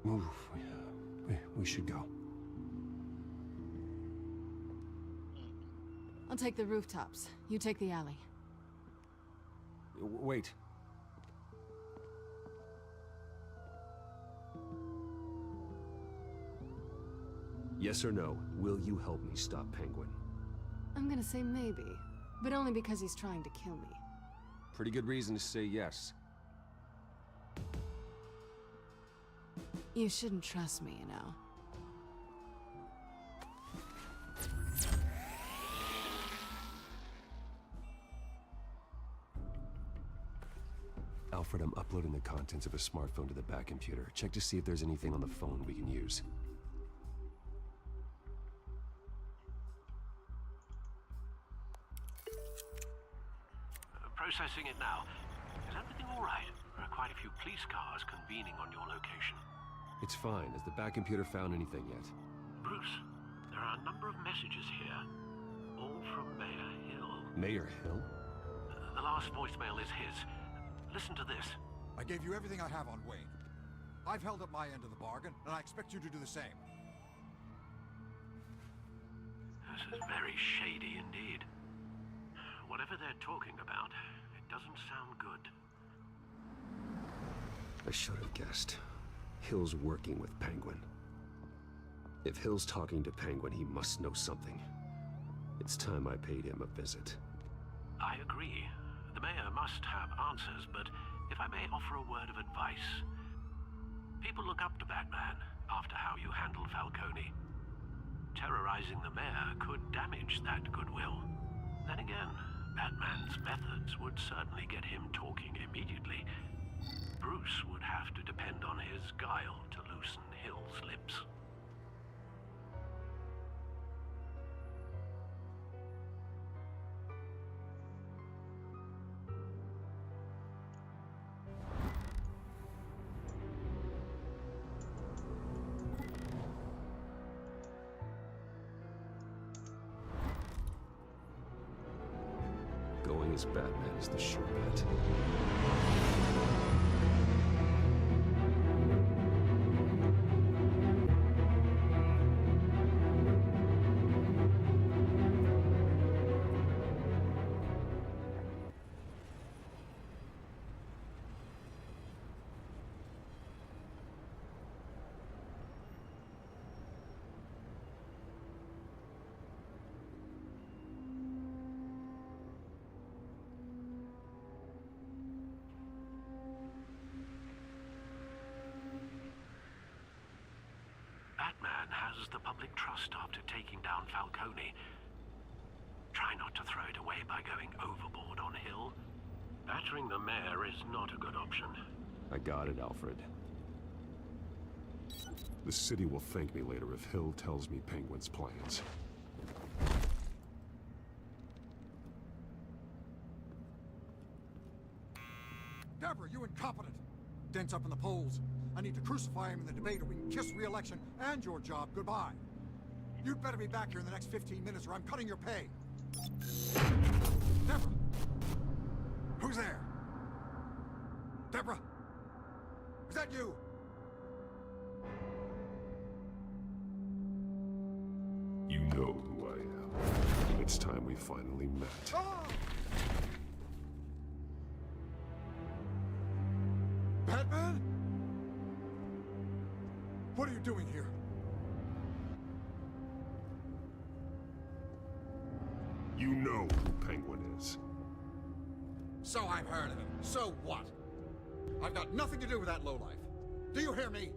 Move. We should go. I'll take the rooftops. You take the alley. Wait. Yes or no, will you help me stop Penguin? I'm gonna say maybe, but only because he's trying to kill me. Pretty good reason to say yes. You shouldn't trust me, you know. Alfred, I'm uploading the contents of a smartphone to the back computer. Check to see if there's anything on the phone we can use. Processing it now. Is everything all right? There are quite a few police cars convening on your location. It's fine. Has the back computer found anything yet? Bruce, there are a number of messages here. All from Mayor Hill. Mayor Hill? The last voicemail is his. Listen to this. I gave you everything I have on Wayne. I've held up my end of the bargain, and I expect you to do the same. This is very shady indeed. Whatever they're talking about, it doesn't sound good. I should have guessed. Hill's working with Penguin. If Hill's talking to Penguin, he must know something. It's time I paid him a visit. I agree. The mayor must have answers, but if I may offer a word of advice. People look up to Batman after how you handled Falcone. Terrorizing the mayor could damage that goodwill. Then again, Batman's methods would certainly get him talking immediately. Bruce would have to depend on his guile to loosen Hill's lips. Going as Batman is the sure bet. just after taking down Falcone. Try not to throw it away by going overboard on Hill. Battering the mayor is not a good option. I got it, Alfred. The city will thank me later if Hill tells me Penguin's plans. Deborah, you incompetent! Dent's up in the polls. I need to crucify him in the debate or we can kiss re-election and your job goodbye. You'd better be back here in the next 15 minutes or I'm cutting your pay. Deborah! Who's there? Deborah! Is that you? You know who I am. It's time we finally met. Ah! Batman? What are you doing here? You know who Penguin is. So I've heard of him. So what? I've got nothing to do with that lowlife. Do you hear me?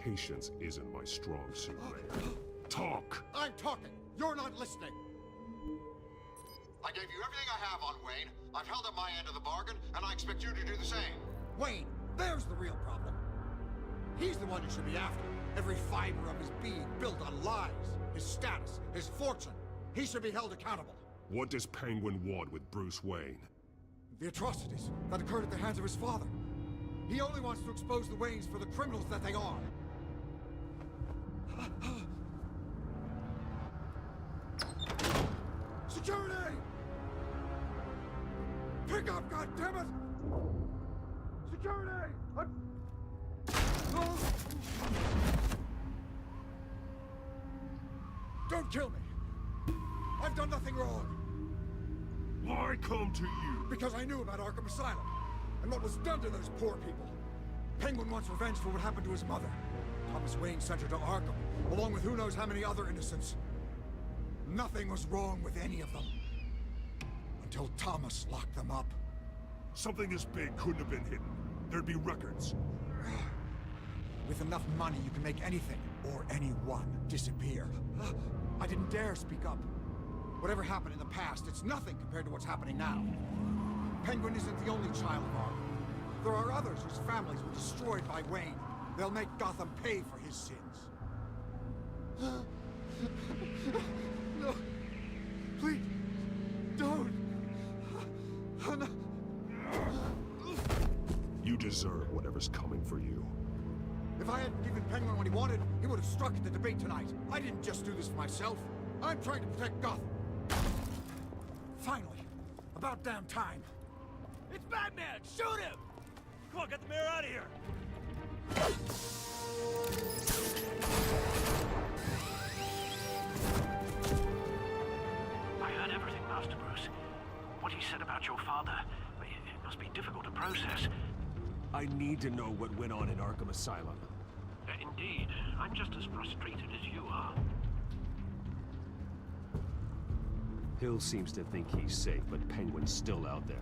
Patience isn't my strong suit, Mayor. Talk! I'm talking. You're not listening. I gave you everything I have on Wayne. I've held up my end of the bargain, and I expect you to do the same. Wayne, there's the real problem. He's the one you should be after. Every fiber of his being built on lies. His status, his fortune. He should be held accountable. What does Penguin want with Bruce Wayne? The atrocities that occurred at the hands of his father. He only wants to expose the Waynes for the criminals that they are. Security! Pick up, goddammit! Security! Don't kill me! I've done nothing wrong! Why come to you? Because I knew about Arkham Asylum, and what was done to those poor people. Penguin wants revenge for what happened to his mother. Thomas Wayne sent her to Arkham, along with who knows how many other innocents. Nothing was wrong with any of them. Until Thomas locked them up. Something this big couldn't have been hidden. There'd be records. With enough money, you can make anything, or anyone, disappear. I didn't dare speak up. Whatever happened in the past, it's nothing compared to what's happening now. Penguin isn't the only child of Arkham. There are others whose families were destroyed by Wayne. They'll make Gotham pay for his sins. No. Please. Don't. No. You deserve whatever's coming for you. If I hadn't given Penguin what he wanted, he would have struck at the debate tonight. I didn't just do this for myself. I'm trying to protect Gotham. Finally. About damn time. It's Batman! Shoot him! Come on, get the mayor out of here! I heard everything, Master Bruce. What he said about your father, it must be difficult to process. I need to know what went on in Arkham Asylum. Indeed. I'm just as frustrated as you are. Hill seems to think he's safe, but Penguin's still out there.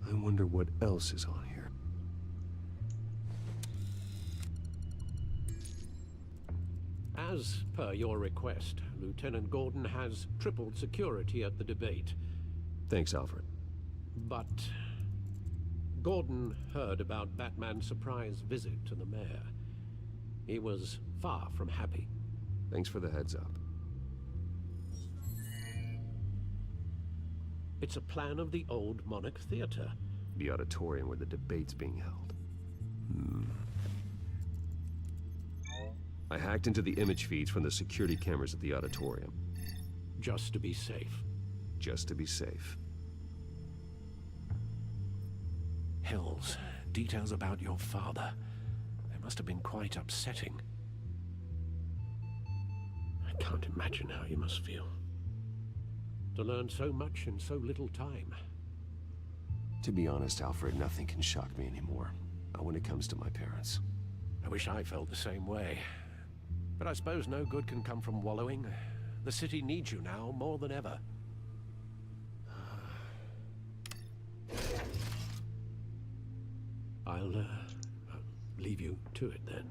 I wonder what else is on here. As per your request, Lieutenant Gordon has tripled security at the debate. Thanks, Alfred. But Gordon heard about Batman's surprise visit to the mayor. He was far from happy. Thanks for the heads up. It's a plan of the old Monarch Theater. The auditorium where the debate's being held. I hacked into the image feeds from the security cameras at the auditorium. Just to be safe. Just to be safe. Hills, details about your father. must have been quite upsetting. I can't imagine how you must feel. To learn so much in so little time. To be honest, Alfred, nothing can shock me anymore. Not when it comes to my parents. I wish I felt the same way. But I suppose no good can come from wallowing. The city needs you now more than ever. I'll leave you to it then.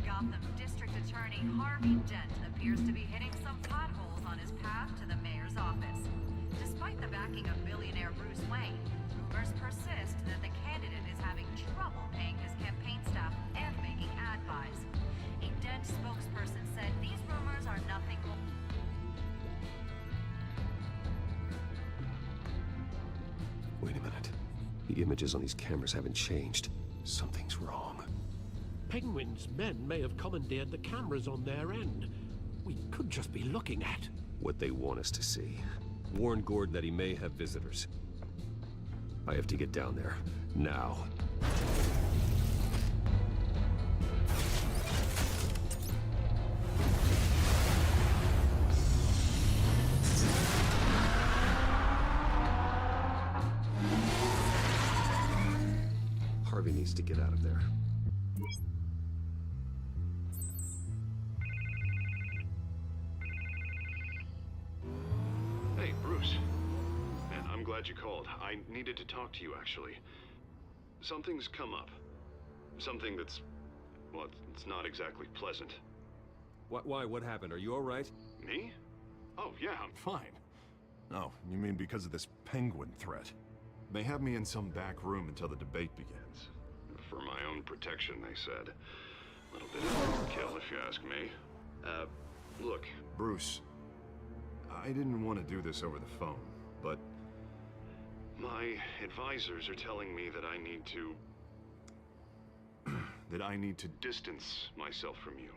Gotham District Attorney Harvey Dent appears to be hitting some potholes on his path to the mayor's office. Despite the backing of billionaire Bruce Wayne, rumors persist that the candidate is having trouble paying his campaign staff and making ad buys. A Dent spokesperson said these rumors are nothing more. Wait a minute. The images on these cameras haven't changed. Something's wrong. Penguin's men may have commandeered the cameras on their end. We could just be looking at What they want us to see. Warn Gordon that he may have visitors. I have to get down there. Now. Harvey needs to get out of there. Hey, Bruce. Man, I'm glad you called. I needed to talk to you, actually. Something's come up. Something that's... well, it's not exactly pleasant. Why? What happened? Are you all right? Me? Oh, yeah, I'm fine. Oh, you mean because of this penguin threat? They have me in some back room until the debate begins. For my own protection, they said. A little bit of overkill, if you ask me. Look, Bruce, I didn't want to do this over the phone, but my advisors are telling me that I need to... that I need to distance myself from you.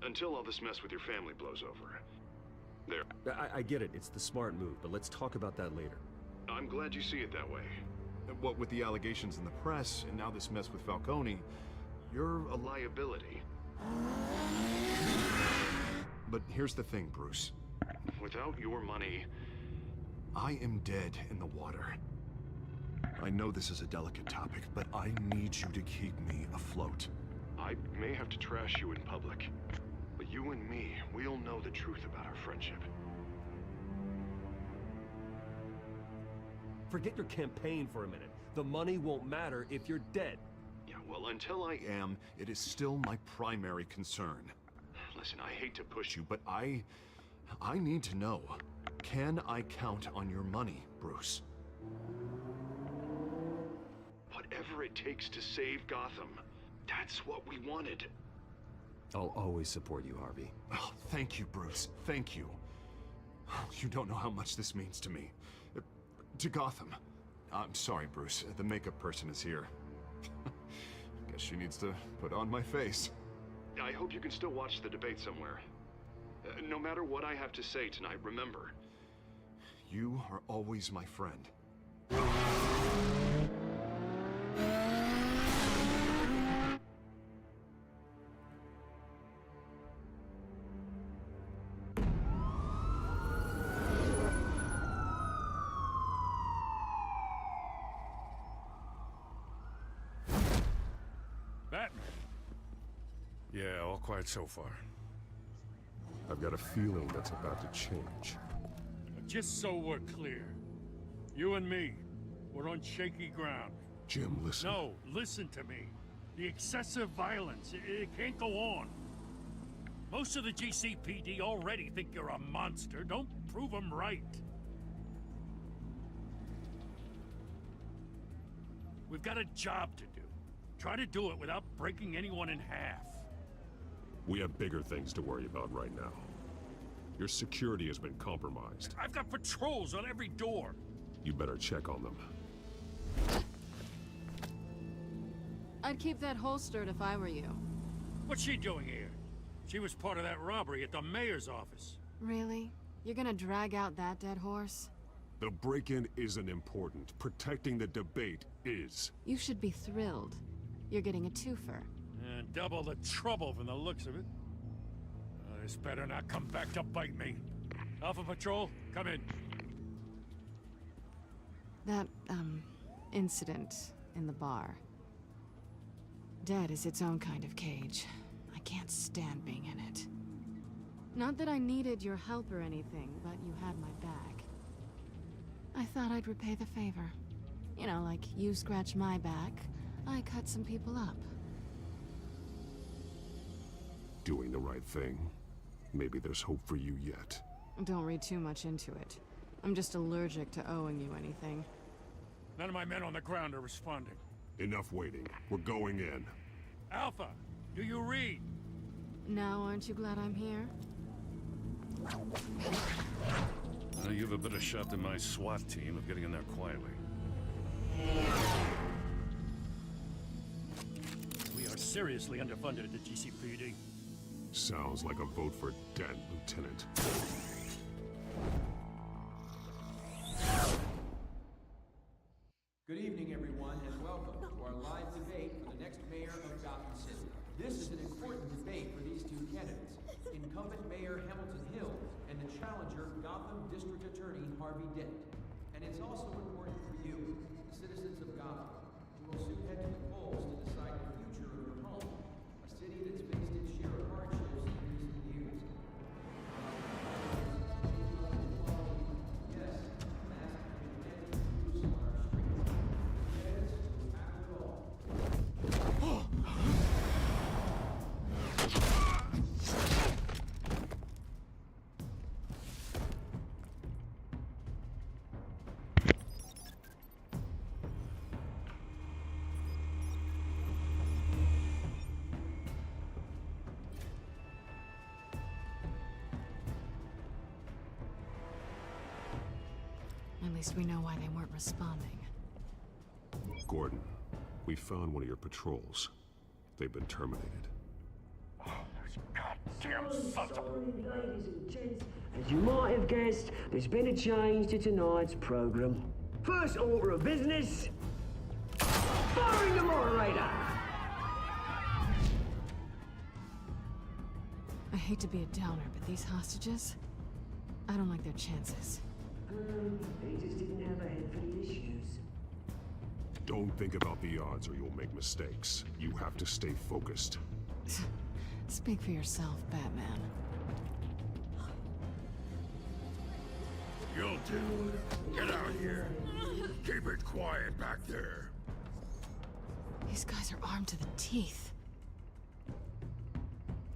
Until all this mess with your family blows over. There. I get it. It's the smart move, but let's talk about that later. I'm glad you see it that way. What with the allegations in the press, and now this mess with Falcone, you're a liability. But here's the thing, Bruce. Without your money, I am dead in the water. I know this is a delicate topic, but I need you to keep me afloat. I may have to trash you in public, but you and me, we'll know the truth about our friendship. Forget your campaign for a minute. The money won't matter if you're dead. Yeah, well, until I am, it is still my primary concern. Listen, I hate to push you, but I need to know. Can I count on your money, Bruce? Whatever it takes to save Gotham, that's what we wanted. I'll always support you, Harvey. Oh, thank you, Bruce. Thank you. You don't know how much this means to me. To Gotham. I'm sorry, Bruce. The makeup person is here. Guess she needs to put on my face. I hope you can still watch the debate somewhere. No matter what I have to say tonight, remember, you are always my friend. Batman. Yeah, all quiet so far. I've got a feeling that's about to change. Just so we're clear, you and me, we're on shaky ground. Jim, listen. No, listen to me. The excessive violence, it can't go on. Most of the GCPD already think you're a monster. Don't prove them right. We've got a job to do. Try to do it without breaking anyone in half. We have bigger things to worry about right now. Your security has been compromised. I've got patrols on every door. You better check on them. I'd keep that holstered if I were you. What's she doing here? She was part of that robbery at the mayor's office. Really? You're gonna drag out that dead horse? The break-in isn't important. Protecting the debate is. You should be thrilled. You're getting a twofer. And double the trouble from the looks of it. This better not come back to bite me. Alpha Patrol, come in. That, incident in the bar. Dead is its own kind of cage. I can't stand being in it. Not that I needed your help or anything, but you had my back. I thought I'd repay the favor. You know, like you scratch my back, I cut some people up. Doing the right thing. Maybe there's hope for you yet. Don't read too much into it. I'm just allergic to owing you anything. None of my men on the ground are responding. Enough waiting. We're going in. Alpha, do you read? Now aren't you glad I'm here? You have a better shot than my SWAT team of getting in there quietly. We are seriously underfunded at the GCPD. Sounds like a vote for Dent, Lieutenant. Good evening, everyone, and welcome to our live debate for the next mayor of Gotham City. This is an important debate for these two candidates, incumbent Mayor Hamilton Hill and the challenger Gotham District Attorney Harvey Dent. And it's also important for you, the citizens of Gotham, who will soon head to the polls to decide the future of your home, a city that's faced its share of hardships in recent years. Yes, massive and on our streets. Yes, we tackle it all. At least we know why they weren't responding. Gordon, we found one of your patrols. They've been terminated. Goddamn sons of... Ladies and gents, as you might have guessed, there's been a change to tonight's program. First order of business, firing the moderator! I hate to be a downer, but these hostages, I don't like their chances. They just didn't have a head for the issues. Don't think about the odds or you'll make mistakes. You have to stay focused. Speak for yourself, Batman. You two, get out here. Keep it quiet back there. These guys are armed to the teeth.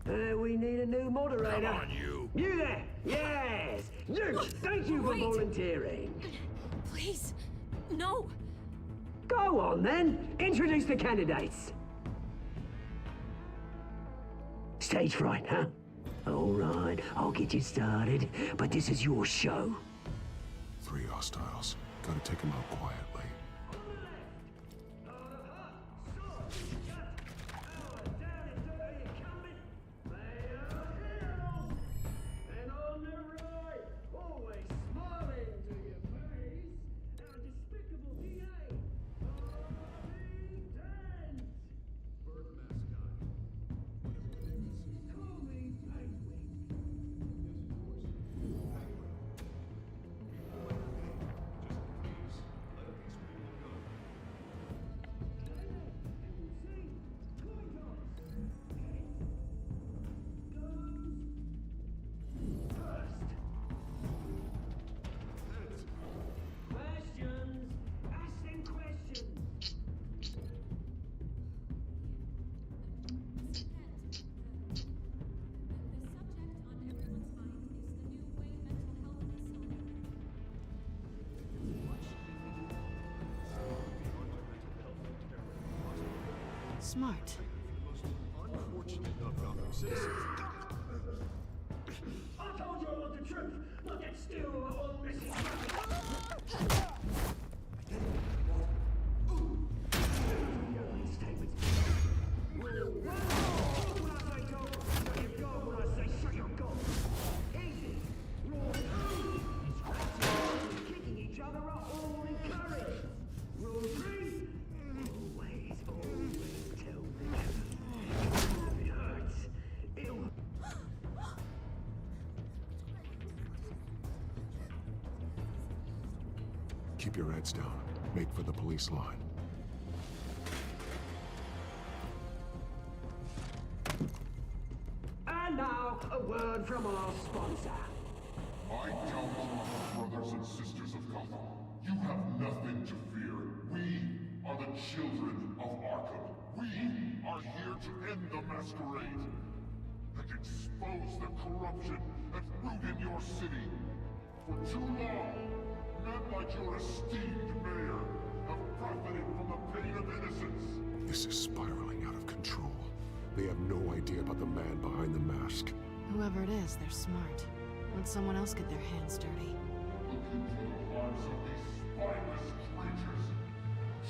We need a new moderator. Come on, you. You there! Yes! You! Thank you for volunteering. Please, no. Go on then. Introduce the candidates. Stage fright, huh? All right, I'll get you started, but this is your show. 3 hostiles. Gotta take them out quietly. Smart. Unfortunate of Gotham citizens. I told you I want the truth. Look at still all missing. Kicking each Keep your heads down. Make for the police line. And now, a word from our sponsor. I count on our brothers and sisters of Gotham. You have nothing to fear. We are the children of Arkham. We are here to end the masquerade and expose the corruption at root in your city. For too long, men like your esteemed mayor have profited from the pain of innocence. This is spiraling out of control. They have no idea about the man behind the mask. Whoever it is, they're smart. Let someone else get their hands dirty. Look into the hearts of these spineless creatures.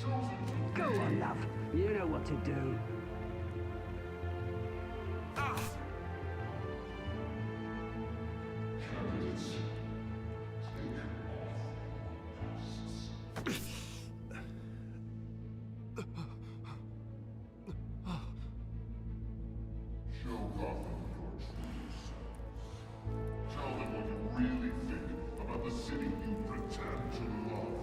Chosen to Go on, love. You know what to do. candidates. Show Gotham your true selves. Tell them what you really think about the city you pretend to love.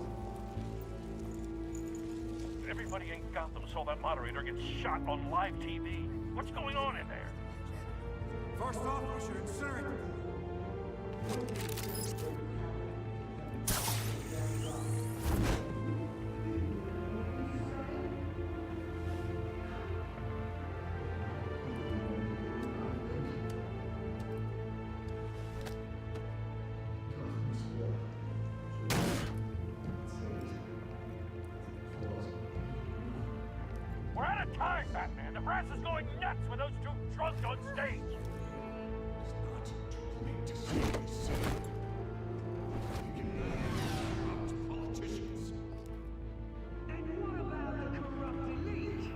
Everybody in Gotham saw that moderator get shot on live TV. What's going on in there? First off, we should incinerate the We're out of time, Batman. The press is going nuts with those two drunks on stage. Politicians. And what about the corrupt elite?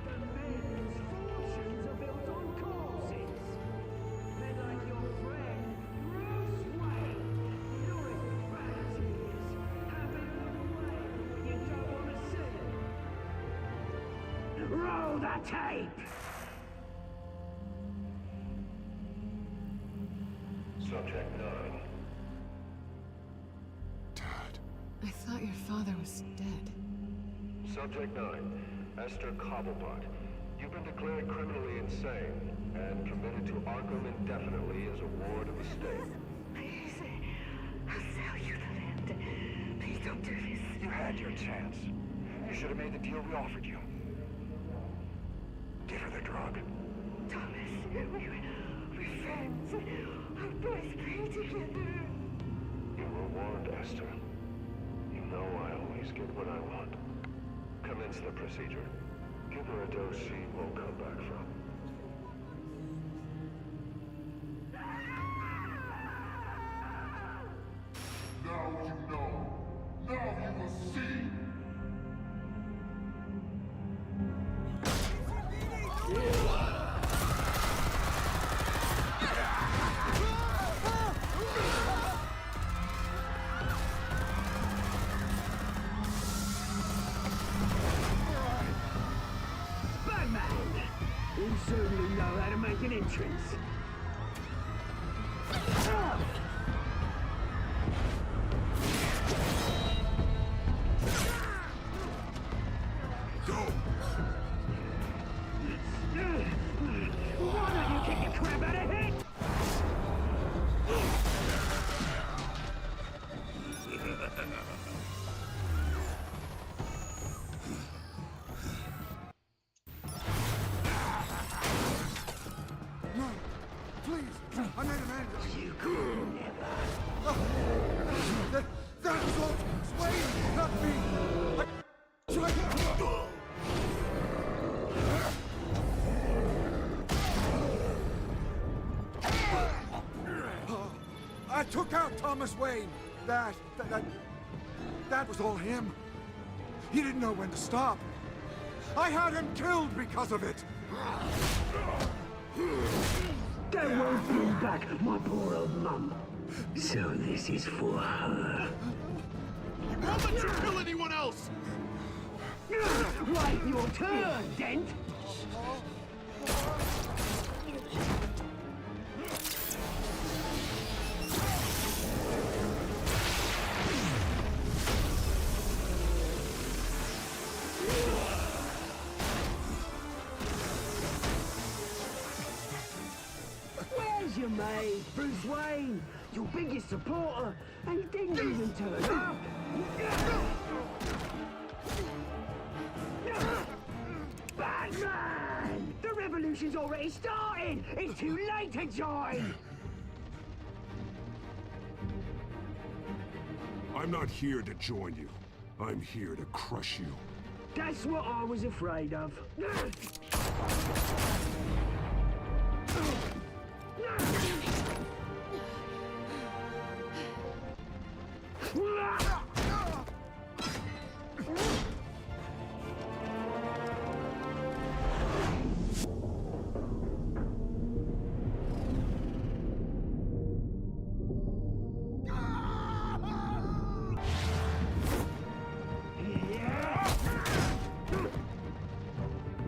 The men's fortunes are built on corpses. Men like your friend, Bruce Wayne, knowing vanities, having them away when you don't want to see them. Roll the tape! Subject 9. I thought your father was dead. Subject 9. Esther Cobblepot. You've been declared criminally insane and committed to Arkham indefinitely as a ward of the state. Please, I'll sell you the land. Please don't do this. You had your chance. You should have made the deal we offered you. Give her the drug. Thomas, we're friends. Our boys play together. You were warned, Esther. You know I always get what I want. Commence the procedure. Give her a dose she won't come back from. Now you know. Now you will see. Batman! You certainly know how to make an entrance. Why don't you kick the crap out of him? No, please, I made an end. You could never. That was all Wayne, not me. I tried to... I took out Thomas Wayne. That was all him. He didn't know when to stop. I had him killed because of it. That won't bring back my poor old mum. So this is for her. He won't let you kill anyone else! Right, your turn, Dent! mate. Bruce Wayne, your biggest supporter, and he didn't even turn up. Batman! The revolution's already started! It's too late to join! I'm not here to join you. I'm here to crush you. That's what I was afraid of.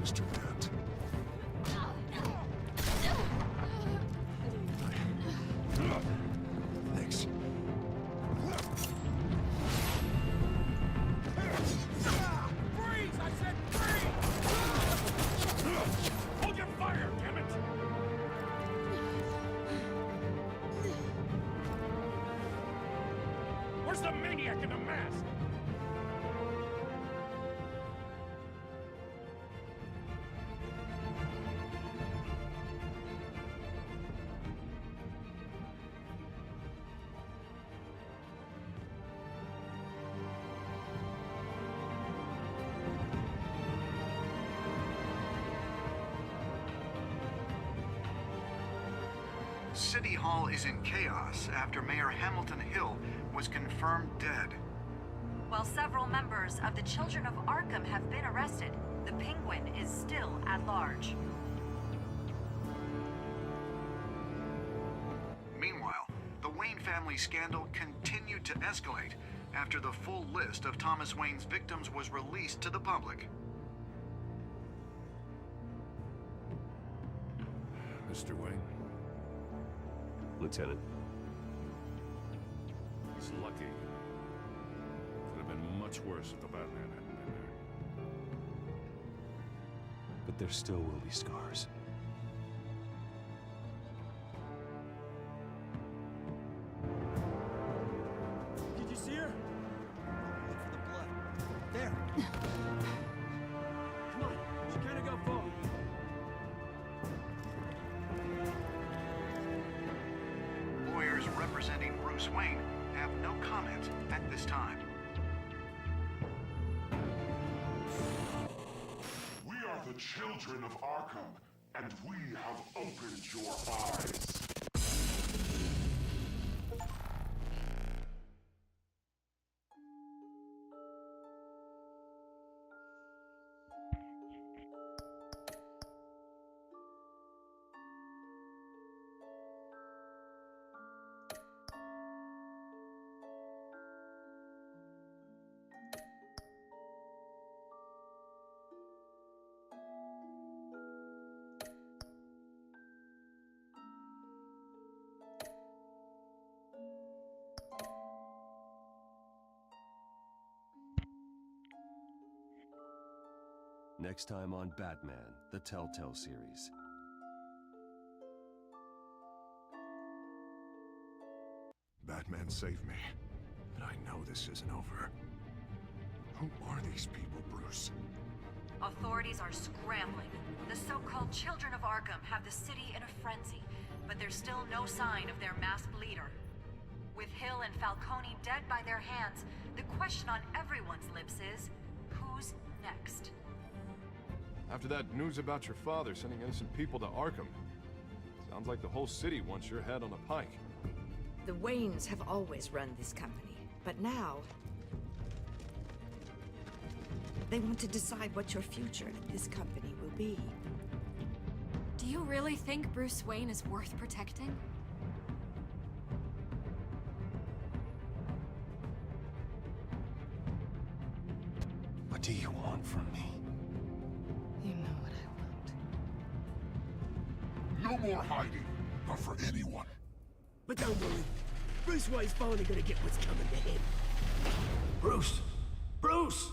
Mr. Dent. Thanks. Freeze! I said freeze! Hold your fire, damn it! Where's the maniac in the mask? City Hall is in chaos after Mayor Hamilton Hill was confirmed dead. While several members of the Children of Arkham have been arrested, the Penguin is still at large. Meanwhile, the Wayne family scandal continued to escalate after the full list of Thomas Wayne's victims was released to the public. Mr. Wayne? Lieutenant. He's lucky. Could have been much worse if the Batman hadn't been there. But there still will be scars. Did you see her? Look for the blood. There. Come on, she can't go far. Lawyers representing Bruce Wayne have no comment at this time. We are the children of Arkham, and we have opened your eyes. Next time on Batman, the Telltale series. Batman saved me, but I know this isn't over. Who are these people, Bruce? Authorities are scrambling. The so-called Children of Arkham have the city in a frenzy, but there's still no sign of their masked leader. With Hill and Falcone dead by their hands, the question on everyone's lips is, who's next? After that news about your father sending innocent people to Arkham, sounds like the whole city wants your head on a pike. The Waynes have always run this company, but now they want to decide what your future at this company will be. Do you really think Bruce Wayne is worth protecting? What do you want from me? You know what I want. No more hiding, not for anyone. But don't worry, Bruce Wayne's finally gonna get what's coming to him. Bruce! Bruce!